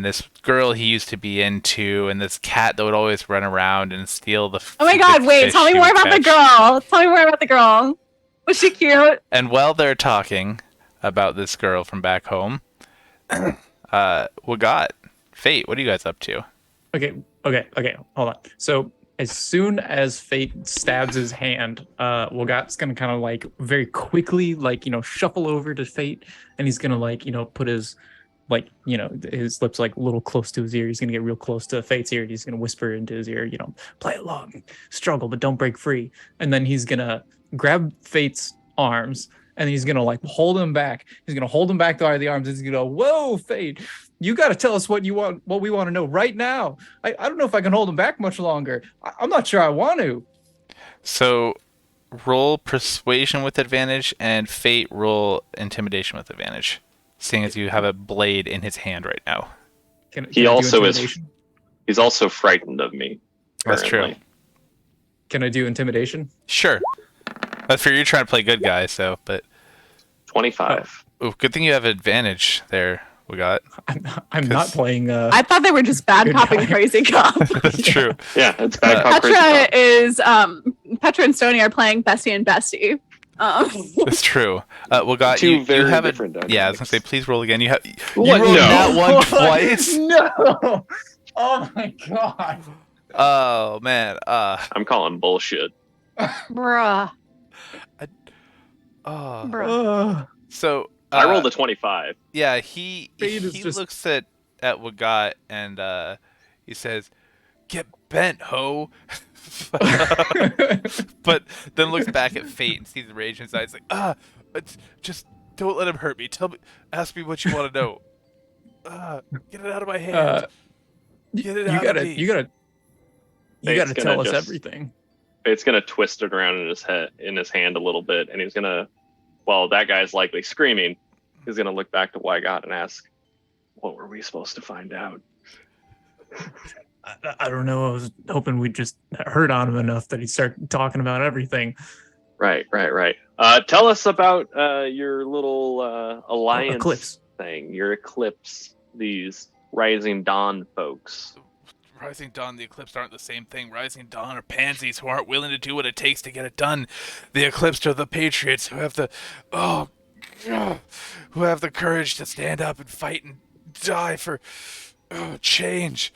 this girl he used to be into, and this cat that would always run around and steal the. Oh my god! Wait, tell me more about the girl. Tell me more about the girl. Was she cute? And while they're talking about this girl from back home, Wagat, Fate, what are you guys up to? Okay, hold on. So as soon as Fate stabs his hand, Wogat's gonna kind of like very quickly, like, shuffle over to Fate, and he's gonna like, put his his lips like a little close to his ear. He's gonna get real close to Fate's ear. And he's gonna whisper into his ear, play along, struggle, but don't break free. And then he's gonna grab Fate's arms and he's gonna like hold him back. He's gonna hold him back by the arms. He's gonna go, "Whoa, Fate, you got to tell us what you want, what we want to know right now. I don't know if I can hold him back much longer. I'm not sure I want to." So, roll persuasion with advantage, and Fate roll intimidation with advantage, seeing as you have a blade in his hand right now. Can He I do also is. intimidation? He's also frightened of me. That's true. currently. Can I do intimidation? Sure. That's for you're trying to play good guy, so, but 25. ooh, good thing you have advantage there. We got. I'm not playing. I thought they were just bad Good cop and guy. crazy cop. That's true. Yeah, it's bad cop, crazy Petra cop. is Petra and Stony are playing Bestie and Bestie. That's true. We got Two you. very You have a. different Yeah, I was gonna say, dynamics. please roll again. You have. You What? rolled No. that one twice. No. Oh my god. Oh man. I'm calling bullshit. Bruh. Oh. Ugh. So. I rolled a 25. Yeah, he Fate is just- looks at Wagat and he says, "Get bent, ho." But then looks back at Fate and sees the rage in his eyes, like, just don't let him hurt me. Ask me what you want to know. Get it out of my hand. Get it you out gotta, of me. you gotta Fate's tell gonna us just- everything. It's gonna twist it around in his hand a little bit, and he's gonna. Well, that guy's likely screaming. He's gonna look back to Wygot and ask, "What were we supposed to find out?" I don't know. I was hoping we just heard on him enough that he'd start talking about everything. Right. Tell us about your little alliance Eclipse. thing. Your eclipse. These Rising Dawn folks. Rising Dawn, the Eclipse aren't the same thing. Rising Dawn are pansies who aren't willing to do what it takes to get it done. The Eclipse are the patriots who have the who have the courage to stand up and fight and die for change.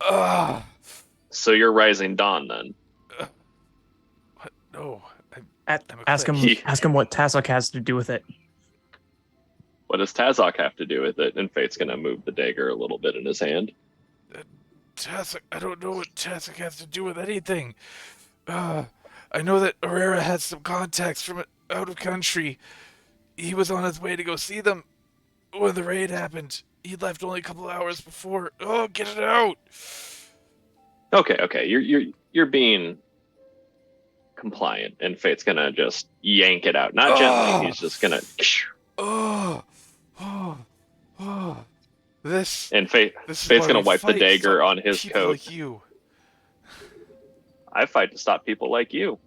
So you're Rising Dawn then. What? No. Ask him. Eclipse. Ask him what Tassoc has to do with it. What does Tazok have to do with it? And Fate's gonna move the dagger a little bit in his hand. Tassoc, I don't know what Tassoc has to do with anything. I know that Herrera had some contacts from out of country. he was on his way to go see them when the raid happened. He left only a couple hours before. Oh, get it out! Okay. You're being compliant, and Fate's gonna just yank it out. Not gently. He's just gonna. This. And This is Fate's why gonna we wipe the fight, dagger so on his people coat. like you. I fight to stop people like you.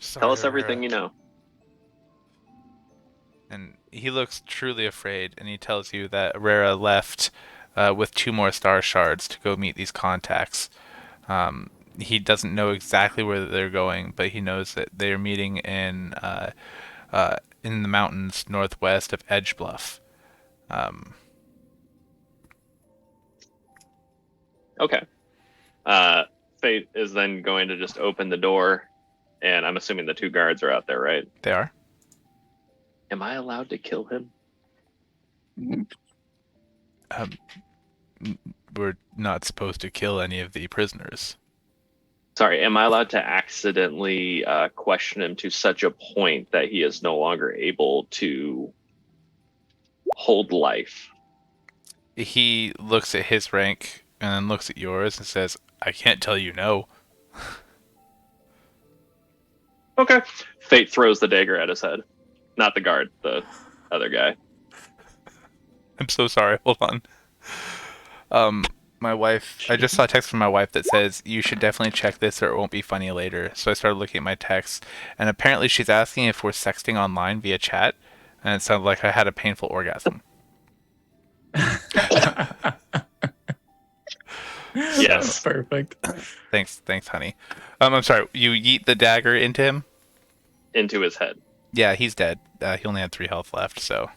Tell us everything you know. And he looks truly afraid, and he tells you that Herrera left with 2 more star shards to go meet these contacts. He doesn't know exactly where they're going, but he knows that they're meeting in the mountains northwest of Edgebluff. Okay. Fate is then going to just open the door, and I'm assuming the 2 guards are out there, right? They are. Am I allowed to kill him? We're not supposed to kill any of the prisoners. Sorry, am I allowed to accidentally question him to such a point that he is no longer able to hold life? He looks at his rank and then looks at yours and says, I can't tell you no. Okay. Fate throws the dagger at his head. Not the guard, the other guy. I'm so sorry. Hold on. My wife, I just saw a text from my wife that says, you should definitely check this or it won't be funny later. So I started looking at my texts, and apparently she's asking if we're sexting online via chat, and it sounded like I had a painful orgasm. Yes. Perfect. Thanks, honey. I'm sorry, you yeet the dagger into him? Into his head. Yeah, he's dead. He only had 3 health left, so.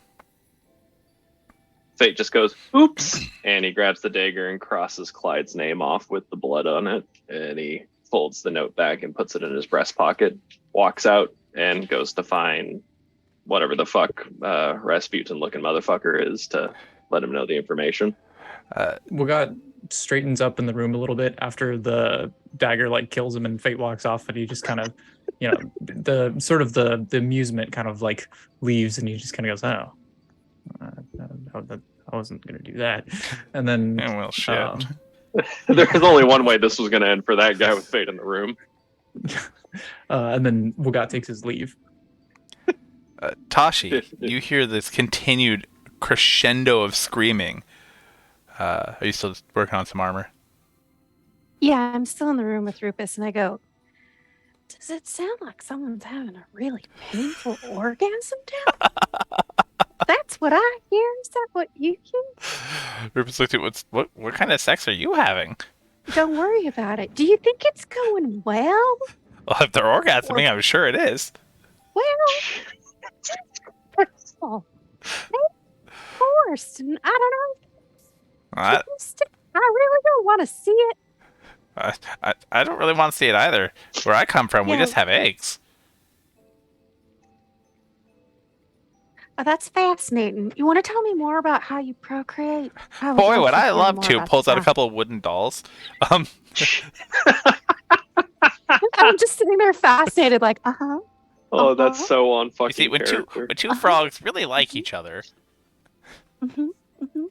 Fate just goes, oops, and he grabs the dagger and crosses Clyde's name off with the blood on it, and he folds the note back and puts it in his breast pocket, walks out, and goes to find whatever the fuck Rasputin-looking motherfucker is to let him know the information. Wagat straightens up in the room a little bit after the dagger like kills him and Fate walks off, and he just kind of, the sort of the amusement kind of like leaves, and he just kind of goes, oh. I wasn't gonna do that, and then Well, shit. There's only one way this was going to end for that guy with Fate in the room. And then Wagat takes his leave. Tashi, you hear this continued crescendo of screaming. Are you still working on some armor? Yeah, I'm still in the room with Rupus, and I go, does it sound like someone's having a really painful orgasm down? That's what I hear. Is that what you hear? Rupus looked at what kind of sex are you having? Don't worry about it. Do you think it's going well? Well, if they're orgasming, I'm sure it is. Well, oh, forced, and I don't know. I really don't want to see it. I don't really want to see it either. Where I come from, we Yeah. just have eggs. Oh, that's fascinating. You want to tell me more about how you procreate? Boy, would I love to. Pulls out a couple of wooden dolls. I'm just sitting there fascinated, like, uh-huh. Oh, that's so on You fucking see, when two frogs really like each other. Mm-hmm, mm-hmm.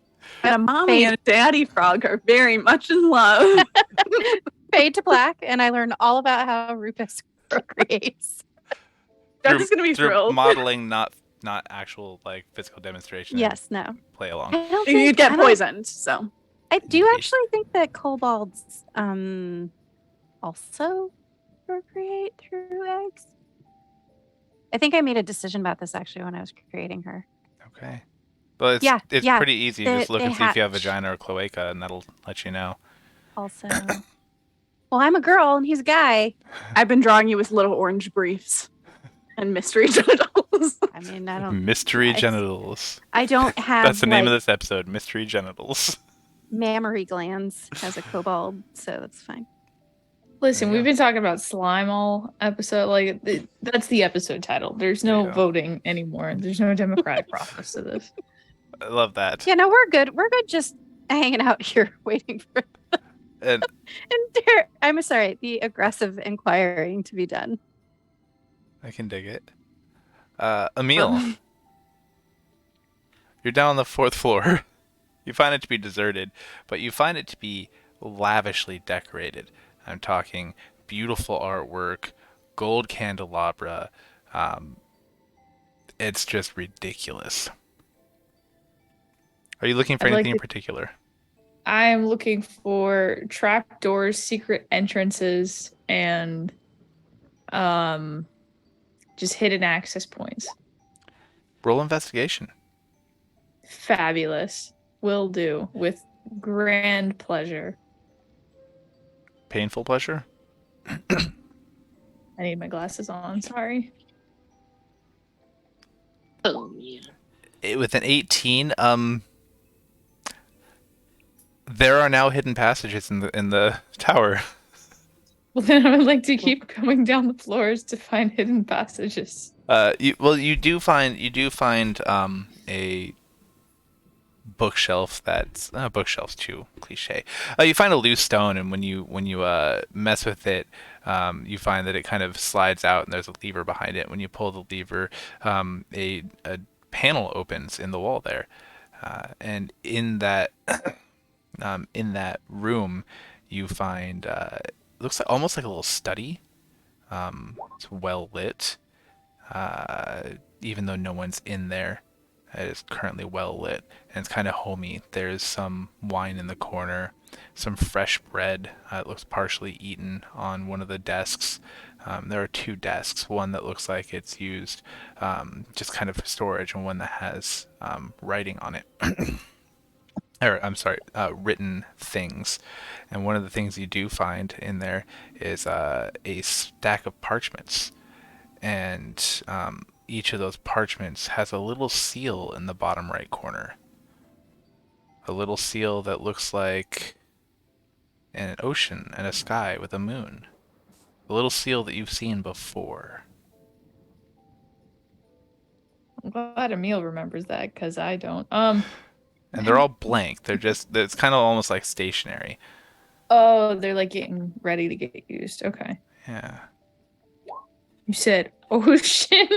And a mommy and a daddy frog are very much in love. Fade to black, and I learned all about how Rupus procreates. That's just gonna be through thrilled. modeling, not actual like physical demonstration. Yes, no. Play along. I don't You'd think, get I don't- poisoned, so. I do actually think that kobolds also procreate through eggs. I think I made a decision about this actually when I was creating her. Okay. Well, it's Yeah, it's yeah, pretty easy. they- Just look they and see if you have hatch. vagina or cloaca, and that'll let you know. Also, well, I'm a girl and he's a guy. I've been drawing you with little orange briefs and mystery genitals. I mean, I don't. Mystery it's- genitals. I don't have. That's the name of like, this episode. Mystery genitals. mammary glands as a kobold, so that's fine. Listen, Yeah. we've been talking about slime all episode. Like, that's the episode title. There's no Yeah. voting anymore. There's no democratic process to this. I love that. Yeah, no, we're good. We're good. Just hanging out here waiting for. And And I'm sorry, the aggressive inquiring to be done. I can dig it. Emil, you're down on the 4th floor. You find it to be deserted, but you find it to be lavishly decorated. I'm talking beautiful artwork, gold candelabra. It's just ridiculous. Are you looking for I'd like anything in to- particular? I'm looking for trapdoors, secret entrances, and just hidden access points. Roll investigation. Fabulous. Will do. With grand pleasure. Painful pleasure? I need my glasses on, sorry. Oh, yeah. With an 18, there are now hidden passages in the tower. Well, then I would like to keep going down the floors to find hidden passages. You do find a bookshelf that's bookshelf's too cliche. You find a loose stone, and when you mess with it, you find that it kind of slides out, and there's a lever behind it. When you pull the lever, a panel opens in the wall there, and in that room, you find it looks like, almost like a little study. It's well lit, even though no one's in there. It is currently well lit, and it's kind of homey. There's some wine in the corner, some fresh bread. It looks partially eaten on one of the desks. There are 2 desks, one that looks like it's used just kind of for storage, and one that has writing on it. Or, I'm sorry, written things. And one of the things you do find in there is a stack of parchments. And each of those parchments has a little seal in the bottom right corner. A little seal that looks like an ocean and a sky with a moon. A little seal that you've seen before. I'm glad Emil remembers that, because I don't. And they're all blank. It's kind of almost like stationary. Oh, they're like getting ready to get used. Okay. Yeah. You said ocean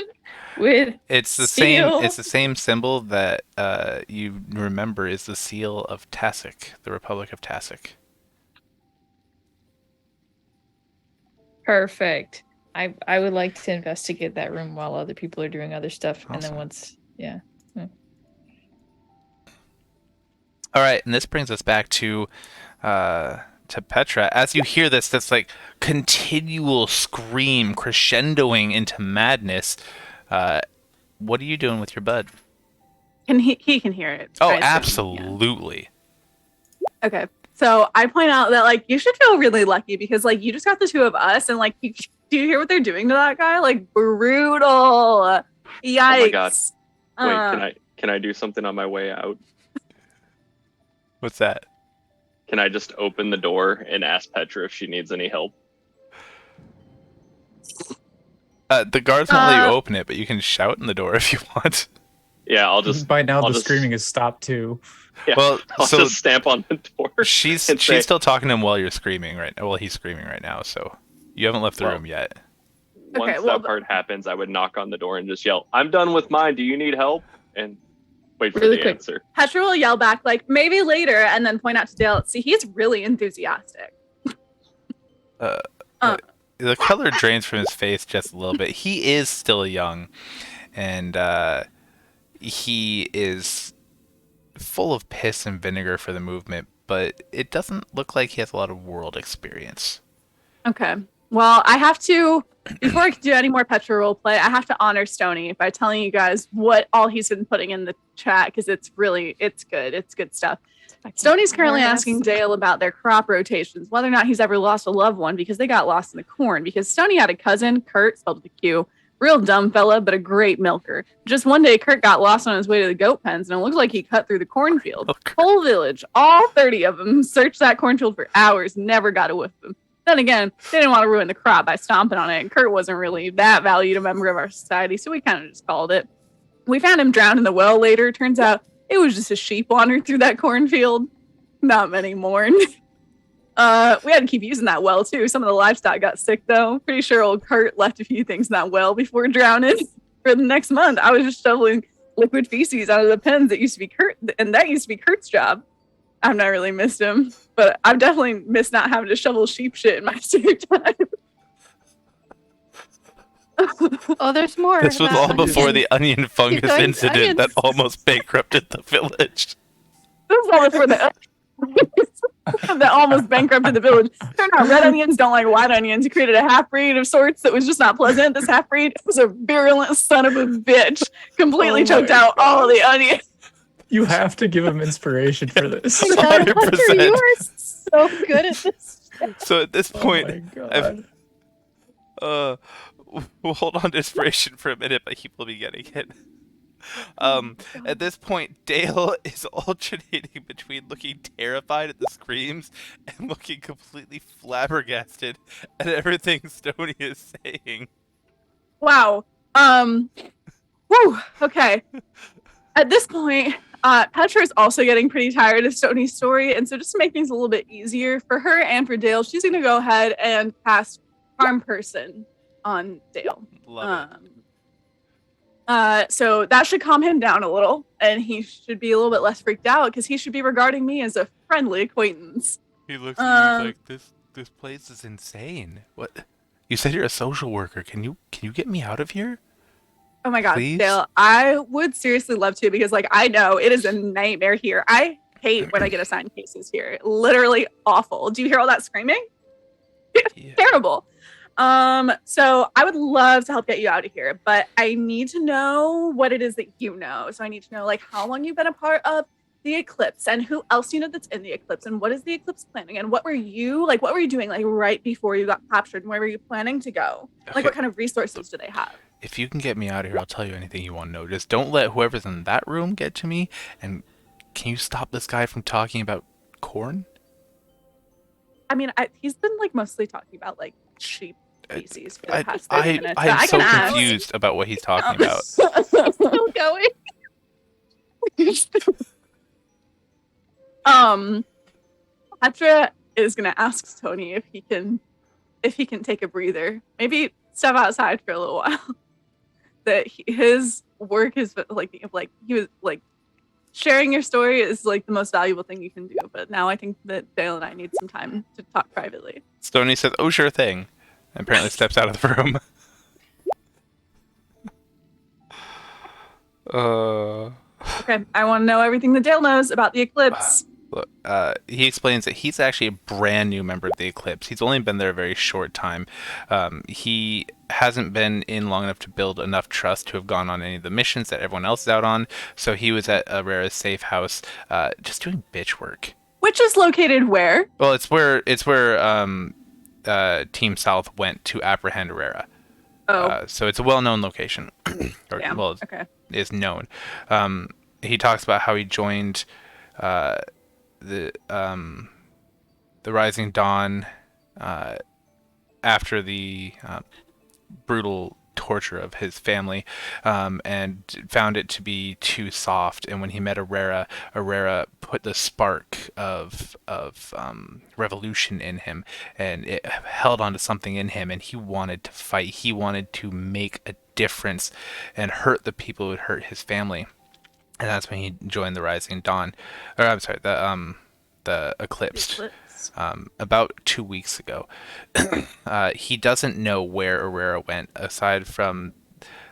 with It's the seal? same. It's the same symbol that you remember is the seal of Tasik, the Republic of Tasik. Perfect. I would like to investigate that room while other people are doing other stuff, and then Awesome. once, yeah. All right, and this brings us back to Petra. As you hear this like continual scream crescendoing into madness, what are you doing with your bud? Can he can hear it? Oh, I assume, yeah. absolutely. Okay. So I point out that like you should feel really lucky because like you just got the 2 of us and like do you hear what they're doing to that guy? Like brutal. Yikes. Oh my God. Wait, can I do something on my way out? What's that? Can I just open the door and ask Petra if she needs any help? The guards won't let you open it, but you can shout in the door if you want. Yeah, I'll just By now, I'll the just- screaming has stopped too. Yeah, Well, I'll so just stamp on the door. she's and say, still talking to him while you're screaming right now. Well, he's screaming right now, so you haven't left the Well, room yet. Once Okay, well, that part happens, I would knock on the door and just yell, "I'm done with mine. Do you need help?" And wait for Really the quick. answer. Petra will yell back like maybe later and then point out to Dale, see, he's really enthusiastic. The color drains from his face just a little bit. He is still young, and he is full of piss and vinegar for the movement, but it doesn't look like he has a lot of world experience. Okay. Well, I have to, before I can do any more Petra roleplay, I have to honor Stony by telling you guys what all he's been putting in the chat because it's good. It's good stuff. Stony's currently asking Dale about their crop rotations, whether or not he's ever lost a loved one because they got lost in the corn. Because Stony had a cousin, Kurt, spelled with a Q, real dumb fella, but a great milker. Just one day, Kurt got lost on his way to the goat pens, and it looked like he cut through the cornfield. Oh, Whole village, all 30 of them, searched that cornfield for hours, never got a whiff of him. Then again, they didn't want to ruin the crop by stomping on it, and Kurt wasn't really that valued a member of our society, so we kind of just called it. We found him drowned in the well later. Turns out it was just a sheep wandering through that cornfield. Not many mourned. We had to keep using that well too. Some of the livestock got sick though. Pretty sure old Kurt left a few things in that well before drowning. For the next month, I was just shoveling liquid feces out of the pens that used to be Kurt, and that used to be Kurt's job. I've not really missed him, but I've definitely missed not having to shovel sheep shit in my spare time. Oh, there's more. This was about all before onions. the onion fungus going to incident that onions. almost bankrupted the village. This was all before the that almost bankrupted the village. Turned out red onions don't like white onions. He created a half breed of sorts that was just not pleasant. This half breed was a virulent son of a bitch. Completely Oh choked my out all the onions. You have to give him inspiration for this. Oh my God, Hunter, 100%. you are so good at this. So at this Oh point, my God. we'll hold on to inspiration for a minute, but he will be getting it. At this point, Dale is alternating between looking terrified at the screams and looking completely flabbergasted at everything Stony is saying. Wow. Whew, okay. At this point, Petra is also getting pretty tired of Stony's story, and so just to make things a little bit easier for her and for Dale, she's going to go ahead and cast Charm Person on Dale. Love it. So that should calm him down a little, and he should be a little bit less freaked out because he should be regarding me as a friendly acquaintance. He looks at you like, this place is insane. What? You said you're a social worker. Can you get me out of here? Oh my God, Please? Dale, I would seriously love to because, like, I know it is a nightmare here. I hate when I get assigned cases here. Literally awful. Do you hear all that screaming? Yeah. Terrible. So I would love to help get you out of here, but I need to know what it is that you know. So I need to know, like, how long you've been a part of the eclipse and who else you know that's in the eclipse and what is the eclipse planning and what were you doing like right before you got captured and where were you planning to go? Like, Okay. what kind of resources do they have? If you can get me out of here, I'll tell you anything you want to know. Just don't let whoever's in that room get to me. And can you stop this guy from talking about corn? I mean, he's been like mostly talking about like sheep species for the I, past 30 I, minutes. I'm but I so can ask. confused about what he's talking about. Still going. Petra is gonna ask Tony if he can take a breather. Maybe step outside for a little while. That his work is like he was like sharing your story is like the most valuable thing you can do. But now I think that Dale and I need some time to talk privately. Stoney says, "Oh, sure thing," and apparently steps out of the room. Okay, I want to know everything that Dale knows about the eclipse. Look, he explains that he's actually a brand new member of the Eclipse. He's only been there a very short time. He hasn't been in long enough to build enough trust to have gone on any of the missions that everyone else is out on. So he was at Arera's safe house, just doing bitch work. Which is located where? Well, it's where Team South went to apprehend Arera. Oh, So it's a well-known location. Or, damn. well, Okay. is known. He talks about how he joined the Rising Dawn after the brutal torture of his family, and found it to be too soft. And when he met Arera put the spark of revolution in him, and it held on to something in him, and he wanted to fight. He wanted to make a difference and hurt the people who had hurt his family. And that's when he joined the Rising Dawn, or I'm sorry, the Eclipsed. About 2 weeks ago. He doesn't know where Arera went, aside from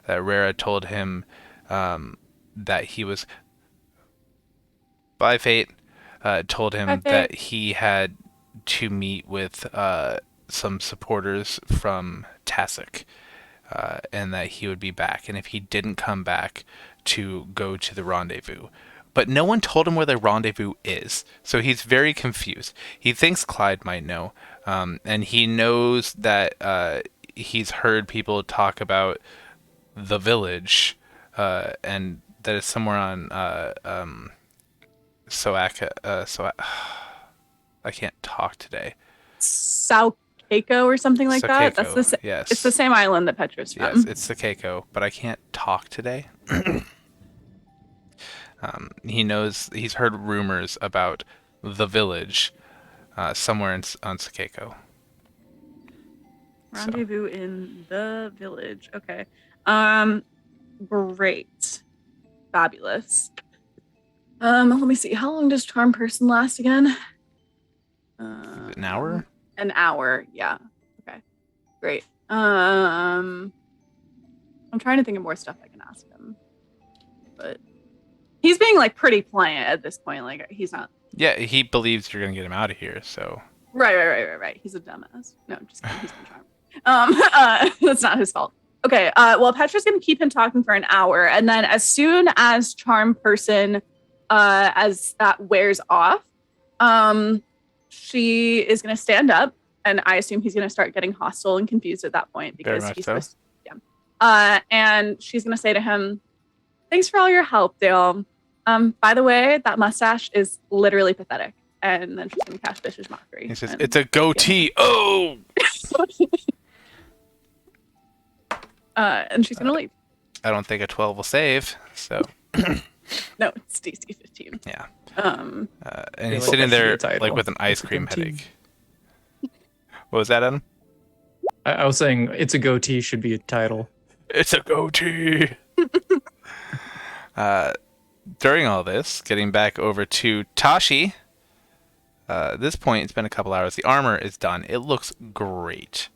that Arera told him that he was by fate. Told him By fate. that he had to meet with some supporters from Tasik, and that he would be back. And if he didn't come back, to go to the rendezvous. But no one told him where the rendezvous is, so he's very confused. He thinks Clyde might know, and he knows that he's heard people talk about the village, and that it's somewhere on Soaka. I can't talk today. South Keiko or something like that. That's Sakeko, yes. It's the same island that Petra's from. Yes, it's the Keiko, but I can't talk today. He knows, he's heard rumors about the village, somewhere on Sakeko. Rendezvous in the village. Okay. Great. Fabulous. Let me see. How long does charm person last again? Is it an hour? An hour. Yeah. Okay. Great. I'm trying to think of more stuff I can ask him, but he's being like pretty pliant at this point. Like he's not. Yeah, he believes you're gonna get him out of here. So. Right. He's a dumbass. No, just kidding. He's been charmed. That's not his fault. Okay. Well, Petra's gonna keep him talking for an hour, and then as soon as charm person, as that wears off, she is gonna stand up, and I assume he's gonna start getting hostile and confused at that point because Very much he's so. supposed to, yeah. And she's gonna say to him, "Thanks for all your help, Dale. By the way, that mustache is literally pathetic." And then she's gonna cast Vicious Mockery. He says, "It's a goatee." Oh. And she's gonna leave. I don't think a 12 will save. So. No, it's DC 15. Yeah. Um. And he's like sitting that should be there a title. like with an ice It's a cream goatee. headache. What was that, Adam? I was saying it's a goatee should be a title. It's a goatee. During all this, getting back over to Tashi. At this point, it's been a couple hours. The armor is done. It looks great.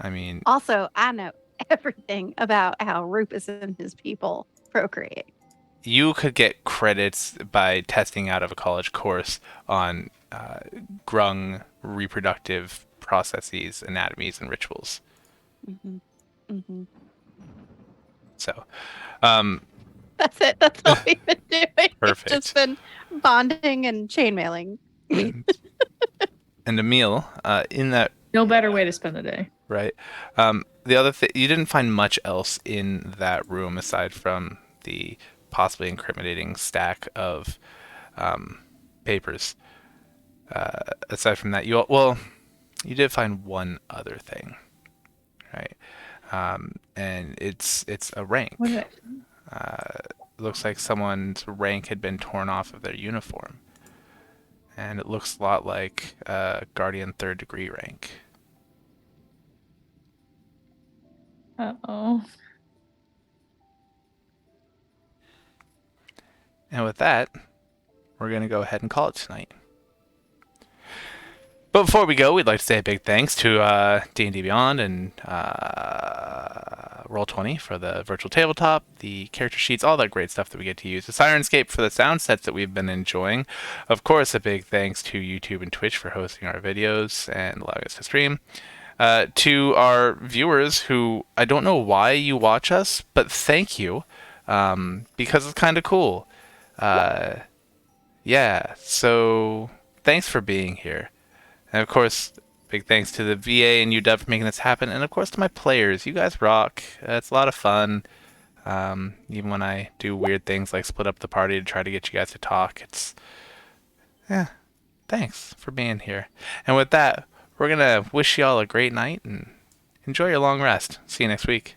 I mean, Also, I know everything about how Rupus and his people procreate. you could get credits by testing out of a college course on Grung reproductive processes, anatomies, and rituals. Mm-hmm. Mm-hmm. So, That's it. That's all we've been doing. Perfect. It's just been bonding and chainmailing. and Emil, in that, No better way to spend the day. right? The other thing, you didn't find much else in that room aside from the possibly incriminating stack of papers. Aside from that, you did find one other thing, right? And it's a rank. What is it? Looks like someone's rank had been torn off of their uniform, and it looks a lot like Guardian 3rd degree rank. Uh-oh. And with that, we're going to go ahead and call it tonight. But before we go, we'd like to say a big thanks to D&D Beyond and Roll20 for the virtual tabletop, the character sheets, all that great stuff that we get to use. The Sirenscape for the sound sets that we've been enjoying. Of course, a big thanks to YouTube and Twitch for hosting our videos and allowing us to stream. To our viewers who, I don't know why you watch us, but thank you, because it's kind of cool. Yeah, so thanks for being here. And of course, big thanks to the VA and UW for making this happen. And of course to my players. You guys rock. It's a lot of fun. Even when I do weird things like split up the party to try to get you guys to talk. Thanks for being here. And with that, we're going to wish you all a great night and enjoy your long rest. See you next week.